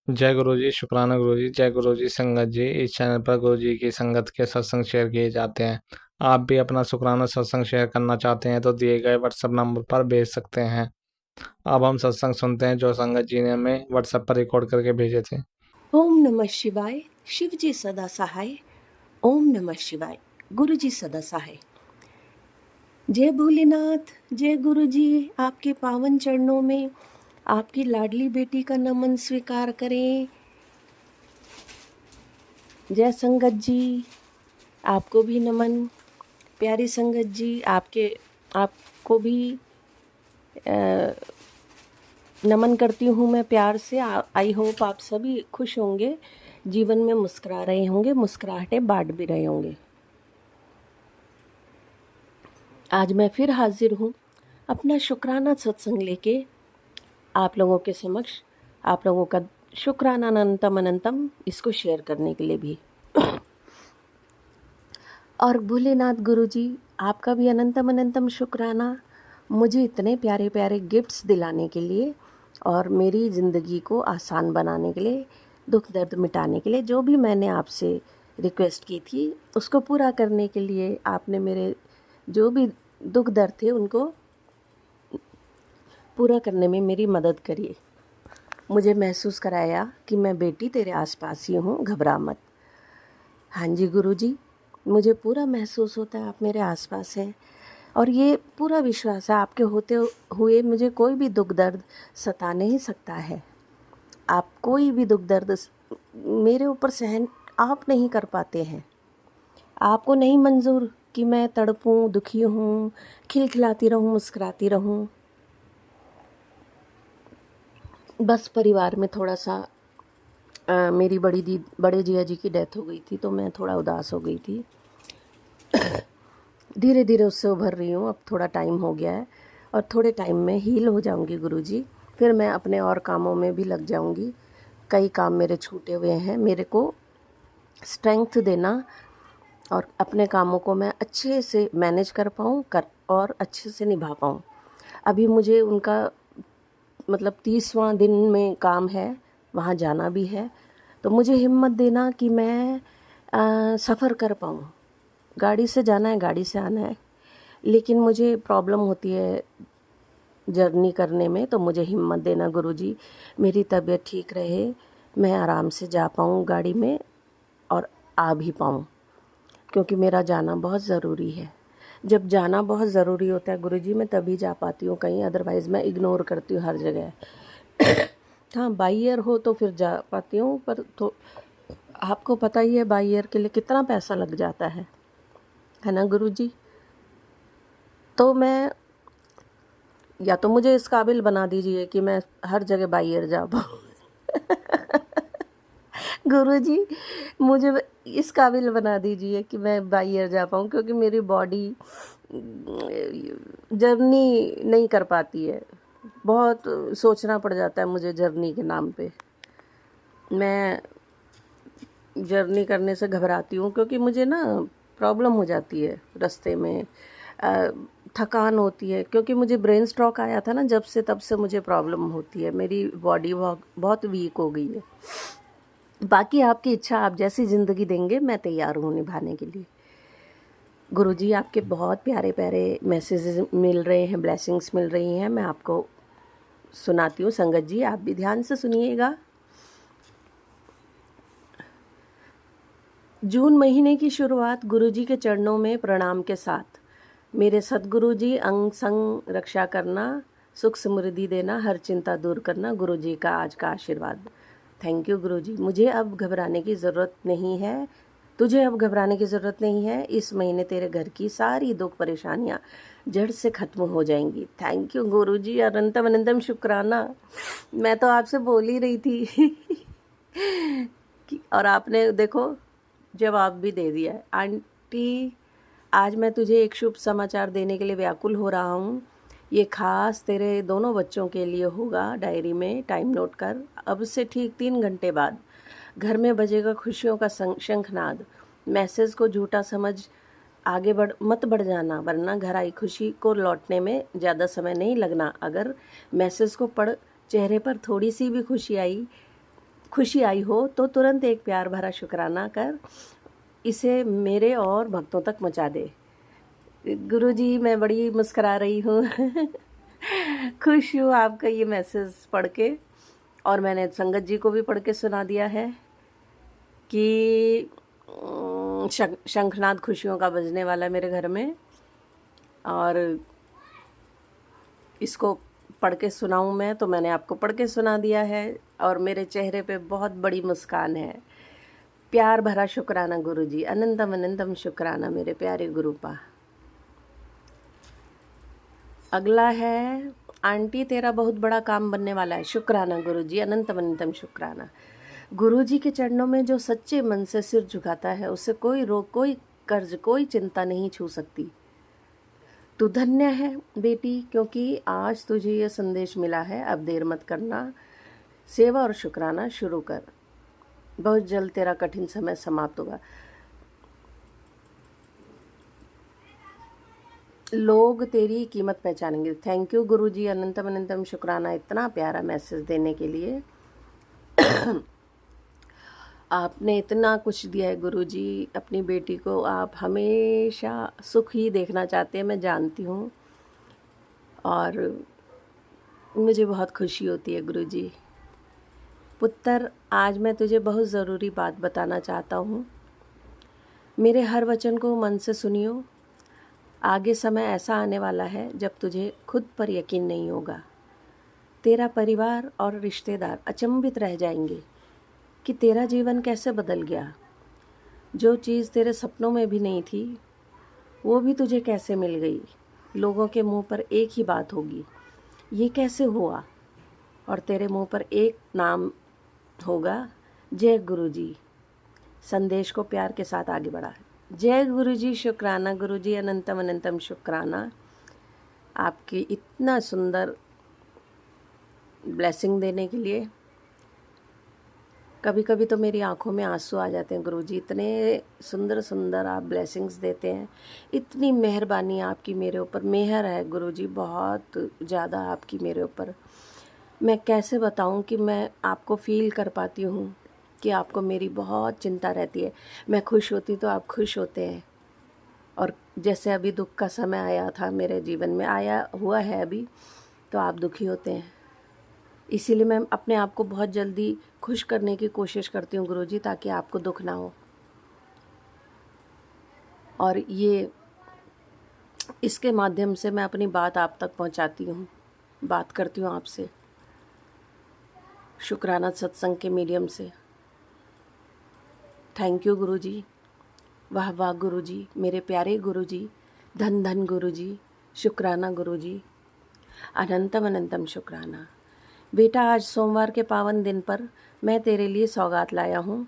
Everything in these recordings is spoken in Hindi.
जय गुरु जी, शुक्राना गुरु जी। जय गुरु जी संगत जी। इस चैनल पर गुरु जी की संगत के सत्संग शेयर किए जाते हैं। आप भी अपना शुक्राना सत्संग शेयर करना चाहते हैं तो दिए गए व्हाट्सएप नंबर पर भेज सकते हैं। अब हम सत्संग सुनते हैं जो संगत जी ने हमें व्हाट्सएप पर रिकॉर्ड करके भेजे थे। ओम नमः शिवाय। शिव जी सदा सहाय। ओम नमः शिवाय। गुरु जी सदा सहाय। जय भोलेनाथ। जय गुरु जी। आपके पावन चरणों में आपकी लाडली बेटी का नमन स्वीकार करें। जय संगत जी, आपको भी नमन। प्यारी संगत जी, आपको भी नमन करती हूँ मैं प्यार से। आई होप आप सभी खुश होंगे, जीवन में मुस्कुरा रहे होंगे, मुस्कुराहटें बांट भी रहे होंगे। आज मैं फिर हाजिर हूँ अपना शुक्राना सत्संग लेके आप लोगों के समक्ष, आप लोगों का शुक्राना अनंतम अनंतम इसको शेयर करने के लिए भी। और भोलेनाथ गुरु जी, आपका भी अनंतम अनंतम शुक्राना मुझे इतने प्यारे प्यारे गिफ्ट्स दिलाने के लिए और मेरी ज़िंदगी को आसान बनाने के लिए, दुख दर्द मिटाने के लिए। जो भी मैंने आपसे रिक्वेस्ट की थी उसको पूरा करने के लिए आपने मेरे जो भी दुख दर्द थे उनको पूरा करने में मेरी मदद करी। मुझे महसूस कराया कि मैं बेटी तेरे आसपास ही हूँ, घबरा मत। हाँ जी गुरुजी, मुझे पूरा महसूस होता है आप मेरे आसपास हैं और ये पूरा विश्वास है आपके होते हुए मुझे कोई भी दुख दर्द सता नहीं सकता है। आप कोई भी दुख दर्द मेरे ऊपर सहन आप नहीं कर पाते हैं। आपको नहीं मंजूर कि मैं तड़पूं, दुखी हूँ, खिलखिलाती रहूँ, मुस्कुराती रहूँ। बस परिवार में थोड़ा सा मेरी बड़े जिया जी की डेथ हो गई थी तो मैं थोड़ा उदास हो गई थी। धीरे धीरे उससे उभर रही हूँ, अब थोड़ा टाइम हो गया है और थोड़े टाइम में हील हो जाऊँगी गुरुजी। फिर मैं अपने और कामों में भी लग जाऊँगी। कई काम मेरे छूटे हुए हैं, मेरे को स्ट्रेंथ देना और अपने कामों को मैं अच्छे से मैनेज कर पाऊँ और अच्छे से निभा पाऊँ। अभी मुझे उनका मतलब 30वां दिन में काम है, वहाँ जाना भी है, तो मुझे हिम्मत देना कि मैं सफ़र कर पाऊँ। गाड़ी से जाना है, गाड़ी से आना है, लेकिन मुझे प्रॉब्लम होती है जर्नी करने में, तो मुझे हिम्मत देना गुरुजी, मेरी तबीयत ठीक रहे, मैं आराम से जा पाऊँ गाड़ी में और आ भी पाऊँ, क्योंकि मेरा जाना बहुत ज़रूरी है। जब जाना बहुत ज़रूरी होता है गुरुजी, मैं तभी जा पाती हूँ कहीं, अदरवाइज़ मैं इग्नोर करती हूँ हर जगह। हाँ, बाई ईयर हो तो फिर जा पाती हूँ, पर तो आपको पता ही है बाई ईयर के लिए कितना पैसा लग जाता है ना गुरुजी। तो मैं या तो मुझे इस काबिल बना दीजिए कि मैं हर जगह बाई ईयर जा पाऊँ। गुरुजी, मुझे इस काबिल बना दीजिए कि मैं बाई ईयर जा पाऊँ, क्योंकि मेरी बॉडी जर्नी नहीं कर पाती है। बहुत सोचना पड़ जाता है मुझे जर्नी के नाम पे। मैं जर्नी करने से घबराती हूँ क्योंकि मुझे ना प्रॉब्लम हो जाती है रास्ते में, थकान होती है, क्योंकि मुझे ब्रेन स्ट्रोक आया था ना, जब से तब से मुझे प्रॉब्लम होती है, मेरी बॉडी बहुत वीक हो गई है। बाकी आपकी इच्छा, आप जैसी ज़िंदगी देंगे मैं तैयार हूँ निभाने के लिए। गुरुजी, आपके बहुत प्यारे प्यारे मैसेजेस मिल रहे हैं, ब्लेसिंग्स मिल रही हैं, मैं आपको सुनाती हूँ। संगत जी, आप भी ध्यान से सुनिएगा। जून महीने की शुरुआत गुरुजी के चरणों में प्रणाम के साथ। मेरे सद्गुरु जी, अंग संग रक्षा करना, सुख समृद्धि देना, हर चिंता दूर करना, गुरुजी का आज का आशीर्वाद। थैंक यू गुरुजी। मुझे अब घबराने की ज़रूरत नहीं है, तुझे अब घबराने की ज़रूरत नहीं है। इस महीने तेरे घर की सारी दुख परेशानियाँ जड़ से ख़त्म हो जाएंगी। थैंक यू गुरुजी, अनंतम अनंतम शुक्राना। मैं तो आपसे बोल ही रही थी और आपने देखो जवाब भी दे दिया है। आंटी, आज मैं तुझे एक शुभ समाचार देने के लिए व्याकुल हो रहा हूँ। ये खास तेरे दोनों बच्चों के लिए होगा। डायरी में टाइम नोट कर। अब से ठीक 3 घंटे बाद घर में बजेगा खुशियों का शंखनाद। मैसेज को झूठा समझ आगे मत बढ़ जाना, वरना घर आई खुशी को लौटने में ज़्यादा समय नहीं लगना। अगर मैसेज को पढ़ चेहरे पर थोड़ी सी भी खुशी आई हो तो तुरंत एक प्यार भरा शुक्राना कर इसे मेरे और भक्तों तक पहुँचा दे। गुरुजी मैं बड़ी मुस्कुरा रही हूँ खुश हूँ आपका ये मैसेज पढ़ के। और मैंने संगत जी को भी पढ़ के सुना दिया है कि शंखनाद खुशियों का बजने वाला मेरे घर में, और इसको पढ़ के सुनाऊँ मैं तो मैंने आपको पढ़ के सुना दिया है। और मेरे चेहरे पे बहुत बड़ी मुस्कान है। प्यार भरा शुक्राना गुरुजी, अनंतम अनंतम शुक्राना मेरे प्यारे गुरुपा। अगला है, आंटी तेरा बहुत बड़ा काम बनने वाला है। शुक्राना गुरुजी, अनंतम अनंतम शुक्राना। गुरुजी के चरणों में जो सच्चे मन से सिर झुकाता है उसे कोई रोग, कोई कर्ज, कोई चिंता नहीं छू सकती। तू धन्य है बेटी, क्योंकि आज तुझे ये संदेश मिला है। अब देर मत करना, सेवा और शुक्राना शुरू कर। बहुत जल्द तेरा कठिन समय समाप्त होगा। लोग तेरी कीमत पहचानेंगे। थैंक यू गुरुजी, अनंतम अनंतम शुक्राना इतना प्यारा मैसेज देने के लिए। आपने इतना कुछ दिया है गुरुजी अपनी बेटी को। आप हमेशा सुख ही देखना चाहते हैं, मैं जानती हूँ, और मुझे बहुत खुशी होती है गुरुजी। पुत्र, आज मैं तुझे बहुत ज़रूरी बात बताना चाहता हूँ। मेरे हर वचन को मन से सुनियो। आगे समय ऐसा आने वाला है जब तुझे खुद पर यकीन नहीं होगा। तेरा परिवार और रिश्तेदार अचंभित रह जाएंगे कि तेरा जीवन कैसे बदल गया। जो चीज़ तेरे सपनों में भी नहीं थी वो भी तुझे कैसे मिल गई। लोगों के मुंह पर एक ही बात होगी, ये कैसे हुआ, और तेरे मुंह पर एक नाम होगा, जय गुरुजी। संदेश को प्यार के साथ आगे बढ़ा। जय गुरुजी, शुक्राना गुरुजी, अनंतम अनंतम शुक्राना आपकी इतना सुंदर ब्लेसिंग देने के लिए। कभी कभी तो मेरी आंखों में आंसू आ जाते हैं गुरुजी, इतने सुंदर सुंदर आप ब्लेसिंग्स देते हैं। इतनी मेहरबानी आपकी मेरे ऊपर, मेहर है गुरुजी बहुत ज़्यादा आपकी मेरे ऊपर। मैं कैसे बताऊं कि मैं आपको फील कर पाती हूँ कि आपको मेरी बहुत चिंता रहती है। मैं खुश होती तो आप खुश होते हैं, और जैसे अभी दुख का समय आया था मेरे जीवन में, आया हुआ है अभी, तो आप दुखी होते हैं। इसीलिए मैं अपने आप को बहुत जल्दी खुश करने की कोशिश करती हूँ गुरुजी, ताकि आपको दुख ना हो। और ये इसके माध्यम से मैं अपनी बात आप तक पहुँचाती हूँ, बात करती हूँ आपसे शुक्राना सत्संग के मीडियम से। थैंक यू गुरुजी, वाह वाह गुरुजी, मेरे प्यारे गुरुजी, धन धन गुरुजी, शुक्राना गुरुजी, अनंतम अनंतम शुक्राना। बेटा, आज सोमवार के पावन दिन पर मैं तेरे लिए सौगात लाया हूँ।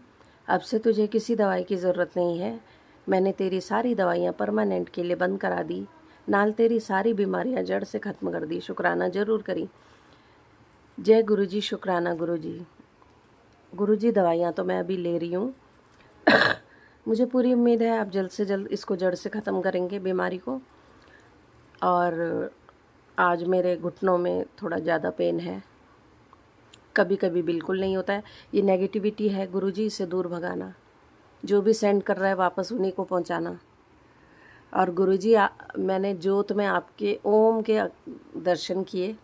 अब से तुझे किसी दवाई की ज़रूरत नहीं है। मैंने तेरी सारी दवाइयाँ परमानेंट के लिए बंद करा दी, नाल तेरी सारी बीमारियाँ जड़ से ख़त्म कर दी। शुक्राना ज़रूर करी। जय गुरुजी, शुक्राना गुरुजी। गुरुजी, दवाइयाँ तो मैं अभी ले रही हूँ मुझे पूरी उम्मीद है आप जल्द से जल्द इसको जड़ से ख़त्म करेंगे बीमारी को। और आज मेरे घुटनों में थोड़ा ज़्यादा पेन है, कभी कभी बिल्कुल नहीं होता है। ये नेगेटिविटी है गुरुजी, इसे दूर भगाना। जो भी सेंड कर रहा है वापस उन्हीं को पहुंचाना। और गुरुजी, मैंने ज्योत में आपके ओम के दर्शन किए,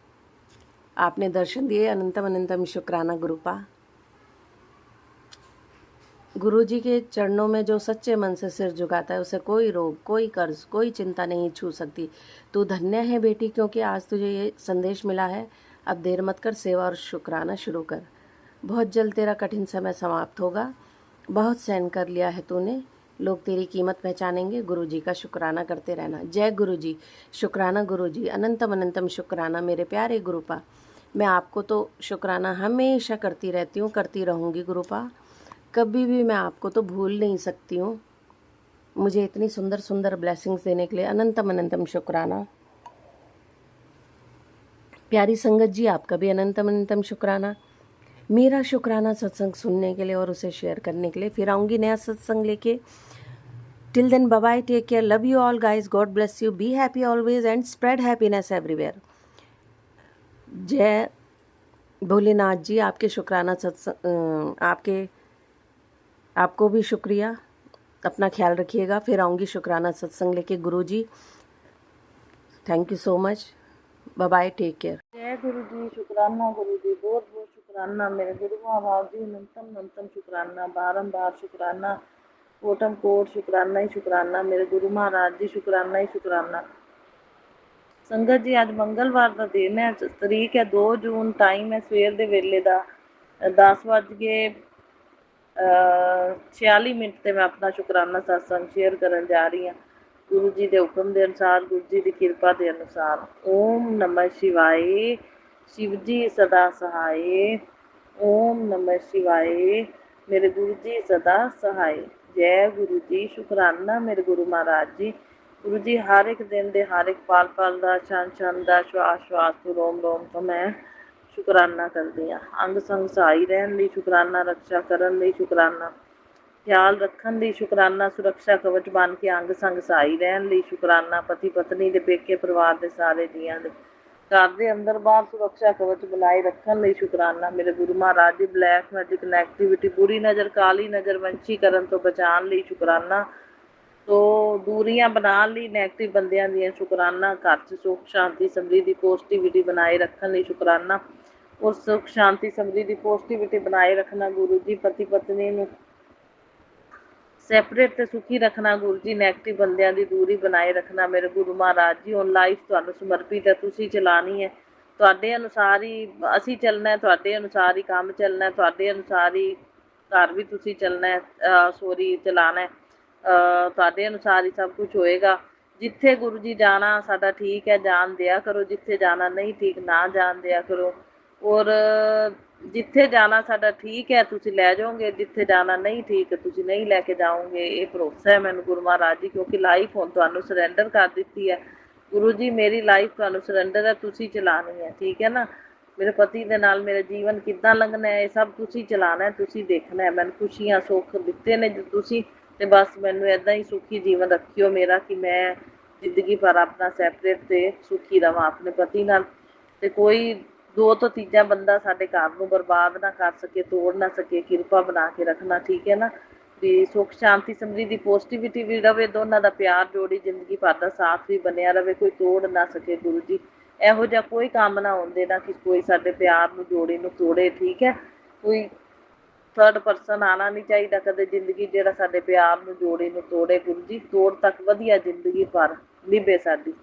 आपने दर्शन दिए। अनंतम अनंतम शुक्राना गुरुपा। गुरुजी के चरणों में जो सच्चे मन से सिर झुकाता है उसे कोई रोग, कोई कर्ज, कोई चिंता नहीं छू सकती। तू धन्य है बेटी, क्योंकि आज तुझे ये संदेश मिला है। अब देर मत कर, सेवा और शुक्राना शुरू कर। बहुत जल्द तेरा कठिन समय समाप्त होगा। बहुत सहन कर लिया है तूने, लोग तेरी कीमत पहचानेंगे। गुरुजी का शुक्राना करते रहना। जय गुरुजी, शुक्राना गुरुजी, अनंतम अनंतम शुक्राना मेरे प्यारे गुरुपा। मैं आपको तो शुक्राना हमेशा करती रहती हूँ, करती रहूँगी गुरुपा। कभी भी मैं आपको तो भूल नहीं सकती हूँ। मुझे इतनी सुंदर सुंदर ब्लेसिंग्स देने के लिए अनंतम अनंतम शुक्राना। प्यारी संगत जी, आपका भी अनंतम अनंतम शुक्राना। मेरा शुक्राना सत्संग सुनने के लिए और उसे शेयर करने के लिए। फिर आऊँगी नया सत्संग लेके। Till then bye bye, take care, love you all guys, God bless you, be happy always and spread happiness everywhere. जय भोलेनाथ जी आपके शुक्राना आपको भी शुक्रिया। अपना ख्याल रखिएगा। फिर आऊँगी शुक्राना सत्संग लेके Guruji. Thank you so much. Bye bye, take care. जय गुरु जी, शुक्राना गुरु जी, बहुत बहुत शुक्राना मेरे गुरु महाराज जी, नमतम शुक्राना, बारंबार शुक्राना, कोटम कोट शुक्राना ही शुक्राना मेरे गुरु महाराज जी, शुक्राना ही शुक्राना। संगत जी अज मंगलवार का दिन है, तरीक है 2 जून, टाइम है सवेर के वेले का 10:46 ਤੇ मैं अपना शुक्राना सत्संग शेयर करन जा रही हाँ। गुरु जी के हुक्म के अनुसार, गुरु जी की कृपा के अनुसार। ओम नमः शिवाय, शिव जी सदा सहाय। ओम नमः शिवाय, मेरे गुरु जी सदा सहाय। जय गुरु जी, शुकराना मेरे गुरु महाराज जी। गुरु जी हर एक दिन के हर एक पल पल का, क्षण क्षण का, श्वास श्वास तो रोम रोम तो मैं शुकराना करदी हाँ। अंग संग सहाई रहन लई शुकराना, रक्षा करन लई शुकराना, ख्याल रखन लई शुकराना, सुरक्षा कवच बन के अंग संग सहाई रहन लई शुकराना, पति पत्नी दे पेके परिवार दे सारे जियां दे घर दे अंदर बाहर सुरक्षा कवच बनाए रखन लई शुकराना मेरे गुरु महाराज जी। ब्लैक मैजिक नैगेटिविटी, बुरी नज़र, काली नज़र, वंशीकरण तो बचाने लई शुकराना, तो दूरियां बनाने लई नैगेटिव बंदियां दियां शुकराना, घर च सुख शांति समृद्धि पॉजिटिविटी बनाए रखन लई शुकराना, और सुख शांति समृद्धि पॉजिटिविटी बनाए रखना गुरु जी। पति पत्नी नूं सैपरेट ते सुखी रखना गुरु जी, नैगेटिव बंदियां दी दूरी बनाए रखना मेरे गुरु महाराज जी। हुण लाइफ तुहानूं समर्पित है, तुसीं चलानी है, तुहाडे अनुसार ही असीं चलना है, तुहाडे अनुसार ही काम चलना है, तुहाडे अनुसार ही घर भी तुसीं चलना है, चलाना है, तुहाडे अनुसार ही सब कुछ होएगा। जिथे गुरु जी जाना साडा ठीक है, जान दिया करो, जिथे जाना नहीं ठीक ना जान दिया करो, और जिथे जाना साडा ठीक है तुसीं लै जाओगे, जिथे जाना नहीं ठीक तुसीं नहीं लैके जाओगे। ये भरोसा है मैनूं गुरु महाराज जी, क्योंकि लाइफ हुण तुहानूं सरैंडर कर दित्ती है गुरु जी। मेरी लाइफ तुहानूं सरैंडर है, तुसीं चलानी है, ठीक है ना। मेरे पति दे नाल मेरा जीवन किद्दां लंघना है, ये सब तुसीं चलाना है, तुसीं देखना है। मैनूं खुशियां सुख दित्ते ने तुसीं, ते बस मैनूं इदां ही सुखी जीवन रखियो मेरा, कि मैं जिंदगी भर अपना सैपरेट ते सुखी रवां अपने पति नाल, ते कोई दो तो तीजा बंदा साडे घर नूं बर्बाद ना कर सके, तोड़ ना सके। कृपा बना के रखना, ठीक है ना। भी सुख शांति समृद्धि पॉजिटिविटी भी रवे, दोनों का प्यार जोड़ी जिंदगी भर का साथ भी बनया रवे, कोई तोड़ ना सके गुरु जी। इहो जिहा कोई काम ना होण देना कि कोई साडे प्यार नूं जोड़ी नूं तोड़े, ठीक है। कोई थर्ड परसन आना नहीं चाहिए कदे जिंदगी, जिहड़ा साडे प्यार नूं जोड़ी नूं तोड़े गुरु जी। तोड़ तक वधिया जिंदगी भर निभे साडी,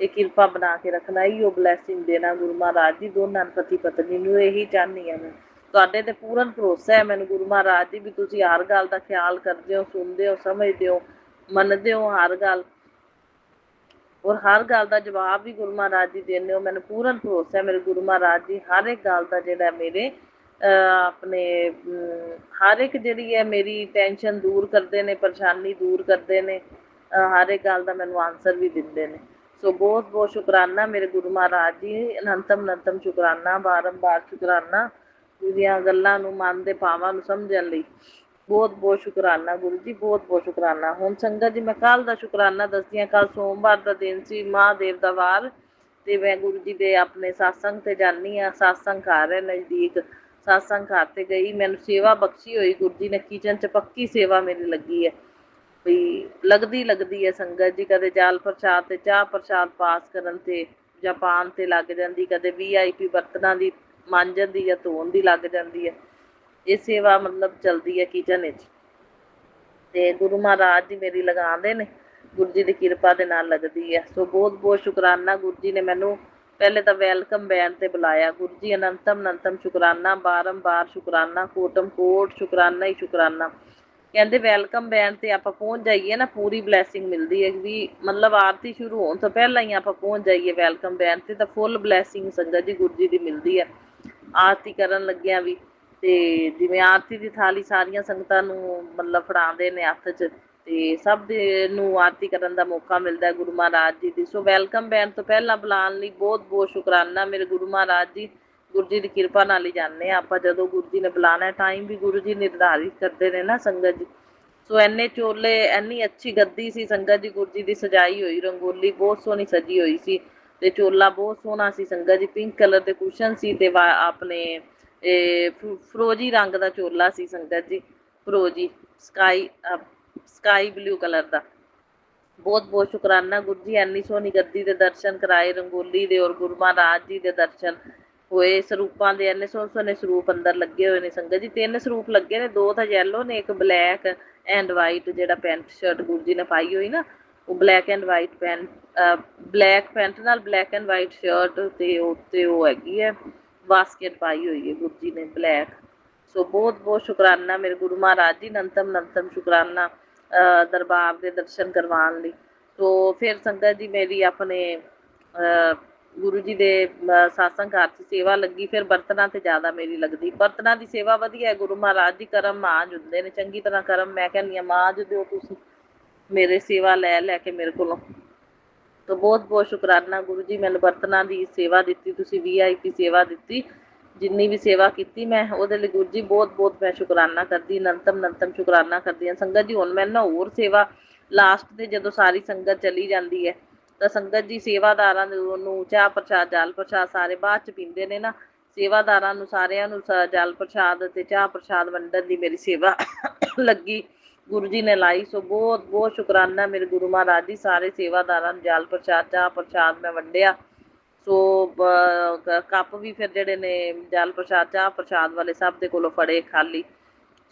ये कृपा बना के रखना ही, वो ब्लैसिंग देना गुरु महाराज जी। दोनों पति पत्नी नूं यही चाहनी है मैं, तुहाडे ते पूर्ण भरोसा है मैनूं गुरु महाराज जी, भी तुसीं हर गल दा ख्याल करदे हो, सुनदे हो, समझदे हो, मनदे हो हर गल, और हर गल का जवाब भी गुरु महाराज जी देने हो। मैंने पूर्ण भरोसा है मेरे गुरु महाराज जी, हर एक गल का जिहड़ा मेरे अपने हर एक जिहड़ी है मेरी टेंशन दूर करते हैं, परेशानी दूर करते हैं, हर एक गल का मैनूं आंसर भी दिंदे ने। सो बहुत बहुत शुकराना मेरे गुरु महाराज जी, अनंतम शुकराना, बारंबार शुकराना दुनिया गल्लां नूं, मन दे भावां नूं समझण लई बहुत बहुत शुकराना गुरु जी, बहुत बहुत शुकराना। हुण संगत जी मैं कल का शुकराना दसदी हां। कल सोमवार का दिन सी, महादेव का वार, ते मैं गुरु जी दे अपने सत्संग ते जानी हाँ। सत्संग घर है नज़दीक, सत्संग घर ते गई, मैनूं सेवा बख्शी हुई गुरु जी ने, किचन च पक्की सेवा मेरी लगी है, भी लगदी है संगत जी। कदे जल प्रसाद ते चाह प्रसाद पास करन ते जां पान ते लग जांदी, कदे VIP बर्तनां दी मांजण दी जां धोण दी लग जांदी है। ये सेवा मतलब चलती है किचन विच, ते गुरु महाराज जी मेरी लगांदे ने, गुरु जी की किरपा दे नाल लगदी है। सो बहुत बहुत शुकराना गुरु जी ने मैनूं पहले तो वैलकम बैन ते बुलाया गुरु जी, अनंतम शुकराना, बारंबार शुकराना, कोटम कोट शुकराना ही शुकराना। कहते वैलकम बैन ते आपां पहुँच जाइए ना, पूरी ब्लैसिंग मिलती है, भी मतलब आरती शुरू होने तो पहला ही आपां पहुँच जाइए वैलकम बैन ते, तो फुल ब्लैसिंग संगत जी गुरु जी की मिलती है। आरती करन लग्गियां भी, ते जिवें आरती की थाली सारियां संगतां नूं मतलब फड़ाउंदे ने हत्थ 'च, ते सब दे नूं आरती करन दा मौका मिलदा है गुरु महाराज जी दी। सो वैलकम बैन तो पहला बुलाउण लई बहुत बहुत शुकराना मेरे गुरु महाराज जी। गुरु जी की किरपा नाल ही जाने आपां, जदों गुरु जी ने बुलाना, टाइम भी गुरु जी निर्धारित करते ने ना संगत जी। सो इन्ने चोले, इन्नी अच्छी गद्दी सी संगत जी, गुरु जी की सजाई हुई रंगोली बहुत सोहनी सजी हुई सी, ਤੇ ਚੋਲਾ ਬਹੁਤ ਸੋਹਣਾ ਸੀ ਸੰਗਤ ਜੀ, ਪਿੰਕ ਕਲਰ ਦੇ ਕੁਸ਼ਨ ਸੀ ਤੇ ਆਪਣੇ ਫਰੋਜੀ ਰੰਗ ਦਾ ਚੋਲਾ ਸੀ ਸੰਗਤ ਜੀ, ਫਰੋਜੀ ਸਕਾਈ ਬਲੂ ਕਲਰ ਦਾ। ਬਹੁਤ ਬਹੁਤ ਸ਼ੁਕਰਾਨਾ ਗੁਰੂ ਜੀ, ਇੰਨੀ ਸੋਹਣੀ ਗੱਦੀ ਦੇ ਦਰਸ਼ਨ ਕਰਾਏ, ਰੰਗੋਲੀ ਦੇ ਔਰ ਗੁਰੂ ਮਹਾਰਾਜ ਜੀ ਦੇ ਦਰਸ਼ਨ ਹੋਏ। ਸਰੂਪਾਂ ਦੇ ਇੰਨੇ ਸੋਹਣੇ ਸੋਹਣੇ ਸਰੂਪ ਅੰਦਰ ਲੱਗੇ ਹੋਏ ਨੇ ਸੰਗਤ ਜੀ, 3 ਸਰੂਪ ਲੱਗੇ ਨੇ, 2 ਤਾਂ ਯੈਲੋ ਨੇ, ਇੱਕ ਬਲੈਕ ਐਂਡ ਵਾਈਟ, ਜਿਹੜਾ ਪੈਂਟ ਸ਼ਰਟ ਗੁਰੂ ਜੀ ਨੇ ਪਾਈ ਹੋਈ ਨਾ, ਉਹ black and white pant, black pant ਨਾਲ ਬਲੈਕ ਐਂਡ ਵਾਈਟ ਸ਼ਰਟ ਤੇ ਉੱਤੇ ਉਹ ਹੈਗੀ ਹੈ ਬਾਸਕਟ ਪਾਈ ਹੋਈ ਹੈ ਗੁਰੂ ਜੀ ਨੇ ਬਲੈਕ। ਸੋ ਬਹੁਤ ਬਹੁਤ ਸ਼ੁਕਰਾਨਾ ਮੇਰੇ ਗੁਰੂ ਮਹਾਰਾਜ ਜੀ, ਨੰਤਮ ਸ਼ੁਕਰਾਨਾ ਦਰਬਾਰ ਦੇ ਦਰਸ਼ਨ ਕਰਵਾਉਣ ਲਈ। ਸੋ ਫਿਰ ਸੰਗਤ ਜੀ ਮੇਰੀ ਆਪਣੇ ਗੁਰੂ ਜੀ ਦੇ ਸਾਸੰਗ ਘਰ 'ਚ ਸੇਵਾ ਲੱਗੀ, ਫਿਰ ਬਰਤਨਾਂ ਤੇ ਜ਼ਿਆਦਾ ਮੇਰੀ ਲੱਗਦੀ। ਬਰਤਨਾਂ ਦੀ ਸੇਵਾ ਵਧੀਆ ਹੈ, ਗੁਰੂ ਮਹਾਰਾਜ ਜੀ ਕਰਮ ਮਾਂਜ ਹੁੰਦੇ ਨੇ, ਚੰਗੀ ਤਰ੍ਹਾਂ ਕਰਮ ਮੈਂ ਕਹਿੰਦੀ ਹਾਂ ਮਾਂਜ ਦਿਓ ਤੁਸੀਂ ਮੇਰੇ ਸੇਵਾ ਲੈ ਕੇ ਮੇਰੇ ਕੋਲੋਂ। ਤਾਂ ਬਹੁਤ ਬਹੁਤ ਸ਼ੁਕਰਾਨਾ ਗੁਰੂ ਜੀ, ਮੈਨੂੰ ਬਰਤਨਾਂ ਦੀ ਸੇਵਾ ਦਿੱਤੀ ਤੁਸੀਂ, VIP ਸੇਵਾ ਦਿੱਤੀ, ਜਿੰਨੀ ਵੀ ਸੇਵਾ ਕੀਤੀ ਮੈਂ ਉਹਦੇ ਲਈ ਗੁਰੂ ਜੀ ਬਹੁਤ ਬਹੁਤ ਮੈਂ ਸ਼ੁਕਰਾਨਾ ਕਰਦੀ, ਨੰਤਮ ਸ਼ੁਕਰਾਨਾ ਕਰਦੀ ਹਾਂ ਸੰਗਤ ਜੀ। ਹੁਣ ਮੈਂ ਨਾ ਹੋਰ ਸੇਵਾ ਲਾਸਟ ਤੇ ਜਦੋਂ ਸਾਰੀ ਸੰਗਤ ਚਲੀ ਜਾਂਦੀ ਹੈ ਤਾਂ ਸੰਗਤ ਜੀ ਸੇਵਾਦਾਰਾਂ ਨੂੰ ਚਾਹ ਪ੍ਰਸ਼ਾਦ ਜਲ ਪ੍ਰਸ਼ਾਦ ਸਾਰੇ ਬਾਅਦ ਚ ਪੀਂਦੇ ਨੇ ਨਾ, ਸੇਵਾਦਾਰਾਂ ਨੂੰ ਸਾਰਿਆਂ ਨੂੰ ਜਲ ਪ੍ਰਸ਼ਾਦ ਤੇ ਚਾਹ ਪ੍ਰਸ਼ਾਦ ਵੰਡਣ ਦੀ ਮੇਰੀ ਸੇਵਾ ਲੱਗੀ, ਗੁਰੂ ਜੀ ਨੇ ਲਾਈ। ਸੋ ਬਹੁਤ ਬਹੁਤ ਸ਼ੁਕਰਾਨਾ ਮੇਰੇ ਗੁਰੂ ਮਹਾਰਾਜ ਜੀ, ਸਾਰੇ ਸੇਵਾਦਾਰਾਂ ਨੂੰ ਜਲ ਪ੍ਰਸ਼ਾਦ ਚਾਹ ਪ੍ਰਸ਼ਾਦ ਮੈਂ ਵੰਡਿਆ। ਸੋ ਕੱਪ ਵੀ ਫਿਰ ਜਿਹੜੇ ਨੇ ਜਲ ਪ੍ਰਸ਼ਾਦ ਚਾਹ ਪ੍ਰਸ਼ਾਦ ਵਾਲੇ ਸਭ ਦੇ ਕੋਲੋਂ ਫੜੇ ਖਾਲੀ।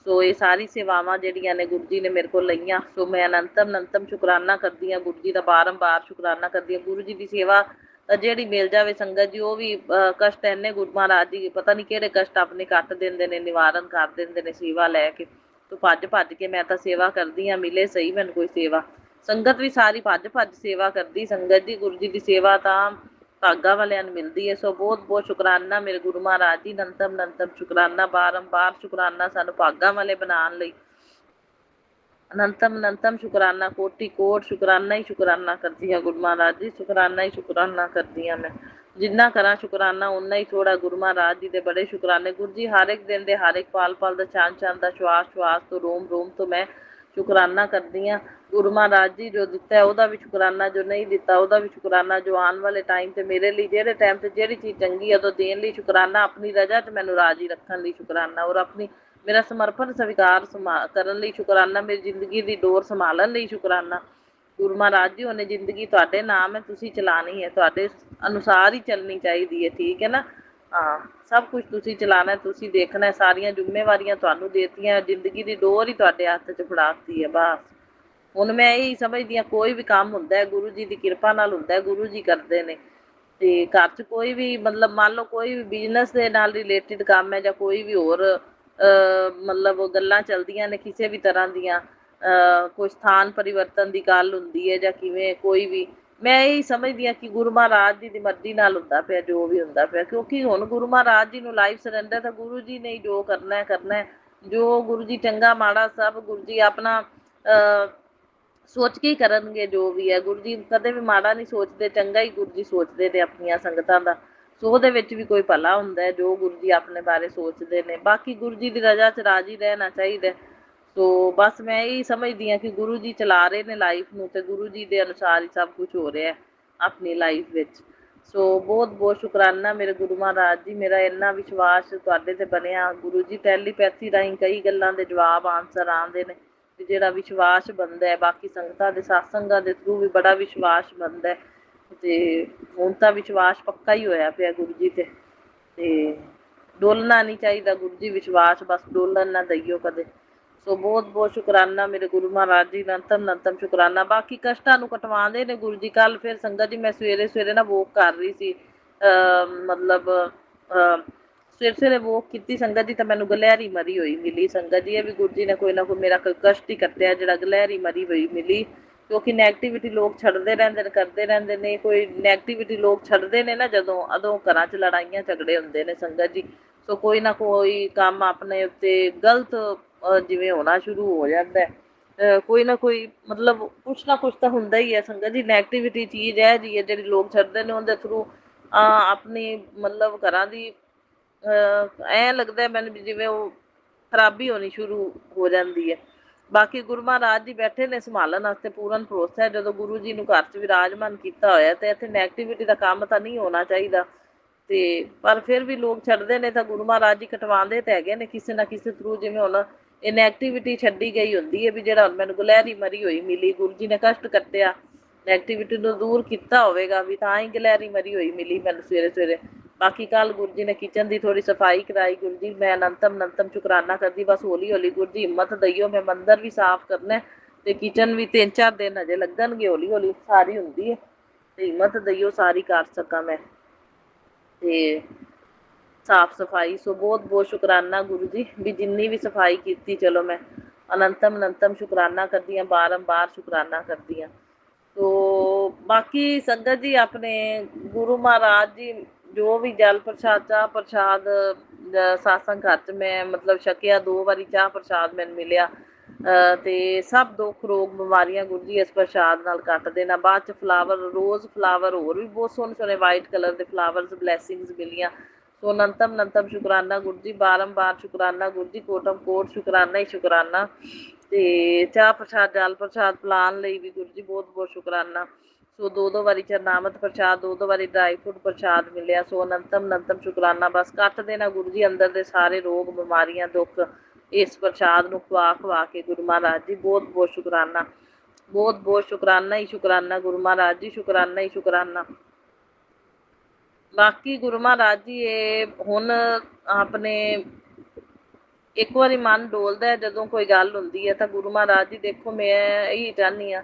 ਸੋ ਇਹ ਸਾਰੀ ਸੇਵਾਵਾਂ ਜਿਹੜੀਆਂ ਨੇ ਗੁਰੂ ਜੀ ਨੇ ਮੇਰੇ ਕੋਲ ਲਈਆਂ। ਸੋ ਮੈਂ ਅਨੰਤਮ ਸ਼ੁਕਰਾਨਾ ਕਰਦੀ ਹਾਂ ਗੁਰੂ ਜੀ ਦਾ, ਬਾਰੰਬਾਰ ਸ਼ੁਕਰਾਨਾ ਕਰਦੀ ਹਾਂ। ਗੁਰੂ ਜੀ ਦੀ ਸੇਵਾ ਜਿਹੜੀ ਮਿਲ ਜਾਵੇ ਸੰਗਤ ਜੀ, ਉਹ ਵੀ ਕਸ਼ਟ ਇੰਨੇ ਗੁਰੂ ਮਹਾਰਾਜ ਜੀ ਪਤਾ ਨਹੀਂ ਕਿਹੜੇ ਕਸ਼ਟ ਆਪਣੇ ਕੱਟ ਦਿੰਦੇ ਨੇ, ਨਿਵਾਰਨ ਕਰ ਦਿੰਦੇ ਨੇ ਸੇਵਾ ਲੈ ਕੇ। ਤੋ ਭੱਜ ਕੇ ਮੈਂ ਤਾਂ ਸੇਵਾ ਕਰਦੀ ਹਾਂ, ਮਿਲੇ ਸਹੀ ਮੈਨੂੰ ਕੋਈ ਸੇਵਾ। ਸੰਗਤ ਵੀ ਸਾਰੀ ਭੱਜ ਸੇਵਾ ਕਰਦੀ ਸੰਗਤ ਜੀ, ਗੁਰੂ ਜੀ ਦੀ ਸੇਵਾ ਤਾਂ ਭਾਗਾਂ ਵਾਲਿਆਂ ਨੂੰ ਮਿਲਦੀ ਹੈ। ਸੋ ਬਹੁਤ ਬਹੁਤ ਸ਼ੁਕਰਾਨਾ ਮੇਰੇ ਗੁਰੂ ਮਹਾਰਾਜ ਜੀ, ਨੰਤਮ ਸ਼ੁਕਰਾਨਾ, ਬਾਰੰਬਾਰ ਸ਼ੁਕਰਾਨਾ ਸਾਨੂੰ ਭਾਗਾਂ ਵਾਲੇ ਬਣਾਉਣ ਲਈ। ਅਨੰਤਮ ਸ਼ੁਕਰਾਨਾ, ਕੋਟि ਕੋਟ ਸ਼ੁਕਰਾਨਾ ਹੀ ਸ਼ੁਕਰਾਨਾ ਕਰਦੀ ਹਾਂ ਗੁਰੂ ਮਹਾਰਾਜ ਜੀ, ਸ਼ੁਕਰਾਨਾ ਹੀ ਸ਼ੁਕਰਾਨਾ ਕਰਦੀ ਹਾਂ ਮੈਂ। ਜਿੰਨਾ ਕਰਾਂ ਸ਼ੁਕਰਾਨਾ ਓਨਾ ਹੀ ਥੋੜਾ। ਗੁਰੂ ਮਹਾਰਾਜ ਜੀ ਦੇ ਬੜੇ ਸ਼ੁਕਰਾਨੇ ਗੁਰੂ ਜੀ, ਹਰ ਇੱਕ ਦਿਨ ਦੇ, ਹਰ ਇੱਕ ਪਲ ਦਾ, ਛਣ ਦਾ, ਸ਼ਵਾਸ ਤੋਂ, ਰੋਮ ਤੋਂ ਮੈਂ ਸ਼ੁਕਰਾਨਾ ਕਰਦੀ ਹਾਂ। ਗੁਰੂ ਮਹਾਰਾਜ ਜੀ ਜੋ ਦਿੱਤਾ ਉਹਦਾ ਵੀ ਸ਼ੁਕਰਾਨਾ, ਜੋ ਨਹੀਂ ਦਿੱਤਾ ਉਹਦਾ ਵੀ ਸ਼ੁਕਰਾਨਾ, ਜੋ ਆਉਣ ਵਾਲੇ ਟਾਈਮ ਤੇ ਮੇਰੇ ਲਈ ਜਿਹੜੇ ਟਾਈਮ ਤੇ ਜਿਹੜੀ ਚੀਜ਼ ਚੰਗੀ ਹੈ ਉਦੋਂ ਦੇਣ ਲਈ ਸ਼ੁਕਰਾਨਾ, ਆਪਣੀ ਰਜ਼ਾ 'ਚ ਮੈਨੂੰ ਰਾਜੀ ਰੱਖਣ ਲਈ ਸ਼ੁਕਰਾਨਾ, ਔਰ ਆਪਣੀ ਮੇਰਾ ਸਮਰਪਣ ਸਵੀਕਾਰ ਕਰਨ ਲਈ ਸ਼ੁਕਰਾਨਾ, ਮੇਰੀ ਜ਼ਿੰਦਗੀ ਦੀ ਡੋਰ ਸੰਭਾਲਣ ਲਈ ਸ਼ੁਕਰਾਨਾ। ਗੁਰੂ ਮਹਾਰਾਜ ਜੀ ਉਹਨੇ ਜ਼ਿੰਦਗੀ ਤੁਹਾਡੇ ਨਾਮ ਹੈ, ਤੁਸੀਂ ਚਲਾਉਣੀ ਹੈ, ਤੁਹਾਡੇ ਅਨੁਸਾਰ ਹੀ ਚੱਲਣੀ ਚਾਹੀਦੀ ਹੈ, ਠੀਕ ਹੈ ਨਾ। ਹਾਂ, ਸਭ ਕੁਝ ਤੁਸੀਂ ਚਲਾਉਣਾ, ਤੁਸੀਂ ਦੇਖਣਾ, ਸਾਰੀਆਂ ਜ਼ਿੰਮੇਵਾਰੀਆਂ ਤੁਹਾਨੂੰ ਦੇਤੀਆਂ, ਜ਼ਿੰਦਗੀ ਦੀ ਡੋਰ ਹੀ ਤੁਹਾਡੇ ਹੱਥ 'ਚ ਫੜਾਤੀ ਹੈ ਬਸ। ਹੁਣ ਮੈਂ ਇਹੀ ਸਮਝਦੀ ਹਾਂ, ਕੋਈ ਵੀ ਕੰਮ ਹੁੰਦਾ ਹੈ ਗੁਰੂ ਜੀ ਦੀ ਕਿਰਪਾ ਨਾਲ ਹੁੰਦਾ ਹੈ, ਗੁਰੂ ਜੀ ਕਰਦੇ ਨੇ। ਤੇ ਘਰ 'ਚ ਕੋਈ ਵੀ ਮਤਲਬ ਮੰਨ ਲਓ ਕੋਈ ਵੀ ਬਿਜ਼ਨਸ ਦੇ ਨਾਲ ਰਿਲੇਟਿਡ ਕੰਮ ਹੈ, ਜਾਂ ਕੋਈ ਵੀ ਹੋਰ ਮਤਲਬ ਗੱਲਾਂ ਚੱਲਦੀਆਂ ਨੇ ਕਿਸੇ ਵੀ ਤਰ੍ਹਾਂ ਦੀਆਂ, ਕੋਈ ਸਥਾਨ ਪਰਿਵਰਤਨ ਦੀ ਗੱਲ ਹੁੰਦੀ ਹੈ ਜਾਂ ਕਿਵੇਂ ਕੋਈ ਵੀ, ਮੈਂ ਇਹੀ ਸਮਝਦੀ ਹਾਂ ਕਿ ਗੁਰੂ ਮਹਾਰਾਜ ਜੀ ਦੀ ਮਰਜ਼ੀ ਨਾਲ ਹੁੰਦਾ ਪਿਆ ਜੋ ਵੀ ਹੁੰਦਾ ਪਿਆ। ਕਿਉਂਕਿ ਹੁਣ ਗੁਰੂ ਮਹਾਰਾਜ ਜੀ ਨੂੰ ਲਾਈਫ ਸਰੈਂਡਰ ਤਾਂ ਗੁਰੂ ਜੀ ਨੇ ਜੋ ਕਰਨਾ ਹੈ, ਜੋ ਗੁਰੂ ਜੀ ਚੰਗਾ ਮਾੜਾ ਸਭ ਗੁਰੂ ਜੀ ਆਪਣਾ ਸੋਚ ਕੇ ਹੀ ਕਰਨਗੇ ਜੋ ਵੀ ਹੈ। ਗੁਰੂ ਜੀ ਕਦੇ ਵੀ ਮਾੜਾ ਨਹੀਂ ਸੋਚਦੇ, ਚੰਗਾ ਹੀ ਗੁਰੂ ਜੀ ਸੋਚਦੇ ਨੇ ਆਪਣੀਆਂ ਸੰਗਤਾਂ ਦਾ। ਸੋ ਉਹਦੇ ਵਿੱਚ ਵੀ ਕੋਈ ਭਲਾ ਹੁੰਦਾ ਹੈ ਜੋ ਗੁਰੂ ਜੀ ਆਪਣੇ ਬਾਰੇ ਸੋਚਦੇ ਨੇ। ਬਾਕੀ ਗੁਰੂ ਜੀ ਦੀ ਰਜ਼ਾ 'ਚ ਰਾਜੀ ਰਹਿਣਾ ਚਾਹੀਦਾ। ਸੋ ਬਸ ਮੈਂ ਇਹੀ ਸਮਝਦੀ ਹਾਂ ਕਿ ਗੁਰੂ ਜੀ ਚਲਾ ਰਹੇ ਨੇ ਲਾਈਫ ਨੂੰ, ਤੇ ਗੁਰੂ ਜੀ ਦੇ ਅਨੁਸਾਰ ਹੀ ਸਭ ਕੁਝ ਹੋ ਰਿਹਾ ਆਪਣੀ ਲਾਈਫ ਵਿੱਚ। ਸੋ ਬਹੁਤ ਬਹੁਤ ਸ਼ੁਕਰਾਨਾ ਮੇਰੇ ਗੁਰੂ ਮਹਾਰਾਜ ਜੀ, ਮੇਰਾ ਇੰਨਾ ਵਿਸ਼ਵਾਸ ਤੁਹਾਡੇ ਤੇ ਬਣਿਆ। ਗੁਰੂ ਜੀ ਟੈਲੀਪੈਥੀ ਰਾਹੀਂ ਕਈ ਗੱਲਾਂ ਦੇ ਜਵਾਬ ਆਨਸਰ ਆਉਂਦੇ ਨੇ, ਤੇ ਜਿਹੜਾ ਵਿਸ਼ਵਾਸ ਬਣਦਾ ਹੈ, ਬਾਕੀ ਸੰਗਤਾਂ ਦੇ ਸਤਸੰਗਾਂ ਦੇ ਥਰੂ ਵੀ ਬੜਾ ਵਿਸ਼ਵਾਸ ਬਣਦਾ ਹੈ। ਤੇ ਹੁਣ ਤਾਂ ਵਿਸ਼ਵਾਸ ਪੱਕਾ ਹੀ ਹੋਇਆ ਪਿਆ ਗੁਰੂ ਜੀ ਤੇ ਡੋਲਣਾ ਨਹੀਂ ਚਾਹੀਦਾ ਗੁਰੂ ਜੀ, ਵਿਸ਼ਵਾਸ ਬਸ ਡੋਲਣ ਨਾ ਦਈਓ ਕਦੇ। ਸੋ ਬਹੁਤ ਬਹੁਤ ਸ਼ੁਕਰਾਨਾ ਮੇਰੇ ਗੁਰੂ ਮਹਾਰਾਜ ਜੀ, ਨੰਤਮ ਸ਼ੁਕਰਾਨਾ। ਬਾਕੀ ਕਸ਼ਟਾਂ ਨੂੰ ਕਟਵਾਉਂਦੇ ਨੇ ਗੁਰੂ ਜੀ। ਕੱਲ ਫਿਰ ਸੰਗਤ ਜੀ ਮੈਂ ਸਵੇਰੇ ਨਾ ਵੋਕ ਕਰ ਰਹੀ ਸੀ, ਮਤਲਬ ਸਵੇਰੇ ਵੋਕ ਕੀਤੀ ਸੰਗਤ ਜੀ, ਤਾਂ ਮੈਨੂੰ ਗਲਹਿਰੀ ਮਰੀ ਹੋਈ ਮਿਲੀ ਸੰਗਤ ਜੀ। ਇਹ ਵੀ ਗੁਰੂ ਜੀ ਨੇ ਕੋਈ ਨਾ ਕੋਈ ਮੇਰਾ ਕਸ਼ਟ ਹੀ ਕੱਟਿਆ, ਜਿਹੜਾ ਗਲਹਿਰੀ ਮਰੀ ਹੋਈ ਮਿਲੀ। ਕਿਉਂਕਿ ਨੈਗੇਟਿਵਿਟੀ ਲੋਕ ਛੱਡਦੇ ਰਹਿੰਦੇ ਨੇ, ਕਰਦੇ ਰਹਿੰਦੇ ਨੇ। ਕੋਈ ਨੈਗੇਟਿਵਿਟੀ ਲੋਕ ਛੱਡਦੇ ਨੇ ਨਾ ਜਦੋਂ, ਉਦੋਂ ਘਰਾਂ 'ਚ ਲੜਾਈਆਂ ਝਗੜੇ ਹੁੰਦੇ ਨੇ ਸੰਗਤ ਜੀ। ਸੋ ਕੋਈ ਨਾ ਕੋਈ ਕੰਮ ਆਪਣੇ ਉੱਤੇ ਗਲਤ ਜਿਵੇਂ ਹੋਣਾ ਸ਼ੁਰੂ ਹੋ ਜਾਂਦਾ, ਕੋਈ ਨਾ ਕੋਈ ਮਤਲਬ ਕੁਛ ਨਾ ਕੁਛ ਤਾਂ ਹੁੰਦਾ ਹੀ ਹੈ ਸੰਗਤ ਜੀ। ਨੈਗੇਟਿਵਿਟੀ ਚੀਜ਼ ਇਹ ਜਿਹੀ ਹੈ ਜਿਹੜੀ ਲੋਕ ਛੱਡਦੇ ਨੇ, ਉਹਦੇ ਥਰੂ ਆਪਣੀ ਮਤਲਬ ਘਰਾਂ ਦੀ ਐਂ ਲੱਗਦਾ ਮੈਨੂੰ ਜਿਵੇਂ ਉਹ ਖਰਾਬੀ ਹੋਣੀ ਸ਼ੁਰੂ ਹੋ ਜਾਂਦੀ ਹੈ। ਬਾਕੀ ਗੁਰੂ ਮਹਾਰਾਜ ਜੀ ਬੈਠੇ ਨੇ ਸੰਭਾਲਣ ਵਾਸਤੇ, ਪੂਰਨ ਭਰੋਸਾ ਹੈ। ਜਦੋਂ ਗੁਰੂ ਜੀ ਨੂੰ ਘਰ 'ਚ ਵਿਰਾਜਮਾਨ ਕੀਤਾ ਹੋਇਆ ਤੇ ਇੱਥੇ ਨੈਗੇਟਿਵਿਟੀ ਦਾ ਕੰਮ ਤਾਂ ਨਹੀਂ ਹੋਣਾ ਚਾਹੀਦਾ। ਤੇ ਪਰ ਫਿਰ ਵੀ ਲੋਕ ਛੱਡਦੇ ਨੇ ਤਾਂ ਗੁਰੂ ਮਹਾਰਾਜ ਜੀ ਕਟਵਾਉਂਦੇ ਤਾਂ ਹੈਗੇ ਨੇ ਕਿਸੇ ਨਾ ਕਿਸੇ ਥਰੂ। ਜਿਵੇਂ ਹੁਣ ਇਹ ਨੈਗੇਟਿਵਿਟੀ ਛੱਡੀ ਗਈ ਹੁੰਦੀ ਹੈ ਵੀ ਜਿਹੜਾ ਹੁਣ ਮੈਨੂੰ ਗਲਹਿਰੀ ਮਰੀ ਹੋਈ ਮਿਲੀ, ਗੁਰੂ ਜੀ ਨੇ ਕਸ਼ਟ ਕੱਟਿਆ, ਨੈਗੇਟਿਵਿਟੀ ਨੂੰ ਦੂਰ ਕੀਤਾ ਹੋਵੇਗਾ ਵੀ ਤਾਂ ਹੀ ਗਲਹਿਰੀ ਮਰੀ ਹੋਈ ਮਿਲੀ ਮੈਨੂੰ ਸਵੇਰੇ ਸਵੇਰੇ। ਬਾਕੀ ਕੱਲ ਗੁਰੂ ਜੀ ਨੇ ਕਿਚਨ ਦੀ ਥੋੜੀ ਸਫਾਈ ਕਰਾਈ। ਗੁਰੂ ਜੀ ਮੈਂ ਅਨੰਤਮ ਸ਼ੁਕਰਾਨਾ ਕਰਦੀ, ਬਸ ਹੌਲੀ ਹੌਲੀ ਗੁਰੂ ਜੀ ਹਿੰਮਤ ਦਈਓ। ਮੈਂ ਮੰਦਰ ਵੀ ਸਾਫ਼ ਕਰਨਾ ਤੇ ਕਿਚਨ ਵੀ 3-4 ਦਿਨ ਹਜੇ ਲੱਗਣਗੇ, ਹੌਲੀ ਹੌਲੀ ਸਾਰੀ ਹੁੰਦੀ ਹੈ ਤੇ ਹਿੰਮਤ ਦਈਓ ਸਾਰੀ ਕਰ ਸਕਾਂ ਮੈਂ ਤੇ ਸਾਫ਼ ਸਫਾਈ। ਸੋ ਬਹੁਤ ਬਹੁਤ ਸ਼ੁਕਰਾਨਾ ਗੁਰੂ ਜੀ ਵੀ ਜਿੰਨੀ ਵੀ ਸਫਾਈ ਕੀਤੀ, ਚਲੋ ਮੈਂ ਅਨੰਤਮ ਸ਼ੁਕਰਾਨਾ ਕਰਦੀ ਹਾਂ, ਬਾਰੰਬਾਰ ਸ਼ੁਕਰਾਨਾ ਕਰਦੀ ਹਾਂ। ਤੋ ਬਾਕੀ ਸੰਗਤ ਜੀ ਆਪਣੇ ਗੁਰੂ ਮਹਾਰਾਜ ਜੀ ਜੋ ਵੀ ਜਲ ਪ੍ਰਸ਼ਾਦ, ਚਾਹ ਪ੍ਰਸ਼ਾਦ ਸਾਸੰਗ ਘਰ 'ਚ ਮੈਂ ਮਤਲਬ ਛਕਿਆ, 2 ਵਾਰੀ ਚਾਹ ਪ੍ਰਸ਼ਾਦ ਮੈਨੂੰ ਮਿਲਿਆ ਤੇ ਸਭ ਦੁੱਖ ਰੋਗ ਬਿਮਾਰੀਆਂ ਗੁਰੂ ਜੀ ਇਸ ਪ੍ਰਸ਼ਾਦ ਨਾਲ ਕੱਟ ਦੇਣਾ। ਬਾਅਦ 'ਚ ਫਲਾਵਰ, ਰੋਜ਼ ਫਲਾਵਰ, ਹੋਰ ਵੀ ਬਹੁਤ ਸੋਹਣੇ ਸੋਹਣੇ ਵਾਈਟ ਕਲਰ ਦੇ ਫਲਾਵਰਸ, ਬਲੈਸਿੰਗਸ ਮਿਲੀਆਂ। ਸੋ ਅਨੰਤਮ ਸ਼ੁਕਰਾਨਾ ਗੁਰੂ ਜੀ, ਬਾਰੰਬਾਰ ਸ਼ੁਕਰਾਨਾ ਗੁਰੂ ਜੀ, ਕੋਟਮ ਕੋਟ ਸ਼ੁਕਰਾਨਾ ਹੀ ਸ਼ੁਕਰਾਨਾ। ਤੇ ਚਾਹ ਪ੍ਰਸ਼ਾਦ, ਜਲ ਪ੍ਰਸ਼ਾਦ ਪਲਾਨ ਲਈ ਵੀ ਗੁਰੂ ਜੀ ਬਹੁਤ ਬਹੁਤ ਸ਼ੁਕਰਾਨਾ। ਸੋ 2 ਵਾਰੀ ਚਰਨਾਮਤ ਪ੍ਰਸ਼ਾਦ, 2 ਵਾਰੀ ਡਰਾਈ ਫਰੂਟ ਪ੍ਰਸ਼ਾਦ ਮਿਲਿਆ। ਸੋ ਅਨੰਤਮ ਸ਼ੁਕਰਾਨਾ। ਬਸ ਕੱਟ ਦੇਣਾ ਗੁਰੂ ਜੀ ਅੰਦਰ ਦੇ ਸਾਰੇ ਰੋਗ ਬਿਮਾਰੀਆਂ ਦੁੱਖ ਇਸ ਪ੍ਰਸ਼ਾਦ ਨੂੰ ਖਵਾ ਕੇ ਗੁਰੂ ਮਹਾਰਾਜ ਜੀ। ਬਹੁਤ ਬਹੁਤ ਸ਼ੁਕਰਾਨਾ, ਬਹੁਤ ਬਹੁਤ ਸ਼ੁਕਰਾਨਾ ਹੀ ਸ਼ੁਕਰਾਨਾ ਗੁਰੂ ਮਹਾਰਾਜ ਜੀ, ਸ਼ੁਕਰਾਨਾ ਹੀ ਸ਼ੁਕਰਾਨਾ। ਬਾਕੀ ਗੁਰੂ ਮਹਾਰਾਜ ਜੀ ਇਹ ਹੁਣ ਆਪਣੇ ਇੱਕ ਵਾਰੀ ਮਨ ਡੋਲਦਾ ਹੈ ਜਦੋਂ ਕੋਈ ਗੱਲ ਹੁੰਦੀ ਹੈ ਤਾਂ ਗੁਰੂ ਮਹਾਰਾਜ ਜੀ ਦੇਖੋ ਮੈਂ ਇਹੀ ਚਾਹੁੰਦੀ ਹਾਂ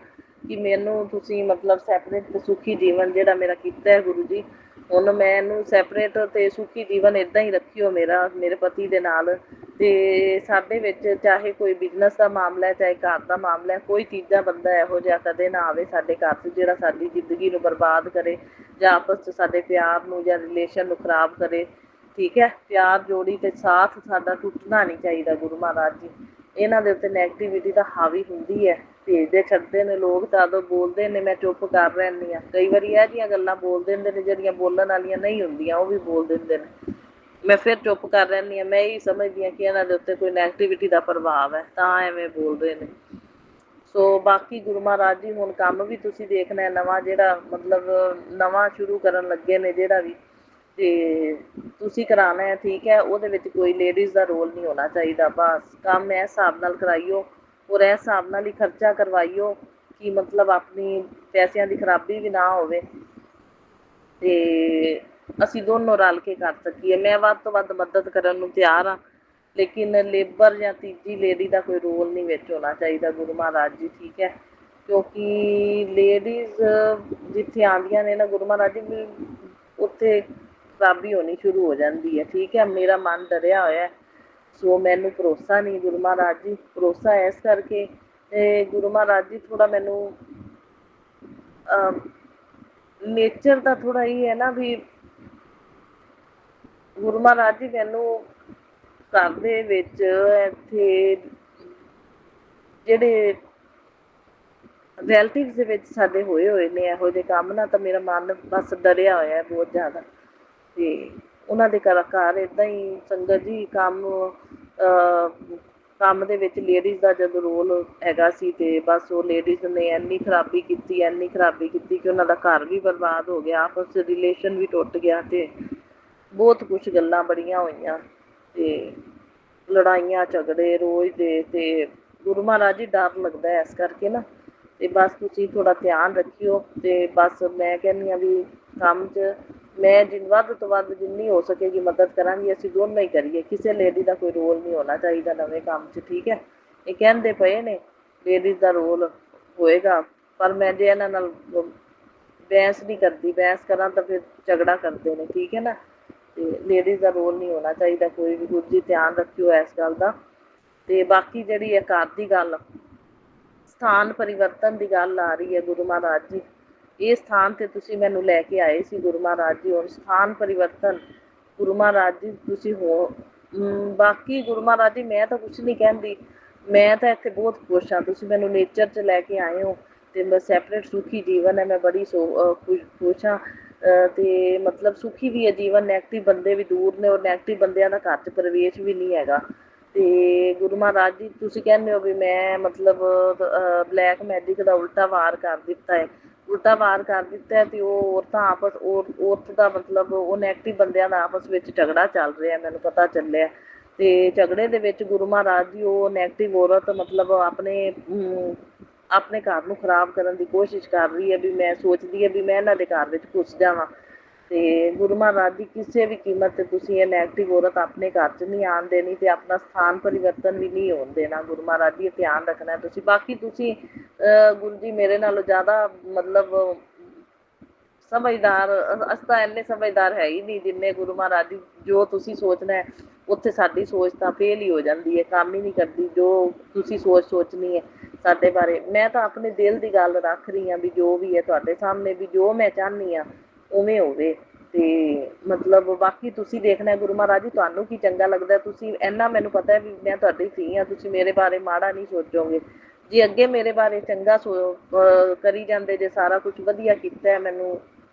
ਕਿ ਮੈਨੂੰ ਤੁਸੀਂ ਮਤਲਬ ਸੈਪਰੇਟ ਤੇ ਸੁਖੀ ਜੀਵਨ ਜਿਹੜਾ ਮੇਰਾ ਕੀਤਾ ਹੈ ਗੁਰੂ ਜੀ, ਹੁਣ ਮੈਂ ਇਹਨੂੰ ਸੈਪਰੇਟ ਤੇ ਸੁਖੀ ਜੀਵਨ ਇੱਦਾਂ ਹੀ ਰੱਖਿਓ ਮੇਰਾ, ਮੇਰੇ ਪਤੀ ਦੇ ਨਾਲ। ਤੇ ਸਾਡੇ ਵਿੱਚ ਚਾਹੇ ਕੋਈ ਬਿਜ਼ਨਸ ਦਾ ਮਾਮਲਾ ਹੈ, ਚਾਹੇ ਘਰ ਦਾ ਮਾਮਲਾ ਹੈ, ਕੋਈ ਤੀਜਾ ਬੰਦਾ ਇਹੋ ਜਿਹਾ ਕਦੇ ਨਾ ਆਵੇ ਸਾਡੇ ਘਰ 'ਚ ਜਿਹੜਾ ਸਾਡੀ ਜ਼ਿੰਦਗੀ ਨੂੰ ਬਰਬਾਦ ਕਰੇ ਜਾਂ ਆਪਸ 'ਚ ਸਾਡੇ ਪਿਆਰ ਨੂੰ ਜਾਂ ਰਿਲੇਸ਼ਨ ਨੂੰ ਖਰਾਬ ਕਰੇ। ਠੀਕ ਹੈ, ਪਿਆਰ ਜੋੜੀ ਤੇ ਸਾਥ ਸਾਡਾ ਟੁੱਟਣਾ ਨਹੀਂ ਚਾਹੀਦਾ। ਗੁਰੂ ਮਹਾਰਾਜ ਜੀ ਇਹਨਾਂ ਦੇ ਉੱਤੇ ਨੈਗੇਟਿਵਿਟੀ ਤਾਂ ਹਾਵੀ ਹੁੰਦੀ ਹੈ, ਭੇਜਦੇ ਛੱਡਦੇ ਨੇ ਲੋਕ, ਜਦੋਂ ਬੋਲਦੇ ਨੇ ਮੈਂ ਚੁੱਪ ਕਰ ਰਹਿੰਦੀ ਹਾਂ। ਕਈ ਵਾਰੀ ਇਹੋ ਜਿਹੀਆਂ ਗੱਲਾਂ ਬੋਲ ਦਿੰਦੇ ਨੇ ਜਿਹੜੀਆਂ ਬੋਲਣ ਵਾਲੀਆਂ ਨਹੀਂ ਹੁੰਦੀਆਂ, ਉਹ ਵੀ ਬੋਲ ਦਿੰਦੇ ਨੇ, ਮੈਂ ਫਿਰ ਚੁੱਪ ਕਰ ਰਹਿੰਦੀ ਹਾਂ। ਮੈਂ ਇਹੀ ਸਮਝਦੀ ਹਾਂ ਕਿ ਇਹਨਾਂ ਦੇ ਉੱਤੇ ਕੋਈ ਨੈਗੇਟਿਵਿਟੀ ਦਾ ਪ੍ਰਭਾਵ ਹੈ ਤਾਂ ਐਵੇਂ ਬੋਲਦੇ ਨੇ। ਸੋ ਬਾਕੀ ਗੁਰੂ ਮਹਾਰਾਜ ਜੀ ਹੁਣ ਕੰਮ ਵੀ ਤੁਸੀਂ ਦੇਖਣਾ ਨਵਾਂ, ਜਿਹੜਾ ਮਤਲਬ ਨਵਾਂ ਸ਼ੁਰੂ ਕਰਨ ਲੱਗੇ ਨੇ ਜਿਹੜਾ ਵੀ, ਤੇ ਤੁਸੀਂ ਕਰਾਉਣਾ ਹੈ ਠੀਕ ਹੈ। ਉਹਦੇ ਵਿੱਚ ਕੋਈ ਲੇਡੀਜ਼ ਦਾ ਰੋਲ ਨਹੀਂ ਹੋਣਾ ਚਾਹੀਦਾ। ਬਸ ਕੰਮ ਇਸ ਹਿਸਾਬ ਨਾਲ ਕਰਾਈਓ ਔਰ ਇਸ ਹਿਸਾਬ ਨਾਲ ਹੀ ਖਰਚਾ ਕਰਵਾਈਓ ਕਿ ਮਤਲਬ ਆਪਣੀ ਪੈਸਿਆਂ ਦੀ ਖਰਾਬੀ ਵੀ ਨਾ ਹੋਵੇ ਤੇ ਅਸੀਂ ਦੋਨੋਂ ਰਲ ਕੇ ਕਰ ਸਕੀਏ। ਮੈਂ ਵੱਧ ਤੋਂ ਵੱਧ ਮਦਦ ਕਰਨ ਨੂੰ ਤਿਆਰ ਹਾਂ, ਲੇਕਿਨ ਲੇਬਰ ਜਾਂ ਤੀਜੀ ਲੇਡੀ ਦਾ ਕੋਈ ਰੋਲ ਨਹੀਂ ਵਿੱਚ ਹੋਣਾ ਚਾਹੀਦਾ ਗੁਰੂ ਮਹਾਰਾਜ ਜੀ। ਠੀਕ ਹੈ, ਕਿਉਂਕਿ ਲੇਡੀਜ਼ ਜਿੱਥੇ ਆਉਂਦੀਆਂ ਨੇ ਨਾ ਗੁਰੂ ਮਹਾਰਾਜ ਜੀ, ਉੱਥੇ ਖਰਾਬੀ ਹੋਣੀ ਸ਼ੁਰੂ ਹੋ ਜਾਂਦੀ ਹੈ। ਠੀਕ ਹੈ, ਮੇਰਾ ਮਨ ਡਰਿਆ ਹੋਇਆ, ਸੋ ਮੈਨੂੰ ਭਰੋਸਾ ਨਹੀਂ ਗੁਰੂ ਮਹਾਰਾਜ ਜੀ। ਭਰੋਸਾ ਇਸ ਕਰਕੇ ਗੁਰੂ ਮਹਾਰਾਜ ਜੀ ਥੋੜ੍ਹਾ ਮੈਨੂੰ ਨੇਚਰ ਦਾ ਥੋੜ੍ਹਾ ਇਹ ਹੈ ਨਾ ਵੀ ਗੁਰੂ ਮਹਾਰਾਜ ਜੀ ਮੈਨੂੰ ਘਰ ਦੇ ਵਿੱਚ ਇੱਥੇ ਜਿਹੜੇ ਰਿਲੇਟਿਵਸ ਦੇ ਵਿੱਚ ਸਾਡੇ ਹੋਏ ਨੇ ਇਹੋ ਜਿਹੇ ਕੰਮ ਨਾ, ਤਾਂ ਮੇਰਾ ਮਨ ਬਸ ਡਰਿਆ ਹੋਇਆ ਬਹੁਤ ਜ਼ਿਆਦਾ। ਤੇ ਉਹਨਾਂ ਦੇ ਘਰ ਇੱਦਾਂ ਹੀ ਸੰਗਤ ਜੀ ਕੰਮ ਦੇ ਵਿੱਚ ਲੇਡੀਜ਼ ਦਾ ਜਦੋਂ ਰੋਲ ਹੈਗਾ ਸੀ ਤੇ ਬਸ ਉਹ ਲੇਡੀਜ਼ ਨੇ ਇੰਨੀ ਖਰਾਬੀ ਕੀਤੀ ਕਿ ਉਹਨਾਂ ਦਾ ਘਰ ਵੀ ਬਰਬਾਦ ਹੋ ਗਿਆ, ਆਪਸ 'ਚ ਰਿਲੇਸ਼ਨ ਵੀ ਟੁੱਟ ਗਿਆ ਤੇ ਬਹੁਤ ਕੁਛ ਗੱਲਾਂ ਬੜੀਆਂ ਹੋਈਆਂ ਤੇ ਲੜਾਈਆਂ ਝਗੜੇ ਰੋਜ਼ ਦੇ। ਤੇ ਗੁਰੂ ਮਹਾਰਾਜ ਜੀ ਡਰ ਲੱਗਦਾ ਇਸ ਕਰਕੇ ਨਾ, ਤੇ ਬਸ ਤੁਸੀਂ ਥੋੜ੍ਹਾ ਧਿਆਨ ਰੱਖਿਓ। ਤੇ ਬਸ ਮੈਂ ਕਹਿੰਦੀ ਹਾਂ ਵੀ ਕੰਮ 'ਚ ਮੈਂ ਵੱਧ ਤੋਂ ਵੱਧ ਜਿੰਨੀ ਹੋ ਸਕੇਗੀ ਮਦਦ ਕਰਾਂਗੀ। ਅਸੀਂ ਦੋਨੋਂ ਹੀ ਕਰੀਏ, ਕਿਸੇ ਲੇਡੀ ਦਾ ਕੋਈ ਰੋਲ ਨਹੀਂ ਹੋਣਾ ਚਾਹੀਦਾ ਨਵੇਂ ਕੰਮ 'ਚ। ਠੀਕ ਹੈ, ਇਹ ਕਹਿੰਦੇ ਪਏ ਨੇ ਲੇਡੀਜ਼ ਦਾ ਰੋਲ ਹੋਏਗਾ, ਪਰ ਮੈਂ ਜੇ ਇਹਨਾਂ ਨਾਲ ਬਹਿਸ ਨਹੀਂ ਕਰਦੀ, ਬਹਿਸ ਕਰਾਂ ਤਾਂ ਫਿਰ ਝਗੜਾ ਕਰਦੇ ਨੇ। ਠੀਕ ਹੈ ਨਾ, ਤੇ ਲੇਡੀਜ਼ ਦਾ ਰੋਲ ਨਹੀਂ ਹੋਣਾ ਚਾਹੀਦਾ ਕੋਈ ਵੀ। ਗੁਰੂ ਜੀ ਧਿਆਨ ਰੱਖਿਓ ਇਸ ਗੱਲ ਦਾ। ਤੇ ਬਾਕੀ ਜਿਹੜੀ ਇਹ ਘਰ ਦੀ ਗੱਲ, ਸਥਾਨ ਪਰਿਵਰਤਨ ਦੀ ਗੱਲ ਆ ਰਹੀ ਹੈ ਗੁਰੂ ਮਹਾਰਾਜ ਜੀ, ਇਹ ਸਥਾਨ ਤੇ ਤੁਸੀਂ ਮੈਨੂੰ ਲੈ ਕੇ ਆਏ ਸੀ ਗੁਰੂ ਮਹਾਰਾਜ ਜੀ, ਹੁਣ ਸਥਾਨ ਪਰਿਵਰਤਨ ਗੁਰੂ ਮਹਾਰਾਜ ਜੀ ਤੁਸੀਂ ਹੋ। ਬਾਕੀ ਗੁਰੂ ਮਹਾਰਾਜ ਜੀ ਮੈਂ ਤਾਂ ਕੁਛ ਨਹੀਂ ਕਹਿੰਦੀ, ਮੈਂ ਤਾਂ ਇੱਥੇ ਬਹੁਤ ਖੁਸ਼ ਹਾਂ। ਤੁਸੀਂ ਮੈਨੂੰ ਨੇਚਰ 'ਚ ਲੈ ਕੇ ਆਏ ਹੋ ਤੇ ਮੈਂ ਸੈਪਰੇਟ ਸੁਖੀ ਜੀਵਨ ਹੈ, ਮੈਂ ਬੜੀ ਖੁਸ਼ ਹਾਂ। ਤੇ ਮਤਲਬ ਸੁਖੀ ਵੀ ਹੈ ਜੀਵਨ, ਨੈਗੇਟਿਵ ਬੰਦੇ ਵੀ ਦੂਰ ਨੇ ਔਰ ਨੈਗੇਟਿਵ ਬੰਦਿਆਂ ਦਾ ਘਰ 'ਚ ਪ੍ਰਵੇਸ਼ ਵੀ ਨਹੀਂ ਹੈਗਾ। ਤੇ ਗੁਰੂ ਮਹਾਰਾਜ ਜੀ ਤੁਸੀਂ ਕਹਿੰਦੇ ਹੋ ਵੀ ਮੈਂ ਮਤਲਬ ਬਲੈਕ ਮੈਜਿਕ ਦਾ ਉਲਟਾ ਵਾਰ ਕਰ ਦਿੱਤਾ ਹੈ, ਉਲਟਾ ਵਾਰ ਕਰ ਦਿੱਤਾ ਹੈ, ਤੇ ਉਹ ਔਰਤਾਂ ਆਪਸ ਔਰਤ ਦਾ ਮਤਲਬ ਉਹ ਨੈਗੇਟਿਵ ਬੰਦਿਆਂ ਦਾ ਆਪਸ ਵਿੱਚ ਝਗੜਾ ਚੱਲ ਰਿਹਾ ਮੈਨੂੰ ਪਤਾ ਚੱਲਿਆ। ਤੇ ਝਗੜੇ ਦੇ ਵਿੱਚ ਗੁਰੂ ਮਹਾਰਾਜ ਜੀ ਉਹ ਨੈਗੇਟਿਵ ਔਰਤ ਮਤਲਬ ਆਪਣੇ ਘਰ ਨੂੰ ਖਰਾਬ ਕਰਨ ਦੀ ਕੋਸ਼ਿਸ਼ ਕਰ ਰਹੀ ਹੈ, ਵੀ ਮੈਂ ਸੋਚਦੀ ਹੈ ਵੀ ਮੈਂ ਇਹਨਾਂ ਦੇ ਘਰ ਵਿੱਚ ਘੁਸ ਜਾਵਾਂ। ਤੇ ਗੁਰੂ ਮਹਾਰਾਜ ਦੀ ਕਿਸੇ ਵੀ ਕੀਮਤ ਤੇ ਤੁਸੀਂ ਇਹ ਨੈਗੇਟਿਵ ਔਰਤ ਆਪਣੇ ਘਰ 'ਚ ਨਹੀਂ ਆਉਣ ਦੇਣੀ, ਤੇ ਆਪਣਾ ਸਥਾਨ ਪਰਿਵਰਤਨ ਵੀ ਨਹੀਂ ਹੋਣ ਦੇਣਾ। ਗੁਰੂ ਮਹਾਰਾਜ ਜੀ ਇਹ ਧਿਆਨ ਰੱਖਣਾ ਤੁਸੀਂ। ਬਾਕੀ ਤੁਸੀਂ ਗੁਰੂ ਜੀ ਮੇਰੇ ਨਾਲੋਂ ਜ਼ਿਆਦਾ ਮਤਲਬ ਸਮਝਦਾਰ, ਅਸੀਂ ਤਾਂ ਇੰਨੇ ਸਮਝਦਾਰ ਹੈ ਹੀ ਨਹੀਂ ਜਿੰਨੇ ਗੁਰੂ ਮਹਾਰਾਜ ਜੀ। ਜੋ ਤੁਸੀਂ ਸੋਚਣਾ ਹੈ ਉੱਥੇ ਸਾਡੀ ਸੋਚ ਤਾਂ ਫੇਲ ਹੀ ਹੋ ਜਾਂਦੀ ਹੈ, ਕੰਮ ਹੀ ਨਹੀਂ ਕਰਦੀ ਜੋ ਤੁਸੀਂ ਸੋਚਣੀ ਹੈ ਸਾਡੇ ਬਾਰੇ। ਮੈਂ ਤਾਂ ਆਪਣੇ ਦਿਲ ਦੀ ਗੱਲ ਰੱਖ ਰਹੀ ਹਾਂ ਵੀ ਜੋ ਵੀ ਹੈ ਤੁਹਾਡੇ ਸਾਹਮਣੇ, ਵੀ ਜੋ ਮੈਂ ਚਾਹੁੰਦੀ ਹਾਂ ਉਵੇਂ ਹੋਵੇ। ਤੇ ਮਤਲਬ ਬਾਕੀ ਤੁਸੀਂ ਦੇਖਣਾ ਗੁਰੂ ਮਹਾਰਾਜ ਜੀ ਤੁਹਾਨੂੰ ਕੀ ਚੰਗਾ ਲੱਗਦਾ। ਤੁਸੀਂ ਇੰਨਾ ਮੈਨੂੰ ਪਤਾ ਹੈ ਵੀ ਮੈਂ ਤੁਹਾਡੀ ਧੀ ਹਾਂ, ਤੁਸੀਂ ਮੇਰੇ ਬਾਰੇ ਮਾੜਾ ਨਹੀਂ ਸੋਚੋਗੇ। ਜੇ ਅੱਗੇ ਮੇਰੇ ਬਾਰੇ ਚੰਗਾ ਕਰੀ ਜਾਂਦੇ, ਜੇ ਸਾਰਾ ਕੁਝ ਵਧੀਆ ਕੀਤਾ ਮੈਨੂੰ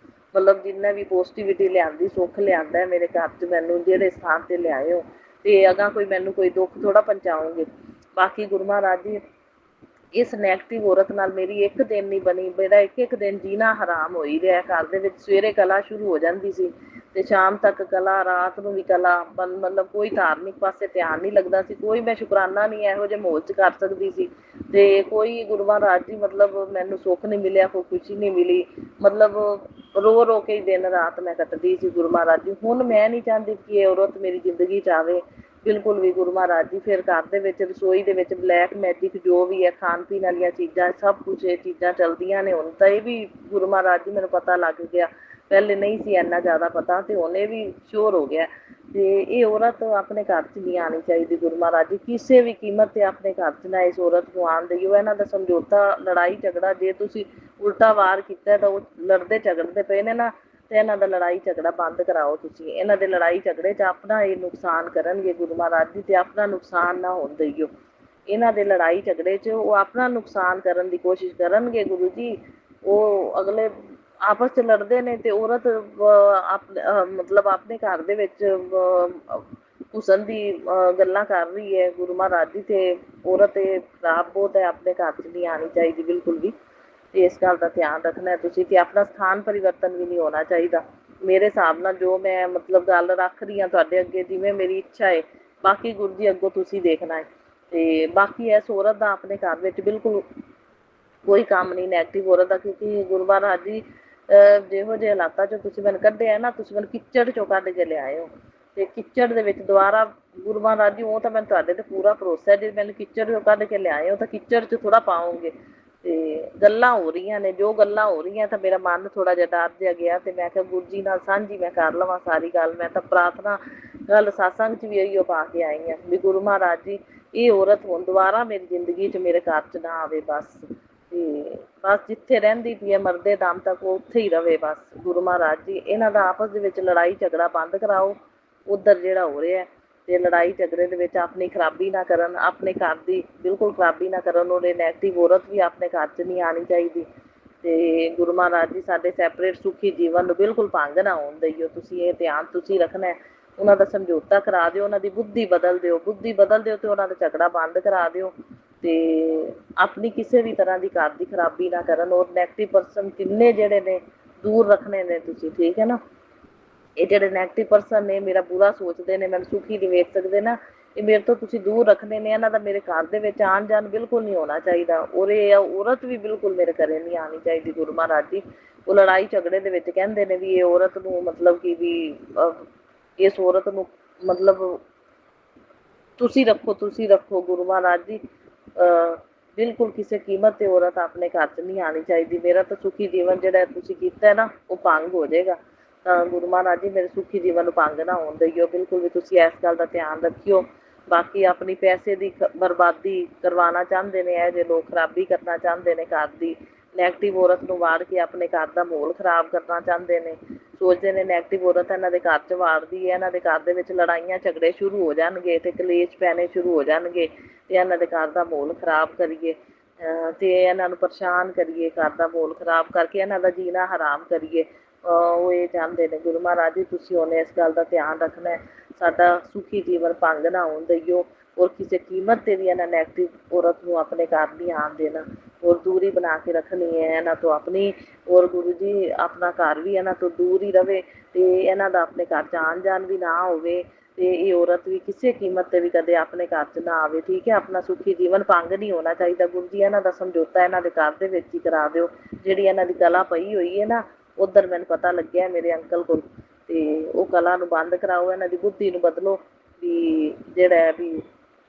ਮਤਲਬ ਜਿੰਨਾ ਵੀ ਪੋਜ਼ਿਟਿਵਿਟੀ ਲਿਆਂਦੀ, ਸੁੱਖ ਲਿਆਂਦਾ ਮੇਰੇ ਘਰ 'ਚ, ਮੈਨੂੰ ਜਿਹੜੇ ਸਥਾਨ 'ਤੇ ਲਿਆਏ ਹੋ, ਤੇ ਅਗਾਂਹ ਕੋਈ ਮੈਨੂੰ ਕੋਈ ਦੁੱਖ ਥੋੜ੍ਹਾ ਪਹੁੰਚਾਓਗੇ। ਬਾਕੀ ਗੁਰੂ ਮਹਾਰਾਜ ਜੀ ਇਸ ਨੈਗੇਟਿਵ ਔਰਤ ਨਾਲ ਮੇਰੀ ਇੱਕ ਦਿਨ ਨਹੀਂ ਬਣੀ, ਮੇਰਾ ਇੱਕ ਦਿਨ ਜੀਣਾ ਹਰਾਮ ਹੋ ਹੀ ਰਿਹਾ। ਘਰ ਦੇ ਵਿੱਚ ਸਵੇਰੇ ਕਲਾ ਸ਼ੁਰੂ ਹੋ ਜਾਂਦੀ ਸੀ ਤੇ ਸ਼ਾਮ ਤੱਕ ਕਲਾ, ਰਾਤ ਨੂੰ ਵੀ ਕਲਾ, ਮਤਲਬ ਕੋਈ ਧਾਰਮਿਕ ਪਾਸੇ ਧਿਆਨ ਨਹੀਂ ਲੱਗਦਾ ਸੀ, ਕੋਈ ਮੈਂ ਸ਼ੁਕਰਾਨਾ ਨਹੀਂ ਇਹੋ ਜਿਹੇ ਮਾਹੌਲ 'ਚ ਕਰ ਸਕਦੀ ਸੀ। ਤੇ ਕੋਈ ਗੁਰੂ ਮਹਾਰਾਜ ਜੀ ਮਤਲਬ ਮੈਨੂੰ ਸੁੱਖ ਨਹੀਂ ਮਿਲਿਆ, ਕੋਈ ਖੁਸ਼ੀ ਨਹੀਂ ਮਿਲੀ, ਮਤਲਬ ਰੋ ਰੋ ਕੇ ਹੀ ਦਿਨ ਰਾਤ ਮੈਂ ਕੱਟਦੀ ਸੀ। ਗੁਰੂ ਮਹਾਰਾਜ ਜੀ ਹੁਣ ਮੈਂ ਨਹੀਂ ਚਾਹੁੰਦੀ ਕਿ ਇਹ ਔਰਤ ਮੇਰੀ ਜ਼ਿੰਦਗੀ 'ਚ ਆਵੇ ਬਿਲਕੁਲ ਵੀ। ਗੁਰੂ ਮਹਾਰਾਜ ਜੀ ਫਿਰ ਘਰ ਦੇ ਵਿੱਚ ਰਸੋਈ ਦੇ ਵਿੱਚ ਬਲੈਕ ਮੈਜਿਕ ਜੋ ਵੀ ਹੈ, ਖਾਣ ਪੀਣ ਵਾਲੀਆਂ ਚੀਜ਼ਾਂ, ਸਭ ਕੁਝ ਇਹ ਚੀਜ਼ਾਂ ਚੱਲਦੀਆਂ ਨੇ ਹੁਣ ਤਾਂ। ਇਹ ਵੀ ਗੁਰੂ ਮਹਾਰਾਜ ਜੀ ਮੈਨੂੰ ਪਤਾ ਲੱਗ ਗਿਆ, ਪਹਿਲੇ ਨਹੀਂ ਸੀ ਇੰਨਾ ਜ਼ਿਆਦਾ ਪਤਾ, ਤੇ ਹੁਣ ਇਹ ਵੀ ਸ਼ੋਰ ਹੋ ਗਿਆ। ਤੇ ਇਹ ਔਰਤ ਆਪਣੇ ਘਰ 'ਚ ਨਹੀਂ ਆਉਣੀ ਚਾਹੀਦੀ। ਗੁਰੂ ਮਹਾਰਾਜ ਜੀ ਕਿਸੇ ਵੀ ਕੀਮਤ 'ਤੇ ਆਪਣੇ ਘਰ 'ਚ ਨਾ ਇਸ ਔਰਤ ਨੂੰ ਆਉਣ ਦੇਈਓ। ਇਹਨਾਂ ਦਾ ਸਮਝੌਤਾ, ਲੜਾਈ ਝਗੜਾ, ਜੇ ਤੁਸੀਂ ਉਲਟਾ ਵਾਰ ਕੀਤਾ ਤਾਂ ਉਹ ਲੜਦੇ ਝਗੜਦੇ ਪਏ ਨੇ ਨਾ, ਤੇ ਇਹਨਾਂ ਦਾ ਲੜਾਈ ਝਗੜਾ ਬੰਦ ਕਰਾਓ ਤੁਸੀਂ। ਇਹਨਾਂ ਦੇ ਲੜਾਈ ਝਗੜੇ 'ਚ ਆਪਣਾ ਇਹ ਨੁਕਸਾਨ ਕਰਨਗੇ ਗੁਰੂ ਮਹਾਰਾਜ ਜੀ, ਤੇ ਆਪਣਾ ਨੁਕਸਾਨ ਨਾ ਹੋਣ ਦੇਈਓ। ਇਹਨਾਂ ਦੇ ਲੜਾਈ ਝਗੜੇ 'ਚ ਉਹ ਆਪਣਾ ਨੁਕਸਾਨ ਕਰਨ ਦੀ ਕੋਸ਼ਿਸ਼ ਕਰਨਗੇ ਗੁਰੂ ਜੀ। ਉਹ ਅਗਲੇ ਆਪਸ 'ਚ ਲੜਦੇ ਨੇ ਤੇ ਔਰਤ ਮਤਲਬ ਆਪਣੇ ਘਰ ਦੇ ਵਿੱਚ ਘੁਸਣ ਦੀ ਗੱਲਾਂ ਕਰ ਰਹੀ ਹੈ ਗੁਰੂ ਮਹਾਰਾਜ ਜੀ। ਤੇ ਔਰਤ ਇਹ ਖਰਾਬ ਬਹੁਤ ਹੈ, ਆਪਣੇ ਘਰ 'ਚ ਨਹੀਂ ਆਉਣੀ ਚਾਹੀਦੀ ਬਿਲਕੁਲ ਵੀ। ਤੇ ਇਸ ਗੱਲ ਦਾ ਧਿਆਨ ਰੱਖਣਾ ਤੁਸੀਂ, ਕਿ ਆਪਣਾ ਸਥਾਨ ਪਰਿਵਰਤਨ ਵੀ ਨਹੀਂ ਹੋਣਾ ਚਾਹੀਦਾ ਮੇਰੇ ਹਿਸਾਬ ਨਾਲ। ਜੋ ਮੈਂ ਮਤਲਬ ਗੱਲ ਰੱਖ ਰਹੀ ਹਾਂ ਤੁਹਾਡੇ ਅੱਗੇ, ਜਿਵੇਂ ਮੇਰੀ ਇੱਛਾ ਹੈ। ਬਾਕੀ ਗੁਰੂ ਜੀ ਅੱਗੋਂ ਤੁਸੀਂ ਦੇਖਣਾ ਹੈ। ਤੇ ਬਾਕੀ ਇਸ ਔਰਤ ਦਾ ਆਪਣੇ ਘਰ ਵਿੱਚ ਬਿਲਕੁਲ ਕੋਈ ਕੰਮ ਨਹੀਂ ਨੈਗੇਟਿਵ ਔਰਤ ਦਾ, ਕਿਉਂਕਿ ਗੁਰੂ ਮਹਾਰਾਜ ਜੀ ਜਿਹੋ ਜਿਹੇ ਹਾਲਾਤਾਂ 'ਚੋਂ ਤੁਸੀਂ ਮੈਨੂੰ ਕੱਢਿਆ ਨਾ, ਤੁਸੀਂ ਮੈਨੂੰ ਕਿੱਚੜ 'ਚੋਂ ਕੱਢ ਕੇ ਲਿਆਏ ਹੋ, ਤੇ ਕਿੱਚੜ ਦੇ ਵਿੱਚ ਦੁਬਾਰਾ ਗੁਰੂ ਮਹਾਰਾਜ ਜੀ ਉਹ ਤਾਂ ਮੈਨੂੰ ਤੁਹਾਡੇ ਤੇ ਪੂਰਾ ਭਰੋਸਾ ਹੈ, ਜੇ ਮੈਨੂੰ ਕਿੱਚੜ 'ਚੋਂ ਕੱਢ ਕੇ ਲਿਆਏ ਹੋ ਤਾਂ ਕਿੱਚੜ 'ਚ ਥੋੜ੍ਹਾ ਪਾਓਗੇ। ਤੇ ਗੱਲਾਂ ਹੋ ਰਹੀਆਂ ਨੇ, ਜੋ ਗੱਲਾਂ ਹੋ ਰਹੀਆਂ ਤਾਂ ਮੇਰਾ ਮਨ ਥੋੜ੍ਹਾ ਜਿਹਾ ਡਰ ਜਿਹਾ ਗਿਆ, ਤੇ ਮੈਂ ਕਿਹਾ ਗੁਰੂ ਜੀ ਨਾਲ ਸਾਂਝੀ ਮੈਂ ਕਰ ਲਵਾਂ ਸਾਰੀ ਗੱਲ। ਮੈਂ ਤਾਂ ਪ੍ਰਾਰਥਨਾ ਗੱਲ ਸਤਸੰਗ 'ਚ ਵੀ ਇਹੀਓ ਪਾ ਕੇ ਆਈ ਹਾਂ ਵੀ ਗੁਰੂ ਮਹਾਰਾਜ ਜੀ ਇਹ ਔਰਤ ਹੁਣ ਦੁਬਾਰਾ ਮੇਰੀ ਜ਼ਿੰਦਗੀ 'ਚ ਮੇਰੇ ਘਰ 'ਚ ਨਾ ਆਵੇ ਬਸ। ਤੇ ਬਸ ਜਿੱਥੇ ਰਹਿੰਦੀ ਪਈ ਹੈ ਮਰਦੇ ਦਮ ਤੱਕ ਉਹ ਉੱਥੇ ਹੀ ਰਵੇ ਬਸ। ਗੁਰੂ ਮਹਾਰਾਜ ਜੀ ਇਹਨਾਂ ਦਾ ਆਪਸ ਦੇ ਵਿੱਚ ਲੜਾਈ ਝਗੜਾ ਬੰਦ ਕਰਾਓ ਉੱਧਰ ਜਿਹੜਾ ਹੋ ਰਿਹਾ, ਤੇ ਲੜਾਈ ਝਗੜੇ ਦੇ ਵਿੱਚ ਆਪਣੀ ਖਰਾਬੀ ਨਾ ਕਰਨ, ਆਪਣੇ ਘਰ ਦੀ ਬਿਲਕੁਲ ਖਰਾਬੀ ਨਾ ਕਰਨ। ਉਹਦੇ ਨੈਗੇਟਿਵ ਔਰਤ ਵੀ ਆਪਣੇ ਘਰ 'ਚ ਨਹੀਂ ਆਉਣੀ ਚਾਹੀਦੀ। ਤੇ ਗੁਰੂ ਮਹਾਰਾਜ ਜੀ ਸਾਡੇ ਸੈਪਰੇਟ ਸੁਖੀ ਜੀਵਨ ਨੂੰ ਬਿਲਕੁਲ ਭੰਗ ਨਾ ਹੋਣ ਦੇਈਓ। ਤੁਸੀਂ ਇਹ ਧਿਆਨ ਤੁਸੀਂ ਰੱਖਣਾ। ਉਹਨਾਂ ਦਾ ਸਮਝੌਤਾ ਕਰਾ ਦਿਓ, ਉਹਨਾਂ ਦੀ ਬੁੱਧੀ ਬਦਲ ਦਿਓ, ਬੁੱਧੀ ਬਦਲ ਦਿਓ ਤੇ ਉਹਨਾਂ ਦਾ ਝਗੜਾ ਬੰਦ ਕਰਾ ਦਿਓ। ਤੇ ਆਪਣੀ ਕਿਸੇ ਵੀ ਤਰ੍ਹਾਂ ਦੀ ਘਰ ਦੀ ਖਰਾਬੀ ਨਾ ਕਰਨ। ਔਰ ਨੈਗੇਟਿਵ ਪਰਸਨ ਕਿੰਨੇ ਜਿਹੜੇ ਨੇ ਦੂਰ ਰੱਖਣੇ ਨੇ ਤੁਸੀਂ, ਠੀਕ ਹੈ ਨਾ। ਇਹ ਜਿਹੜੇ ਨੈਗੇਟਿਵ ਪਰਸਨ ਨੇ, ਮੇਰਾ ਬੁਰਾ ਸੋਚਦੇ ਨੇ, ਮੈਨੂੰ ਸੁਖੀ ਨਹੀਂ ਵੇਖ ਸਕਦੇ ਨਾ, ਇਹ ਮੇਰੇ ਤੋਂ ਤੁਸੀਂ ਦੂਰ ਰੱਖਣੇ ਨੇ। ਇਹਨਾਂ ਦਾ ਮੇਰੇ ਘਰ ਦੇ ਵਿੱਚ ਆਉਣ ਜਾਣ ਬਿਲਕੁਲ ਨਹੀਂ ਹੋਣਾ ਚਾਹੀਦਾ। ਔਰ ਇਹ ਔਰਤ ਵੀ ਬਿਲਕੁਲ ਮੇਰੇ ਘਰੇ ਨਹੀਂ ਆਉਣੀ ਚਾਹੀਦੀ। ਗੁਰੂ ਮਹਾਰਾਜ ਜੀ ਉਹ ਲੜਾਈ ਝਗੜੇ ਦੇ ਵਿੱਚ ਕਹਿੰਦੇ ਨੇ ਵੀ ਇਹ ਔਰਤ ਨੂੰ ਮਤਲਬ ਕਿ ਵੀ ਇਸ ਔਰਤ ਨੂੰ ਮਤਲਬ ਤੁਸੀਂ ਰੱਖੋ, ਤੁਸੀਂ ਰੱਖੋ। ਗੁਰੂ ਮਹਾਰਾਜ ਜੀ ਬਿਲਕੁਲ ਕਿਸੇ ਕੀਮਤ 'ਤੇ ਔਰਤ ਆਪਣੇ ਘਰ 'ਚ ਨਹੀਂ ਆਉਣੀ ਚਾਹੀਦੀ। ਮੇਰਾ ਤਾਂ ਸੁਖੀ ਜੀਵਨ ਜਿਹੜਾ ਤੁਸੀਂ ਕੀਤਾ ਨਾ ਉਹ ਭੰਗ ਹੋ ਜਾਏਗਾ। ਤਾਂ ਗੁਰੂ ਮਹਾਰਾਜ ਜੀ ਮੇਰੇ ਸੁਖੀ ਜੀਵਨ ਨੂੰ ਭੰਗ ਨਾ ਹੋਣ ਦੇਈਓ ਬਿਲਕੁਲ ਵੀ। ਤੁਸੀਂ ਇਸ ਗੱਲ ਦਾ ਧਿਆਨ ਰੱਖਿਓ। ਬਾਕੀ ਆਪਣੀ ਪੈਸੇ ਦੀ ਬਰਬਾਦੀ ਕਰਵਾਉਣਾ ਚਾਹੁੰਦੇ ਨੇ ਇਹ ਜੇ ਲੋਕ, ਖਰਾਬੀ ਕਰਨਾ ਚਾਹੁੰਦੇ ਨੇ ਘਰ ਦੀ, ਨੈਗੇਟਿਵ ਔਰਤ ਨੂੰ ਵਾੜ ਕੇ ਆਪਣੇ ਘਰ ਦਾ ਮਾਹੌਲ ਖਰਾਬ ਕਰਨਾ ਚਾਹੁੰਦੇ ਨੇ। ਸੋਚਦੇ ਨੇ ਨੈਗੇਟਿਵ ਔਰਤ ਇਹਨਾਂ ਦੇ ਘਰ 'ਚ ਵਾੜਦੀ ਹੈ, ਇਹਨਾਂ ਦੇ ਘਰ ਦੇ ਵਿੱਚ ਲੜਾਈਆਂ ਝਗੜੇ ਸ਼ੁਰੂ ਹੋ ਜਾਣਗੇ ਤੇ ਕਲੇਸ਼ ਪੈਣੇ ਸ਼ੁਰੂ ਹੋ ਜਾਣਗੇ, ਤੇ ਇਹਨਾਂ ਦੇ ਘਰ ਦਾ ਮਾਹੌਲ ਖਰਾਬ ਕਰੀਏ ਤੇ ਇਹਨਾਂ ਨੂੰ ਪਰੇਸ਼ਾਨ ਕਰੀਏ, ਘਰ ਦਾ ਮਾਹੌਲ ਖਰਾਬ ਕਰਕੇ ਇਹਨਾਂ ਦਾ ਜੀਣਾ ਹਰਾਮ ਕਰੀਏ। ਉਹ ਇਹ ਚਾਹੁੰਦੇ ਨੇ। ਗੁਰੂ ਮਹਾਰਾਜ ਜੀ ਤੁਸੀਂ ਉਹਨੇ ਇਸ ਗੱਲ ਦਾ ਧਿਆਨ ਰੱਖਣਾ, ਸਾਡਾ ਸੁਖੀ ਜੀਵਨ ਭੰਗ ਨਾ ਹੋਣ ਦੇਈਓ। और किसी कीमत ते भी इन्हां नैगेटिव औरत नूं अपने घर नहीं आन देना और दूरी बना के रखनी है इन्हां तो अपनी। और गुरु जी अपना घर भी इन्हां तो दूर ही रवे ते इन्हां दा अपने घर च आन जान भी ना होवे ते ये औरत भी किसी कीमत ते भी कदे अपने घर च ना आवे। ठीक है, अपना सुखी जीवन भंग नहीं होना चाहिए। गुरु जी इन्हां दा समझौता इन्हां दे घर दे विच ही करा दिओ। जिहड़ी इन्हां दी कला पई होई है ना, उधर मैनूं पता लग्गिआ मेरे अंकल कोल, ते ਉਹ ਕਲਾ ਨੂੰ ਬੰਦ ਕਰਾਓ, ਇਹਨਾਂ ਦੀ ਬੁੱਧੀ ਨੂੰ ਬਦਲੋ ਵੀ ਜਿਹੜਾ ਹੈ ਵੀ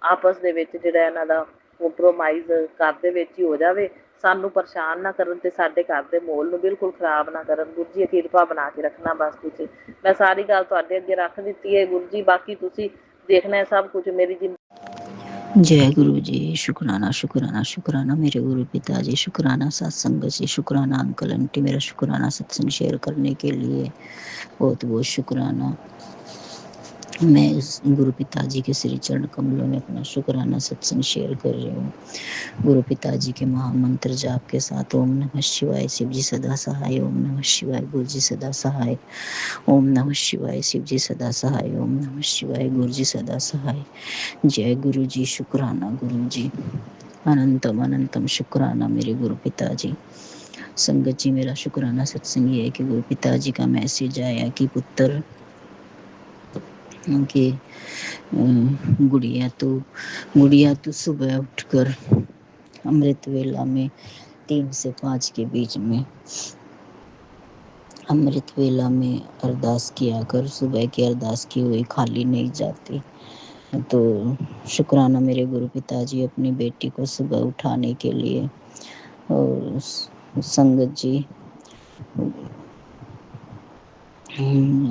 ਆਪਸ ਦੇ ਵਿੱਚ ਜਿਹੜਾ ਇਹਨਾਂ ਦਾ ਕੰਪਰੋਮਾਈਜ਼ ਘਰ ਦੇ ਵਿੱਚ ਹੀ ਹੋ ਜਾਵੇ। ਸਾਨੂੰ ਪਰੇਸ਼ਾਨ ਨਾ ਕਰਨ ਤੇ ਸਾਡੇ ਘਰ ਦੇ ਮਾਹੌਲ ਨੂੰ ਬਿਲਕੁਲ ਖਰਾਬ ਨਾ ਕਰਨ। ਗੁਰੂ ਜੀ ਕਿਰਪਾ ਬਣਾ ਕੇ ਰੱਖਣਾ ਬਸ ਤੁਸੀਂ। ਮੈਂ ਸਾਰੀ ਗੱਲ ਤੁਹਾਡੇ ਅੱਗੇ ਰੱਖ ਦਿੱਤੀ ਹੈ ਗੁਰੂ ਜੀ, ਬਾਕੀ ਤੁਸੀਂ देखना है सब कुछ मेरी जिंदगी। जय गुरु जी। शुक्राना शुक्राना शुक्राना मेरे गुरु पिताजी, शुक्राना सत्संग जी, शुक्राना अंकल आंटी मेरा शुक्राना सत्संग शेयर करने के लिए बहुत बहुत शुक्राना। मैं इस गुरु पिताजी के श्री चरण कमलों में अपना शुक्राना सत्संग शेयर कर रही हूँ। गुरु पिताजी के महामंत्र जाप के साथ ओम नमः शिवाय, शिव जी सदा सहाय, ओम नमः शिवाय, गुरु जी सदा सहाय, ओम नमः शिवाय, शिव जी सदा सहाय, ओम नमः शिवाय, गुरु जी सदा सहाय। जय गुरु जी। शुक्राना गुरु जी, अनंतम अनंतम शुक्राना मेरे गुरु पिताजी। संगत जी मेरा शुक्राना सत्संग ये है कि गुरु पिताजी का मैसेज आया कि पुत्र कि गुड़िया तो सुबह उठकर अमृत वेला में 3 से 5 के बीच में अमृत वेला में अरदास किया कर, सुबह की अरदास की हुई खाली नहीं जाती। तो शुक्राना मेरे गुरु पिताजी अपनी बेटी को सुबह उठाने के लिए। और संगत जी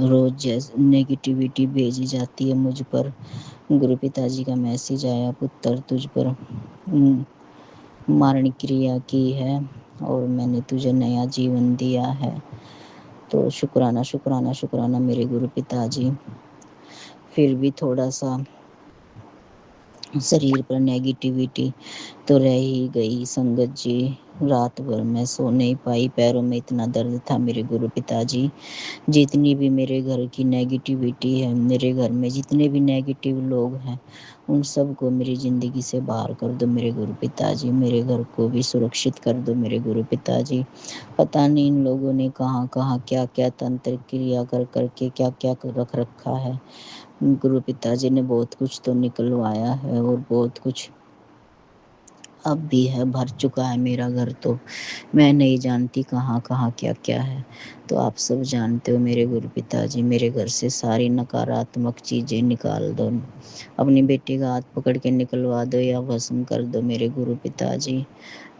रोज जैसे नेगेटिविटी भेजी जाती है मुझ पर, गुरु पिताजी का मैसेज आया पुत्र तुझ पर मारण क्रिया की है और मैंने तुझे नया जीवन दिया है। तो शुक्राना शुक्राना शुक्राना मेरे गुरु पिताजी। फिर भी थोड़ा सा शरीर पर नेगेटिविटी तो रह ही गई संगत जी। रात भर मैं सो नहीं पाई, पैरों में इतना दर्द था मेरे गुरु पिताजी। जितनी भी मेरे घर की नेगेटिविटी है, मेरे घर में जितने भी नेगेटिव लोग हैं, उन सब को मेरी ज़िंदगी से बाहर कर दो मेरे गुरु पिताजी। मेरे घर को भी सुरक्षित कर दो मेरे गुरु पिताजी। पता नहीं इन लोगों ने कहाँ कहाँ क्या क्या तंत्र क्रिया कर करके क्या क्या रख रखा है। गुरु पिताजी ने बहुत कुछ तो निकलवाया है और बहुत कुछ अब भी है, भर चुका है मेरा घर। तो मैं नहीं जानती कहाँ कहाँ क्या क्या है। तो आप सब जानते हो मेरे गुरु पिताजी, मेरे घर से सारी नकारात्मक चीज़ें निकाल दो, अपनी बेटी का हाथ पकड़ के निकलवा दो या भस्म कर दो मेरे गुरु पिताजी।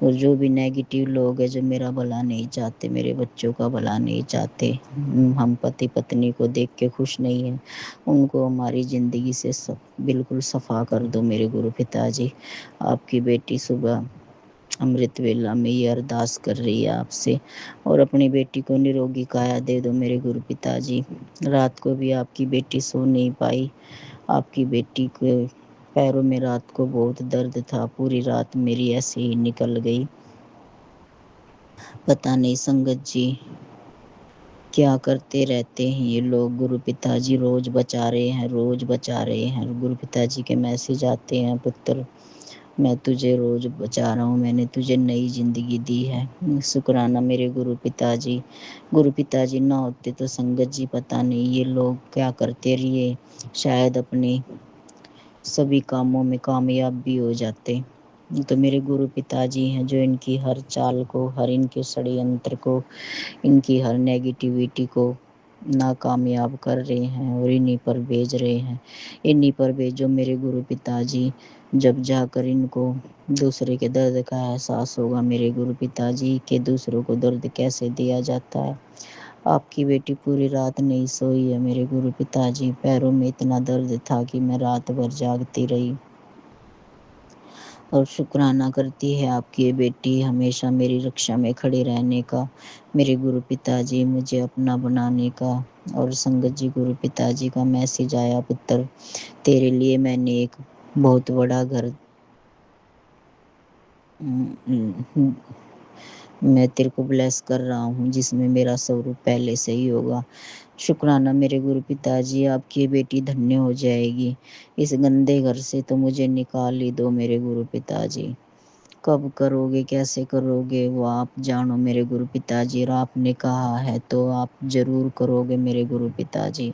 और जो भी नेगेटिव लोग हैं जो मेरा भला नहीं चाहते, मेरे बच्चों का भला नहीं चाहते, हम पति पत्नी को देख के खुश नहीं हैं, उनको हमारी ज़िंदगी से बिल्कुल सफ़ा कर दो मेरे गुरु पिताजी। आपकी बेटी सुबह अमृत वेला में ये अरदास कर रही है आपसे, और अपनी बेटी को निरोगी काया दे दो मेरे गुरु पिताजी। रात को भी आपकी बेटी सो नहीं पाई, आपकी बेटी के पैरों में रात को बहुत दर्द था, पूरी रात मेरी ऐसे ही निकल गई। पता नहीं संगत जी क्या करते रहते हैं ये लोग। गुरु पिताजी रोज बचा रहे हैं, रोज बचा रहे हैं। गुरु पिताजी के मैसेज आते हैं पुत्र मैं तुझे रोज बचा रहा हूँ, मैंने तुझे नई ज़िंदगी दी है। शुक्राना मेरे गुरु पिताजी। गुरु पिताजी ना होते तो संगत जी पता नहीं ये लोग क्या करते रहिए, शायद अपने सभी कामों में कामयाब भी हो जाते। तो मेरे गुरु पिताजी हैं जो इनकी हर चाल को, हर इनके षड्यंत्र को, इनकी हर नेगेटिविटी को नाकामयाब कर रहे हैं और इन्हीं पर भेज रहे हैं। इन्हीं पर भेजो मेरे गुरु पिताजी, जब जाकर इनको दूसरे के दर्द का एहसास होगा मेरे गुरु पिताजी कि दूसरों को दर्द कैसे दिया जाता है। आपकी बेटी पूरी रात नहीं सोई है मेरे गुरु पिताजी, पैरों में इतना दर्द था कि मैं रात भर जागती रही। और शुक्राना करती है आपकी ये बेटी हमेशा मेरी रक्षा में खड़े रहने का, मेरे गुरु पिताजी मुझे अपना बनाने का। और संगत जी गुरु पिताजी का मैसेज आया पुत्र तेरे लिए मैंने एक बहुत बड़ा घर मैं तेरे को ब्लेस कर रहा हूँ जिसमें मेरा स्वरूप पहले से ही होगा। शुक्राना मेरे गुरु पिताजी, आपकी ये बेटी धन्य हो जाएगी। इस गंदे घर से तो मुझे निकाल ही दो मेरे गुरु पिताजी। कब करोगे, कैसे करोगे, वो आप जानो मेरे गुरु पिताजी, और आपने कहा है तो आप ज़रूर करोगे मेरे गुरु पिताजी,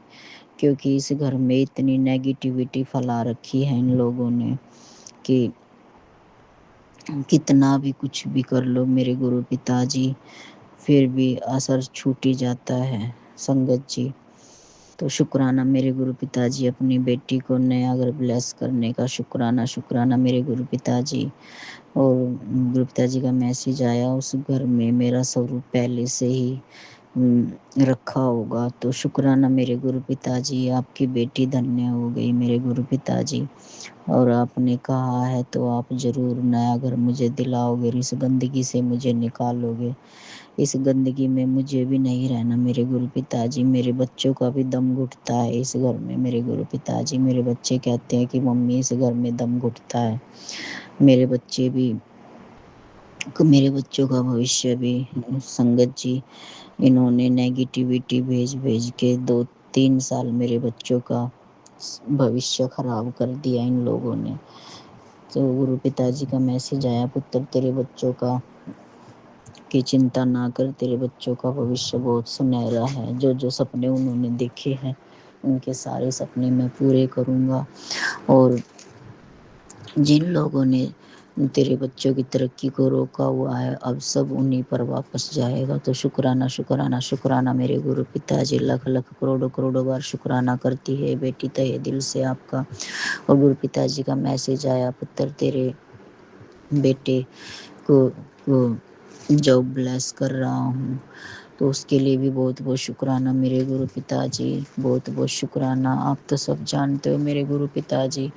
क्योंकि इस घर में इतनी नेगेटिविटी फैला रखी है इन लोगों ने कि कितना भी कुछ भी कर लो मेरे गुरु पिताजी, फिर भी असर छूट ही जाता है संगत जी। तो शुक्राना मेरे गुरु पिताजी, अपनी बेटी को नया घर ब्लेस करने का शुक्राना। शुक्राना मेरे गुरु पिताजी। और गुरु पिताजी का मैसेज आया, उस घर में मेरा स्वरूप पहले से ही रखा होगा। तो शुक्राना मेरे गुरु पिताजी, आपकी बेटी धन्य हो गई मेरे गुरु पिताजी, और आपने कहा है तो आप ज़रूर नया घर मुझे दिलाओगे, इस गंदगी से मुझे निकालोगे। इस गंदगी में मुझे भी नहीं रहना मेरे गुरु पिताजी। मेरे बच्चों का भी दम घुटता है इस घर में मेरे गुरु पिताजी। मेरे बच्चे कहते हैं कि मम्मी इस घर में दम घुटता है। मेरे बच्चों का भविष्य भी संगत जी, इन्होंने नेगेटिविटी भेज भेज के 2-3 साल मेरे बच्चों का भविष्य खराब कर दिया इन लोगों ने। तो गुरु पिताजी का मैसेज आया, पुत्र तेरे बच्चों का की चिंता ना कर, तेरे बच्चों का भविष्य बहुत सुनहरा है। जो जो सपने उन्होंने देखे हैं उनके सारे सपने मैं पूरे करूँगा। और जिन लोगों ने तेरे बच्चों की तरक्की को रोका हुआ है, अब सब उन्हीं पर वापस जाएगा। तो शुक्राना शुक्राना शुक्राना मेरे गुरु पिताजी, लाख लाख करोड़ों करोड़ों बार शुक्राना करती है बेटी तहे दिल से आपका। और गुरु पिताजी का मैसेज आया, पुत्र तेरे बेटे को जॉब ब्लेस कर रहा हूँ। तो उसके लिए भी बहुत बहुत शुक्राना मेरे गुरु पिताजी, बहुत बहुत शुक्राना। आप तो सब जानते हो मेरे गुरु पिताजी,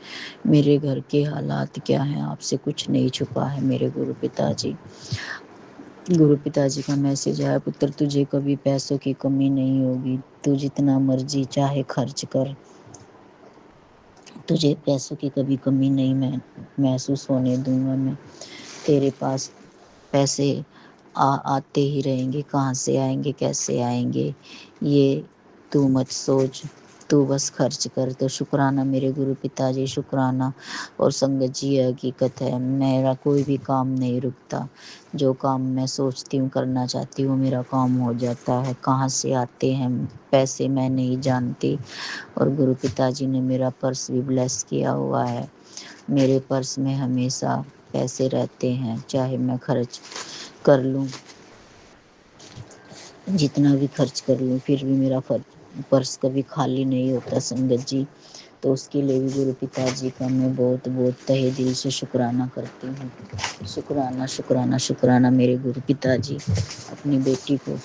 मेरे घर के हालात क्या हैं, आपसे कुछ नहीं छुपा है मेरे गुरु पिताजी। गुरु पिताजी का मैसेज आया, पुत्र तुझे कभी पैसों की कमी नहीं होगी, तू जितना मर्जी चाहे खर्च कर, तुझे पैसों की कभी कमी नहीं मैं महसूस होने दूंगा। मैं तेरे पास पैसे आते ही रहेंगे, कहाँ से आएंगे कैसे आएंगे ये तू मत सोच, तू बस खर्च कर। तो शुक्राना मेरे गुरु पिताजी, शुक्राना। और संगत जी ये हकीकत है, मेरा कोई भी काम नहीं रुकता। जो काम मैं सोचती हूँ करना चाहती हूँ मेरा काम हो जाता है। कहाँ से आते हैं पैसे मैं नहीं जानती। और गुरु पिताजी ने मेरा पर्स भी ब्लेस किया हुआ है। मेरे पर्स में हमेशा पैसे रहते हैं, चाहे मैं खर्च कर लूँ, जितना भी खर्च कर लूँ, फिर भी मेरा पर्स कभी खाली नहीं होता संगत जी। तो उसके लिए भी गुरु पिताजी का मैं बहुत बहुत तहे दिल से शुक्राना करती हूँ। शुक्राना शुक्राना शुक्राना मेरे गुरु पिताजी, अपनी बेटी को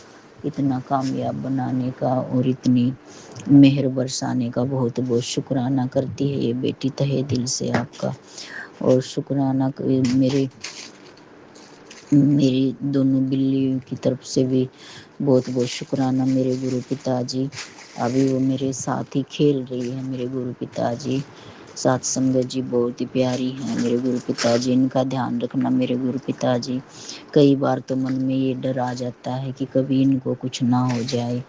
इतना कामयाब बनाने का और इतनी मेहर बरसाने का बहुत बहुत शुक्राना करती है ये बेटी तहे दिल से आपका। और शुक्राना मेरी दोनों बिल्लियों की तरफ से भी बहुत बहुत शुक्राना मेरे गुरु पिताजी। अभी वो मेरे साथ ही खेल रही है मेरे गुरु पिताजी। साथ संगत जी बहुत ही प्यारी है मेरे गुरु पिताजी, इनका ध्यान रखना मेरे गुरु पिताजी। कई बार तो मन में ये डर आ जाता है कि कभी इनको कुछ ना हो जाए,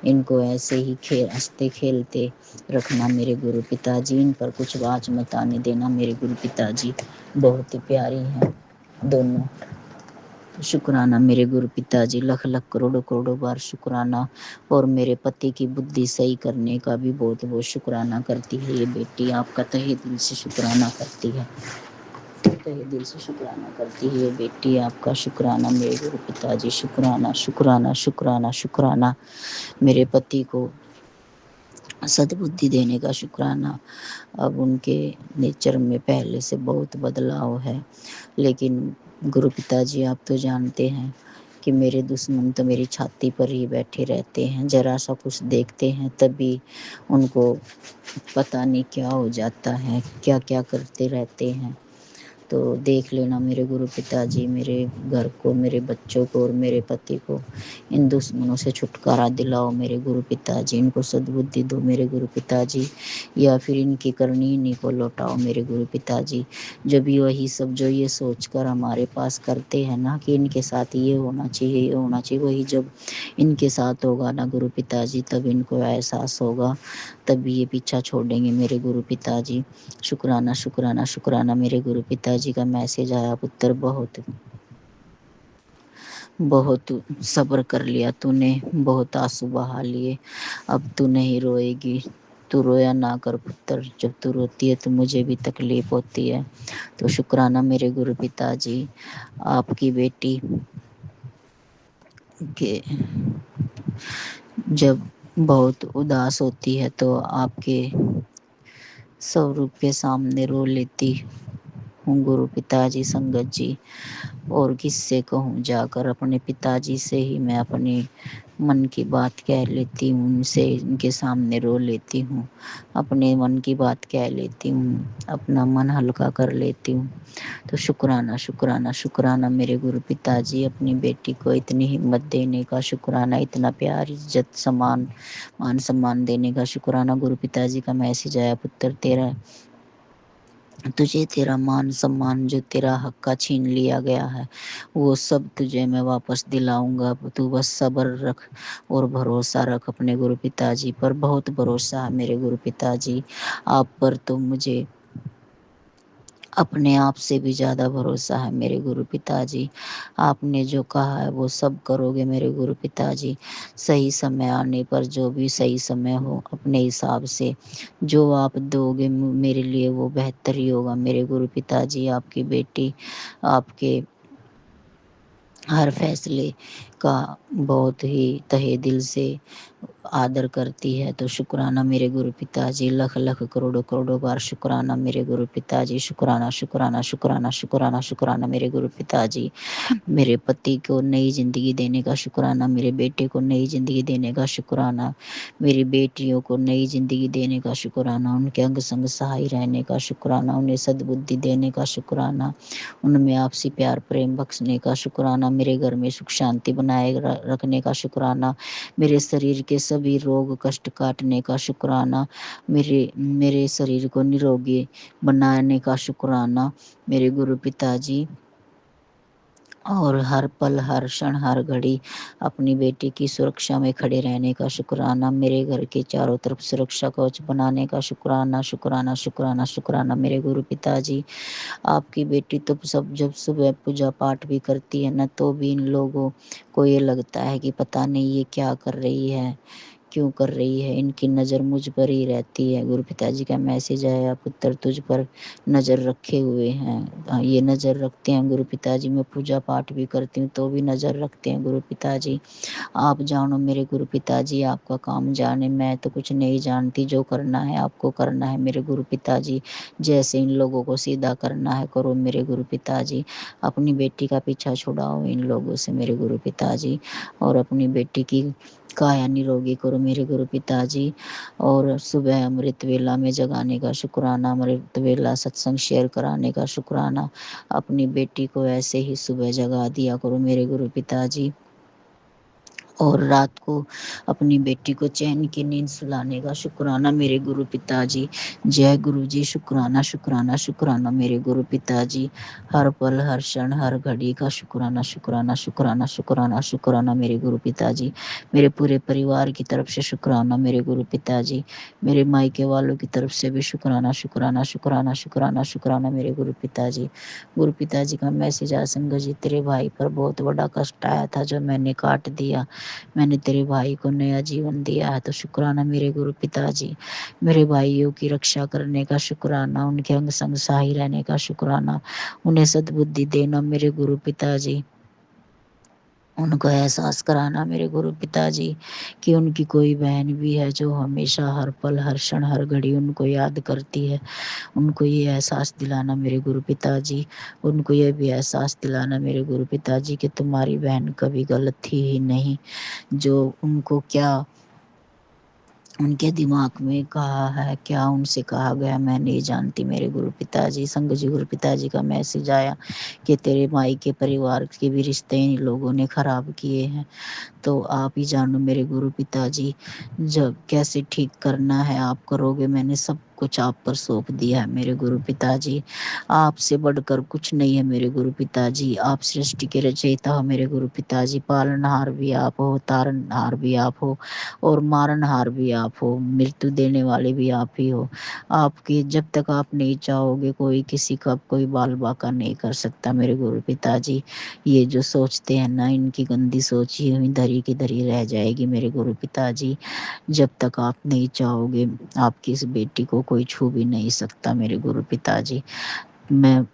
इनको ऐसे ही हंसते खेलते रखना मेरे गुरु पिताजी, इन पर कुछ आँच मत आने देना मेरे गुरु पिताजी। बहुत ही प्यारी हैं दोनों। शुक्राना मेरे गुरु पिताजी, लाख लाख करोड़ों करोड़ों बार शुक्राना। और मेरे पति की बुद्धि सही करने का भी बहुत बहुत शुक्राना करती है ये बेटी, आपका तहे दिल से शुक्राना करती है, तहे दिल से शुक्राना करती है ये बेटी आपका। शुक्राना मेरे गुरु पिताजी, शुक्राना शुक्राना शुक्राना शुक्राना। मेरे पति को सद्बुद्धि देने का शुक्राना। अब उनके नेचर में पहले से बहुत बदलाव है, लेकिन गुरु पिताजी आप तो जानते हैं कि मेरे दुश्मन तो मेरी छाती पर ही बैठे रहते हैं, जरा सा कुछ देखते हैं तभी उनको पता नहीं क्या हो जाता है, क्या क्या करते रहते हैं। तो देख लेना मेरे गुरु पिताजी, मेरे घर को, मेरे बच्चों को और मेरे पति को इन दुश्मनों से छुटकारा दिलाओ मेरे गुरु पिताजी। इनको सद्बुद्धि दो मेरे गुरु पिताजी, या फिर इनकी करनी इन्हीं को लौटाओ मेरे गुरु पिताजी। जब वही सब जो ये सोचकर हमारे पास करते हैं ना कि इनके साथ ये होना चाहिए, ये होना चाहिए, वही जब इनके साथ होगा ना गुरु पिताजी, तब इनको एहसास होगा, तभी ये पीछा छोड़ेंगे मेरे गुरु पिताजी। शुक्राना शुक्राना शुक्राना मेरे गुरु पिताजी का मैसेज आया, पुत्र बहुत बहुत सब्र कर लिया तूने, बहुत आंसू बहा लिए, अब तू नहीं रोएगी। तू रोया ना कर पुत्र, जब तू रोती है तो मुझे भी तकलीफ होती है। तो शुक्राना मेरे गुरु पिताजी, आपकी बेटी के जब बहुत उदास होती है तो आपके स्वरूप के सामने रो लेती हूँ गुरु पिताजी संगत जी। और किससे कहूँ, जाकर अपने पिताजी से ही मैं अपने मन की बात कह लेती हूँ, उनसे इनके सामने रो लेती हूँ, अपने मन की बात कह लेती हूँ, अपना मन हल्का कर लेती हूँ। तो शुक्राना शुक्राना शुक्राना मेरे गुरु पिताजी, अपनी बेटी को इतनी हिम्मत देने का शुक्राना, इतना प्यार इज्जत सम्मान मान सम्मान देने का शुक्राना। गुरु पिताजी का मैसेज आया, पुत्र तुझे तेरा मान सम्मान जो तेरा हक का छीन लिया गया है वो सब तुझे मैं वापस दिलाऊंगा। तू बस सब्र रख और भरोसा रख अपने गुरु पिताजी पर। बहुत भरोसा है मेरे गुरु पिताजी आप पर, तो मुझे अपने आप से भी ज़्यादा भरोसा है मेरे गुरु पिताजी। आपने जो कहा है वो सब करोगे मेरे गुरु पिताजी। सही समय आने पर, जो भी सही समय हो अपने हिसाब से जो आप दोगे मेरे लिए वो बेहतर ही होगा मेरे गुरु पिताजी। आपकी बेटी आपके हर फैसले का बहुत ही तहे दिल से आदर करती है। तो शुक्राना मेरे गुरु पिताजी, लख लख करोड़ों करोड़ों बार शुक्राना मेरे गुरु पिताजी। शुक्राना शुक्राना शुक्राना शुक्राना शुक्राना मेरे गुरु पिताजी। मेरे पति को नई ज़िंदगी देने का शुक्राना, मेरे बेटे को नई ज़िंदगी देने का शुक्राना, मेरी बेटियों को नई ज़िंदगी देने का शुक्राना, उनके अंग संग सहाय रहने का शुक्राना, उन्हें सद्बुद्धि देने का शुक्राना, उनमें आपसी प्यार प्रेम बख्शने का शुक्राना, मेरे घर में सुख शांति बनाए रखने का शुक्राना, मेरे शरीर के सभी रोग कष्ट काटने का शुक्राना, मेरे शरीर को निरोगी बनाने का शुक्राना मेरे गुरु पिताजी। और हर पल हर क्षण हर घड़ी अपनी बेटी की सुरक्षा में खड़े रहने का शुक्राना, मेरे घर के चारों तरफ सुरक्षा कवच बनाने का शुक्राना शुक्राना शुक्राना शुक्राना मेरे गुरु पिताजी। आपकी बेटी तो सब जब सुबह पूजा पाठ भी करती है ना, तो भी इन लोगों को ये लगता है कि पता नहीं ये क्या कर रही है, क्यों कर रही है, इनकी नज़र मुझ पर ही रहती है। गुरु पिताजी का मैसेज आया, पुत्र तुझ पर नज़र रखे हुए हैं। ये नज़र रखते हैं गुरु पिताजी, मैं पूजा पाठ भी करती हूँ तो भी नज़र रखते हैं गुरु पिताजी। आप जानो मेरे गुरु पिताजी, आपका काम जाने, मैं तो कुछ नहीं जानती। जो करना है आपको करना है मेरे गुरु पिताजी, जैसे इन लोगों को सीधा करना है करो मेरे गुरु पिताजी। अपनी बेटी का पीछा छुड़ाओ इन लोगों से मेरे गुरु पिताजी, और अपनी बेटी की काया निरोगी करो मेरे गुरु पिताजी। और सुबह अमृत वेला में जगाने का शुक्राना, अमृत वेला सत्संग शेयर कराने का शुक्राना, अपनी बेटी को ऐसे ही सुबह जगा दिया करो मेरे गुरु पिताजी। और रात को अपनी बेटी को चैन की नींद सुलाने का शुक्राना मेरे गुरु पिताजी। जय गुरु जी, शुक्राना शुक्राना शुक्राना मेरे गुरु पिताजी। हर पल हर क्षण हर घड़ी का शुक्राना शुक्राना शुक्राना शुक्राना शुक्राना मेरे गुरु पिताजी। मेरे पूरे परिवार की तरफ से शुक्राना मेरे गुरु पिताजी, मेरे मायके वालों की तरफ से भी शुक्राना शुक्राना शुक्राना शुक्राना शुक्राना मेरे गुरु पिताजी। गुरु पिताजी का मैसेज आ, संगत जी तेरे भाई पर बहुत बड़ा कष्ट आया था जो मैंने काट दिया, मैंने तेरे भाई को नया जीवन दिया है। तो शुक्राना मेरे गुरु पिताजी, मेरे भाइयों की रक्षा करने का शुक्राना, उनके अंग संग सहाय रहने का शुक्राना, उन्हें सद्बुद्धि देना मेरे गुरु पिताजी, उनको एहसास कराना मेरे गुरु पिताजी कि उनकी कोई बहन भी है जो हमेशा हर पल हर क्षण हर घड़ी उनको याद करती है। उनको ये एहसास दिलाना मेरे गुरु पिताजी, उनको ये भी एहसास दिलाना मेरे गुरु पिताजी कि तुम्हारी बहन कभी गलत थी ही नहीं। जो उनको क्या उनके दिमाग में कहा है, क्या उनसे कहा गया मैं नहीं जानती मेरे गुरु पिताजी। संग जी गुरु पिताजी का मैसेज आया कि तेरे माई के परिवार के भी रिश्ते इन लोगों ने खराब किए हैं, तो आप ही जानो मेरे गुरु पिताजी, जब कैसे ठीक करना है आप करोगे। मैंने सब कुछ आप पर सौंप दिया है मेरे गुरु पिताजी। आपसे बढ़कर कुछ नहीं है मेरे गुरु पिताजी। आप सृष्टि के रचयिता हो मेरे गुरु पिताजी। पालनहार भी आप हो, तारनहार भी आप हो और मारनहार भी आप हो, मृत्यु देने वाले भी आप ही हो। आपकी जब तक आप नहीं चाहोगे कोई किसी का कोई बाल बाका नहीं कर सकता मेरे गुरु पिताजी। ये जो सोचते हैं ना, इनकी गंदी सोच ही हुई धरी की धरी रह जाएगी मेरे गुरु पिताजी। जब तक आप नहीं चाहोगे आपकी इस बेटी को कोई छू भी नहीं सकता मेरे गुरु पिताजी। मैं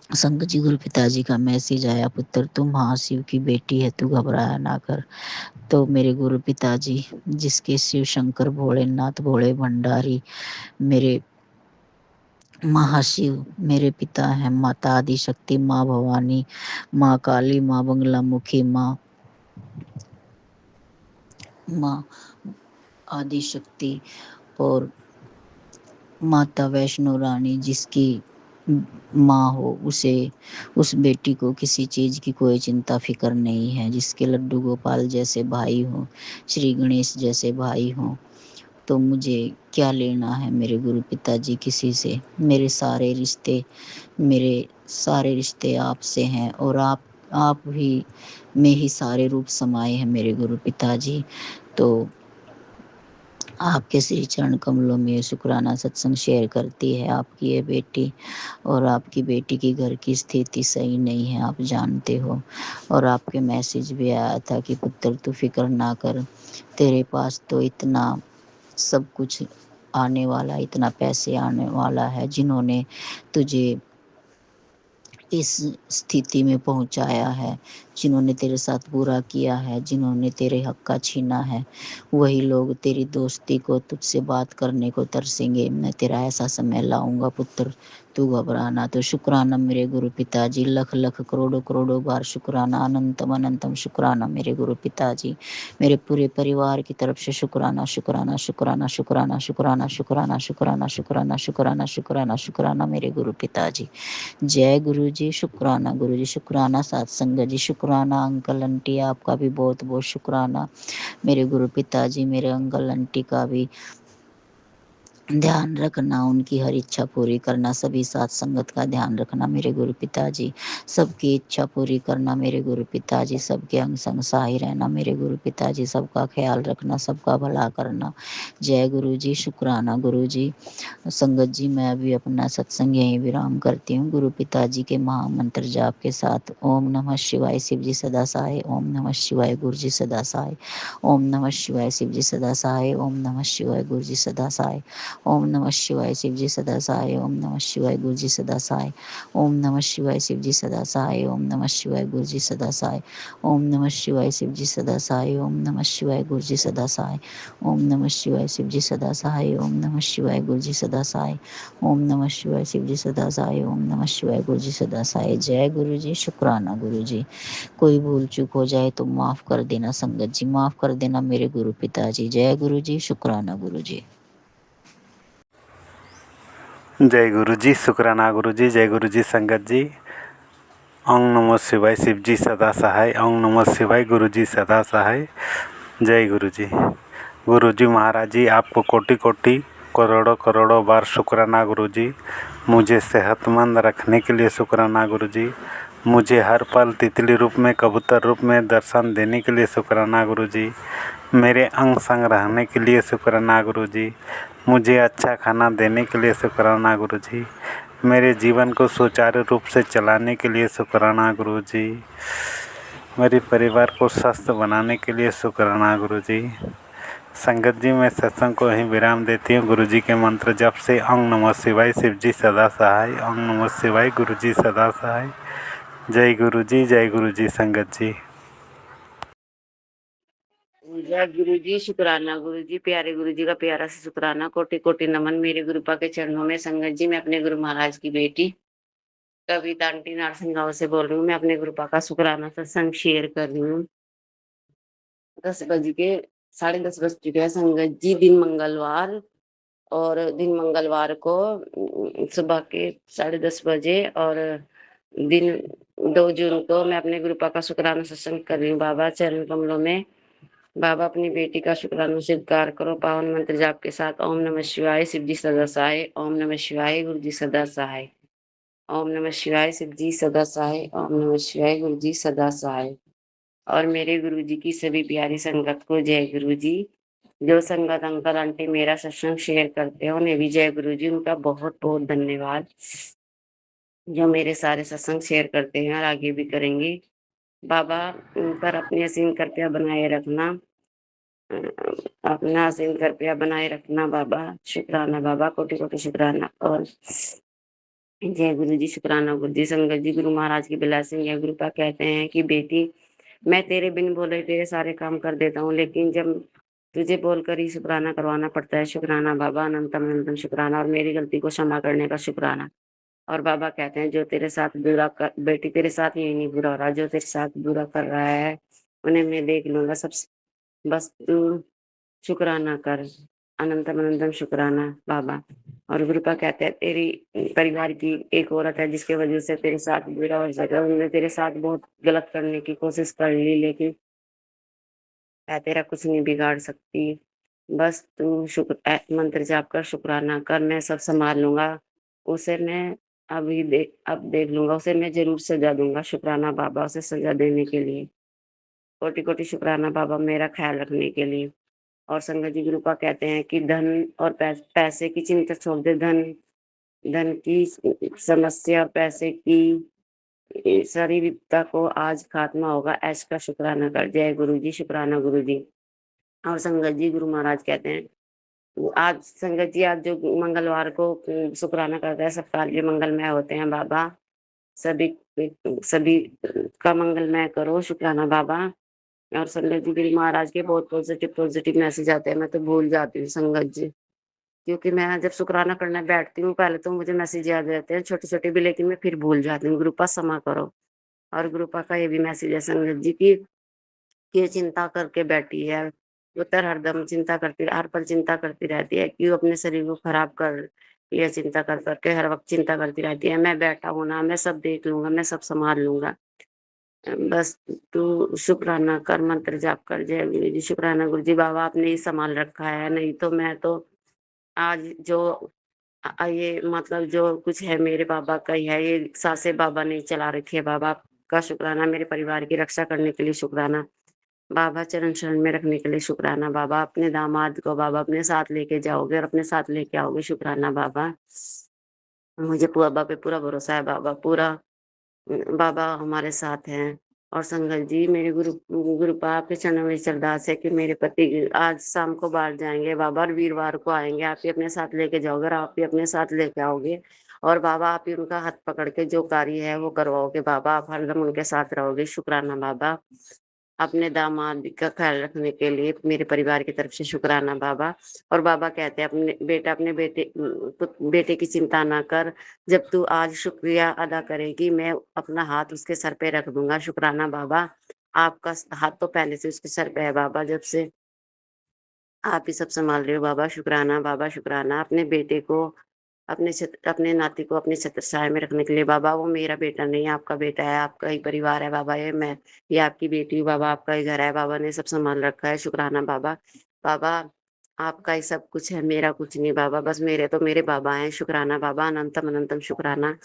संग जी गुरु पिताजी का मैसेज आया, पुत्र तू महाशिव की बेटी है, तू घबराया ना कर। तो मेरे गुरु पिताजी, जिसके शिव शंकर भोलेनाथ भोले भंडारी मेरे महाशिव मेरे पिता हैं, माता आदिशक्ति, माँ भवानी, माँ काली, माँ बंगला मुखी, माँ आदिशक्ति और माता वैष्णो रानी, जिसकी माँ हो उसे, उस बेटी को किसी चीज़ की कोई चिंता फिक्र नहीं है। जिसके लड्डू गोपाल जैसे भाई हों, श्री गणेश जैसे भाई हों, तो मुझे क्या लेना है मेरे गुरु पिताजी किसी से। मेरे सारे रिश्ते आपसे हैं और आप ही में ही सारे रूप समाये हैं मेरे गुरु पिताजी। तो आपके श्री चरण कमलों में शुक्राना सत्संग शेयर करती है आपकी ये बेटी। और आपकी बेटी की घर की स्थिति सही नहीं है, आप जानते हो। और आपके मैसेज भी आया था कि पुत्र तू फिक्र ना कर, तेरे पास तो इतना सब कुछ आने वाला, इतना पैसे आने वाला है, जिन्होंने तुझे इस स्थिति में पहुंचाया है, जिन्होंने तेरे साथ बुरा किया है, जिन्होंने तेरे हक का छीना है, वही लोग तेरी दोस्ती को, तुझसे बात करने को तरसेंगे। मैं तेरा ऐसा समय लाऊंगा पुत्र, तू घबराना। तो शुक्राना मेरे गुरु पिताजी, लख लख करोड़ों करोड़ों बार शुक्राना, अनंतम अनंतम शुक्राना मेरे गुरु पिताजी। मेरे पूरे परिवार की तरफ से शुक्राना शुक्राना शुक्राना शुक्राना शुक्राना शुक्राना शुक्राना शुक्राना शुक्राना शुक्राना शुक्राना मेरे गुरु पिताजी। जय गुरु जी, शुक्राना गुरु जी, शुक्राना सत्संग जी, शुक्राना अंकल आंटी, आपका भी बहुत बहुत शुक्राना मेरे गुरु पिताजी। मेरे अंकल आंटी का भी ध्यान रखना, उनकी हर इच्छा पूरी करना, सभी साथ संगत का ध्यान रखना मेरे गुरु पिताजी। सबकी इच्छा पूरी करना मेरे गुरु पिताजी, सबके अंग संग सहाय रहना मेरे गुरु पिताजी, सबका ख्याल रखना, सबका भला करना। जय गुरु जी, शुक्राना गुरु जी। संगत जी, मैं अभी अपना सत्संग यहीं विराम करती हूँ गुरु पिताजी के महामंत्र जाप के साथ। ओम नमः शिवाय, शिव जी सदा सहाय। ओम नमः शिवाय, गुरु जी सदा सहाय। ओम नमः शिवाय, शिव जी सदा सहाय। ओम नमः शिवाय, गुरु जी सदा सहाय। ओम नमः शिवाय, शिव जी सदा सहाय। ओम नमः शिवाय, गुरु जी सदा सहाय। ओम नमः शिवाय, शिव जी सदा सहाय। ओम नमः शिवाय, गुरु जी सदा सहाय। ओम नमः शिवाय, शिव जी सदा सहाय। ओम नमः शिवाय, गुरु जी सदा सहाय। ओम नमः शिवाय, शिव जी सदा सहाय। ओम नमः शिवाय, गुरु जी सदा सहाय। ओम नमः शिवाय, शिव जी सदा सहाय। ओम नमः शिवाय, गुरु जी सदा सहाय। जय गुरु जी, शुक्राना गुरु जी। कोई भूल चूक हो जाए तो माफ कर देना संगत जी, माफ कर देना मेरे गुरु पिताजी। जय गुरु जी, शुक्राना गुरु जी। जय गुरु जी, शुक्राना गुरु जी। जय गुरु जी संगत जी। ओम नमो शिवाय, शिव जी सदा सहाय। ओम नमो शिवाय, गुरु जी सदा सहाय। जय गुरु जी। गुरु जी महाराज जी, आपको कोटि कोटि करोड़ों करोड़ों बार शुक्राना गुरु जी। मुझे सेहतमंद रखने के लिए शुक्राना गुरु जी। मुझे हर पल तितली रूप में, कबूतर रूप में दर्शन देने के लिए शुक्राना गुरु जी। मेरे अंग संग रहने के लिए शुक्राना गुरु जी। मुझे अच्छा खाना देने के लिए शुक्राना गुरु जी। मेरे जीवन को सुचारू रूप से चलाने के लिए शुक्राना गुरु जी। मेरे परिवार को स्वस्थ बनाने के लिए शुक्राना गुरु जी। संगत जी, मैं सत्संग को ही विराम देती हूँ गुरु जी के मंत्र जप से। ओम नमः शिवाय, शिव जी सदा सहाय। ओम नमः शिवाय, गुरु जी सदा सहाय। जय गुरु जी, जय गुरु जी संगत जी। जय गुरु जी, शुक्राना गुरु जी। प्यारे गुरु जी का प्यारा सा शुक्राना, कोटि कोटि नमन मेरे गुरुपा के चरणों में। संगत जी, मैं अपने गुरु महाराज की बेटी कविता आंटी नारसिंह गांव से बोल रही हूँ। मैं अपने गुरुपा का शुक्राना सत्संग शेयर कर रही हूँ। 10 बज के 10:30 बज चुके हैं संगत जी, दिन मंगलवार। और दिन मंगलवार को सुबह के 10:30 बजे और दिन 2 जून को मैं अपने गुरुपा का शुक्राना सत्संग कर रही हूँ बाबा चरण कमलों में। बाबा अपनी बेटी का शुक्राना स्वीकार करो पावन मंत्र जाप के साथ। ओम नमः शिवाय, शिव जी सदा सहाय। ओम नमः शिवाय, गुरु जी सदा सहाय। ओम नमः शिवाय, शिव जी सदा सहाय। ओम नमः शिवाय, गुरु जी सदा सहाय। और मेरे गुरु जी की सभी प्यारी संगत को जय गुरु जी। जो संगत अंकल आंटी मेरा सत्संग शेयर करते हो उन्हें भी जय गुरु जी। उनका बहुत बहुत धन्यवाद, जो मेरे सारे सत्संग शेयर करते हैं और आगे भी करेंगे। बाबा उन पर अपनी असीम कृपया बनाए रखना, अपना असीम कृपया बनाए रखना बाबा। शुक्राना बाबा, कोटि कोटि शुक्राना। और जय गुरु जी, शुक्राना गुरु जी। संगत जी, गुरु महाराज की ब्लेसिंग है। गुरुपा कहते हैं कि बेटी, मैं तेरे बिन बोले तेरे सारे काम कर देता हूँ, लेकिन जब तुझे बोलकर ही शुक्राना करवाना पड़ता है। शुक्राना बाबा, अनंतम अनंतम शुक्राना। और मेरी गलती को क्षमा करने का शुक्राना। और बाबा कहते हैं जो तेरे साथ बुरा कर, बेटी तेरे साथ यही नहीं बुरा हो रहा, जो तेरे साथ बुरा कर रहा है उन्हें मैं देख लूंगा सब। बस तू शुक्राना कर, अनंतम अनंतम शुक्राना बाबा। और गुरुपा कहते हैं तेरी परिवार की एक औरत है जिसके वजह से तेरे साथ बुरा हो सका। उन्होंने तेरे साथ बहुत गलत करने की कोशिश कर ली, लेकिन मैं तेरा कुछ नहीं बिगाड़ सकती। बस तू मंत्र जाप कर, शुक्राना कर, मैं सब संभाल लूंगा। उसे मैं अब देख लूंगा, उसे मैं जरूर सजा दूंगा। शुक्राना बाबा, उसे सजा देने के लिए। कोटि कोटि शुक्राना बाबा, मेरा ख्याल रखने के लिए। और संगत जी, गुरुपा कहते हैं कि धन और पैसे की चिंता छोड़ दे। धन धन की समस्या और पैसे की सारी विपदा को आज खात्मा होगा। ऐश का शुक्राना कर। जय गुरु जी, शुक्राना गुरु जी। और संगत जी, गुरु महाराज कहते हैं आज संगत जी, आज जो मंगलवार को शुक्राना करता है सब कार्य मंगलमय होते हैं बाबा। सभी सभी का मंगलमय करो, शुक्राना बाबा। और संगत जी, गुरु महाराज के बहुत पॉजिटिव पॉजिटिव मैसेज आते हैं, मैं तो भूल जाती हूँ संगत जी। क्योंकि मैं जब शुक्राना करने बैठती हूँ पहले तो मुझे मैसेज याद रहते हैं छोटे छोटे भी, लेकिन मैं फिर भूल जाती हूँ। गुरुपा क्षमा करो। और गुरुपा का ये भी मैसेज है संगत जी की, ये चिंता करके बैठी है, वो तर हरदम चिंता करती, हर पल चिंता करती रहती है। क्यों अपने शरीर को खराब कर लिया, चिंता कर करके हर वक्त चिंता करती रहती है। मैं बैठा हूं ना, मैं सब देख लूंगा, मैं सब संभाल लूंगा। बस तू शुक्राना कर, मंत्र जाप कर। जय गुरु जी, शुक्राना गुरु जी। बाबा आपने ही संभाल रखा है, नहीं तो मैं तो आज जो ये मतलब जो कुछ है मेरे बाबा का ही है, ये सासे बाबा ने चला रखी है। बाबा का शुक्राना, मेरे परिवार की रक्षा करने के लिए शुक्राना बाबा। चरण शरण में रखने के लिए शुक्राना बाबा। अपने दामाद को बाबा अपने साथ लेके जाओगे और अपने साथ लेके आओगे, शुक्राना बाबा। मुझे बाबा पे पूरा भरोसा है बाबा, पूरा बाबा हमारे साथ हैं। और संगत जी, मेरे गुरुपा आपके चरणों में अरदास है कि मेरे पति आज शाम को बाहर जाएंगे बाबा और वीरवार को आएंगे। आप ही अपने साथ लेके जाओगे और आप ही अपने साथ लेके आओगे। और बाबा आप ही उनका हाथ पकड़ के जो कार्य है वो करवाओगे बाबा। आप हरदम उनके साथ रहोगे, शुक्राना बाबा। अपने दामाद का ख्याल रखने के लिए मेरे परिवार की तरफ से शुक्राना बाबा। और बाबा कहते हैं अपने बेटे की चिंता ना कर। जब तू आज शुक्रिया अदा करेगी मैं अपना हाथ उसके सर पे रख दूंगा, शुक्राना बाबा। आपका हाथ तो पहले से उसके सर पे है बाबा, जब से आप ही सब संभाल रहे हो बाबा। शुक्राना बाबा, शुक्राना। अपने बेटे को अपने नाती को अपने छत्र छाया में रखने के लिए बाबा। वो मेरा बेटा नहीं है, आपका बेटा है, आपका ही परिवार है बाबा। ये आपकी बेटी हूँ बाबा, आपका ही घर है बाबा ने सब संभाल रखा है, शुक्राना बाबा। बाबा आपका ही सब कुछ है, मेरा कुछ नहीं बाबा। बस मेरे तो मेरे बाबा हैं, शुक्राना बाबा, अनंतम अनंतम शुक्राना।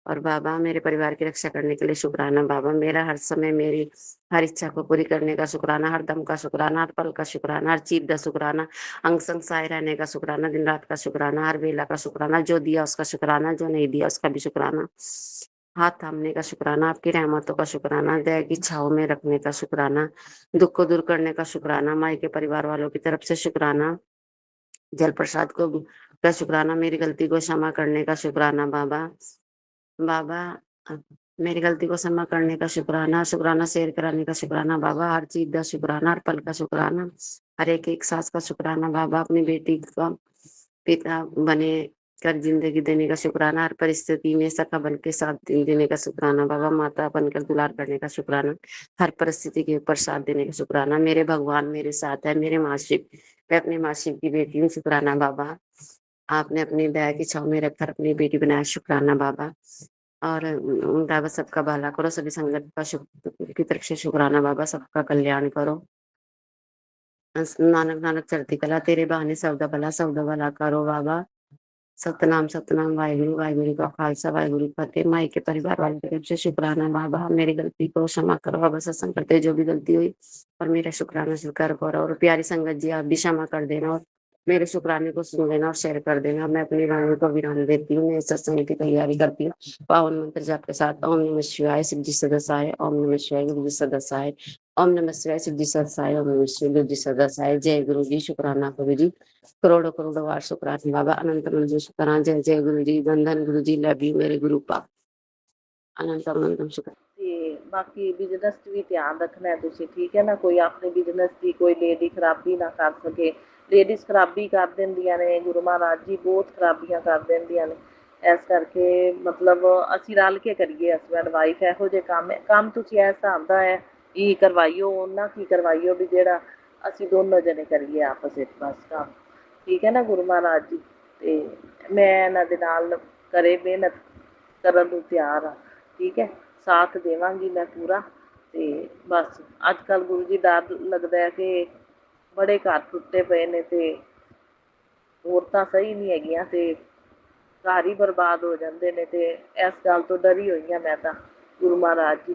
और बाबा मेरे परिवार की रक्षा करने के लिए शुक्राना बाबा। मेरा हर समय मेरी हर इच्छा को पूरी करने का शुक्राना, हर दम का शुक्राना, हर पल का शुक्राना, हर चीज का शुक्राना, अंग संग सहाय रहने का शुक्राना, दिन रात का शुक्राना, हर वेला का शुक्राना, जो दिया उसका शुक्राना, जो नहीं दिया उसका भी शुक्राना। हाथ थामने का शुक्राना, आपकी रहमतों का शुक्राना, दया की छाव में रखने का शुक्राना, दुख को दूर करने का शुक्राना, माई के परिवार वालों की तरफ से शुक्राना, जल प्रसाद को का शुक्राना, मेरी गलती को क्षमा करने का शुक्राना बाबा। बाबा अ, मेरी गलती को क्षमा करने का शुक्राना, शुक्राना शेयर कराने का शुक्राना बाबा, हर चीज का शुक्राना, हर पल का शुक्राना, हर एक एक सांस का शुक्राना बाबा। अपनी बेटी का पिता बने कर जिंदगी देने का शुक्राना, हर परिस्थिति में सखा बन के साथ देने का शुक्राना बाबा, माता बनकर दुलार करने का शुक्राना, हर परिस्थिति के ऊपर साथ देने का शुक्राना। मेरे भगवान मेरे साथ है, मेरे माँ शिव, मैं अपनी माँ शिव की बेटी हूँ। शुक्राना बाबा, आपने अपनी दया की छाव में रखकर अपनी बेटी बनाया। शुक्राना बाबा, और बाबा सबका भला करो, सभी संगत का की तरफ से शुक्राना बाबा, सबका कल्याण करो। नानक नानक चढ़ती कला, तेरे बहाने सबदा भला करो बाबा। सतनाम वाहिगुरु वाहिगुरु का खालसा वाहिगुरु की फतेह। माई के परिवार वालों की तरफ से शुक्राना बाबा, मेरी गलती को क्षमा करो बाबा, सत्संग करते जो भी गलती हुई और मेरा शुक्राना स्वीकार करो। और प्यारी संगत जी, आप भी क्षमा कर देना और मेरे शुक्राने को सुन लेना और शेयर कर देना। मैं अपनी वाणी को विराम देती हूँ, मैं सत्संग की तैयारी करती हूँ। पावन मंत्र जाप के साथ ओम नमः शिवाय, शिव जी सदस्याय, ओम नमः शिवाय, गुरु जी सदस्याय, ओम नमः शिवाय, शिव जी सदस्याय, ओम नमः शिवाय, गुरु जी सदस्याय। जय गुरु जी। शुक्राना गुरु जी, करोड़ों करोड़ों बार शुक्राना बाबा, अनंत अनंत शुक्राना। जय जय गुरु जी, धन गुरु जी, लव यू मेरे गुरु पा, अनंत अनंत शुक्र। ਤੇ ਬਾਕੀ ਬਿਜ਼ਨਸ 'ਚ ਵੀ ਧਿਆਨ ਰੱਖਣਾ ਹੈ ਤੁਸੀਂ, ਠੀਕ ਹੈ ਨਾ। ਕੋਈ ਆਪਣੇ ਬਿਜ਼ਨਸ ਦੀ ਕੋਈ ਲੇਡੀ ਖਰਾਬੀ ਨਾ ਕਰ ਸਕੇ। ਲੇਡੀਜ਼ ਖਰਾਬੀ ਕਰ ਦਿੰਦੀਆਂ ਨੇ, ਗੁਰੂ ਮਹਾਰਾਜ ਜੀ ਬਹੁਤ ਖਰਾਬੀਆਂ ਕਰ ਦਿੰਦੀਆਂ ਨੇ। ਇਸ ਕਰਕੇ ਮਤਲਬ ਅਸੀਂ ਰਲ ਕੇ ਕਰੀਏ, ਹਸਬੈਂਡ ਵਾਈਫ। ਇਹੋ ਜਿਹੇ ਕੰਮ ਤੁਸੀਂ ਇਸ ਹਿਸਾਬ ਦਾ ਹੈ ਇਹ ਕਰਵਾਈਓ, ਉਹਨਾਂ ਕੀ ਕਰਵਾਈਓ ਵੀ ਜਿਹੜਾ ਅਸੀਂ ਦੋਨੋਂ ਜਣੇ ਕਰੀਏ ਆਪਸ ਵਿੱਚ ਬਸ ਕੰਮ, ਠੀਕ ਹੈ ਨਾ ਗੁਰੂ ਮਹਾਰਾਜ ਜੀ। ਅਤੇ ਮੈਂ ਇਹਨਾਂ ਦੇ ਨਾਲ ਕਰੇ ਮਿਹਨਤ ਕਰਨ ਨੂੰ ਤਿਆਰ ਹਾਂ, ਠੀਕ ਹੈ। ਸਾਥ ਦੇਵਾਂਗੀ ਮੈਂ ਪੂਰਾ। ਅਤੇ ਬਸ ਅੱਜ ਕੱਲ੍ਹ ਗੁਰੂ ਜੀ ਡਰ ਲੱਗਦਾ ਹੈ ਕਿ ਬੜੇ ਘਰ ਟੁੱਟੇ ਪਏ ਨੇ ਅਤੇ ਔਰਤਾਂ ਸਹੀ ਨਹੀਂ ਹੈਗੀਆਂ ਅਤੇ ਘਰ ਹੀ ਬਰਬਾਦ ਹੋ ਜਾਂਦੇ ਨੇ। ਅਤੇ ਇਸ ਗੱਲ ਤੋਂ ਡਰੀ ਹੋਈ ਹਾਂ ਮੈਂ ਤਾਂ। ਗੁਰੂ ਮਹਾਰਾਜ ਜੀ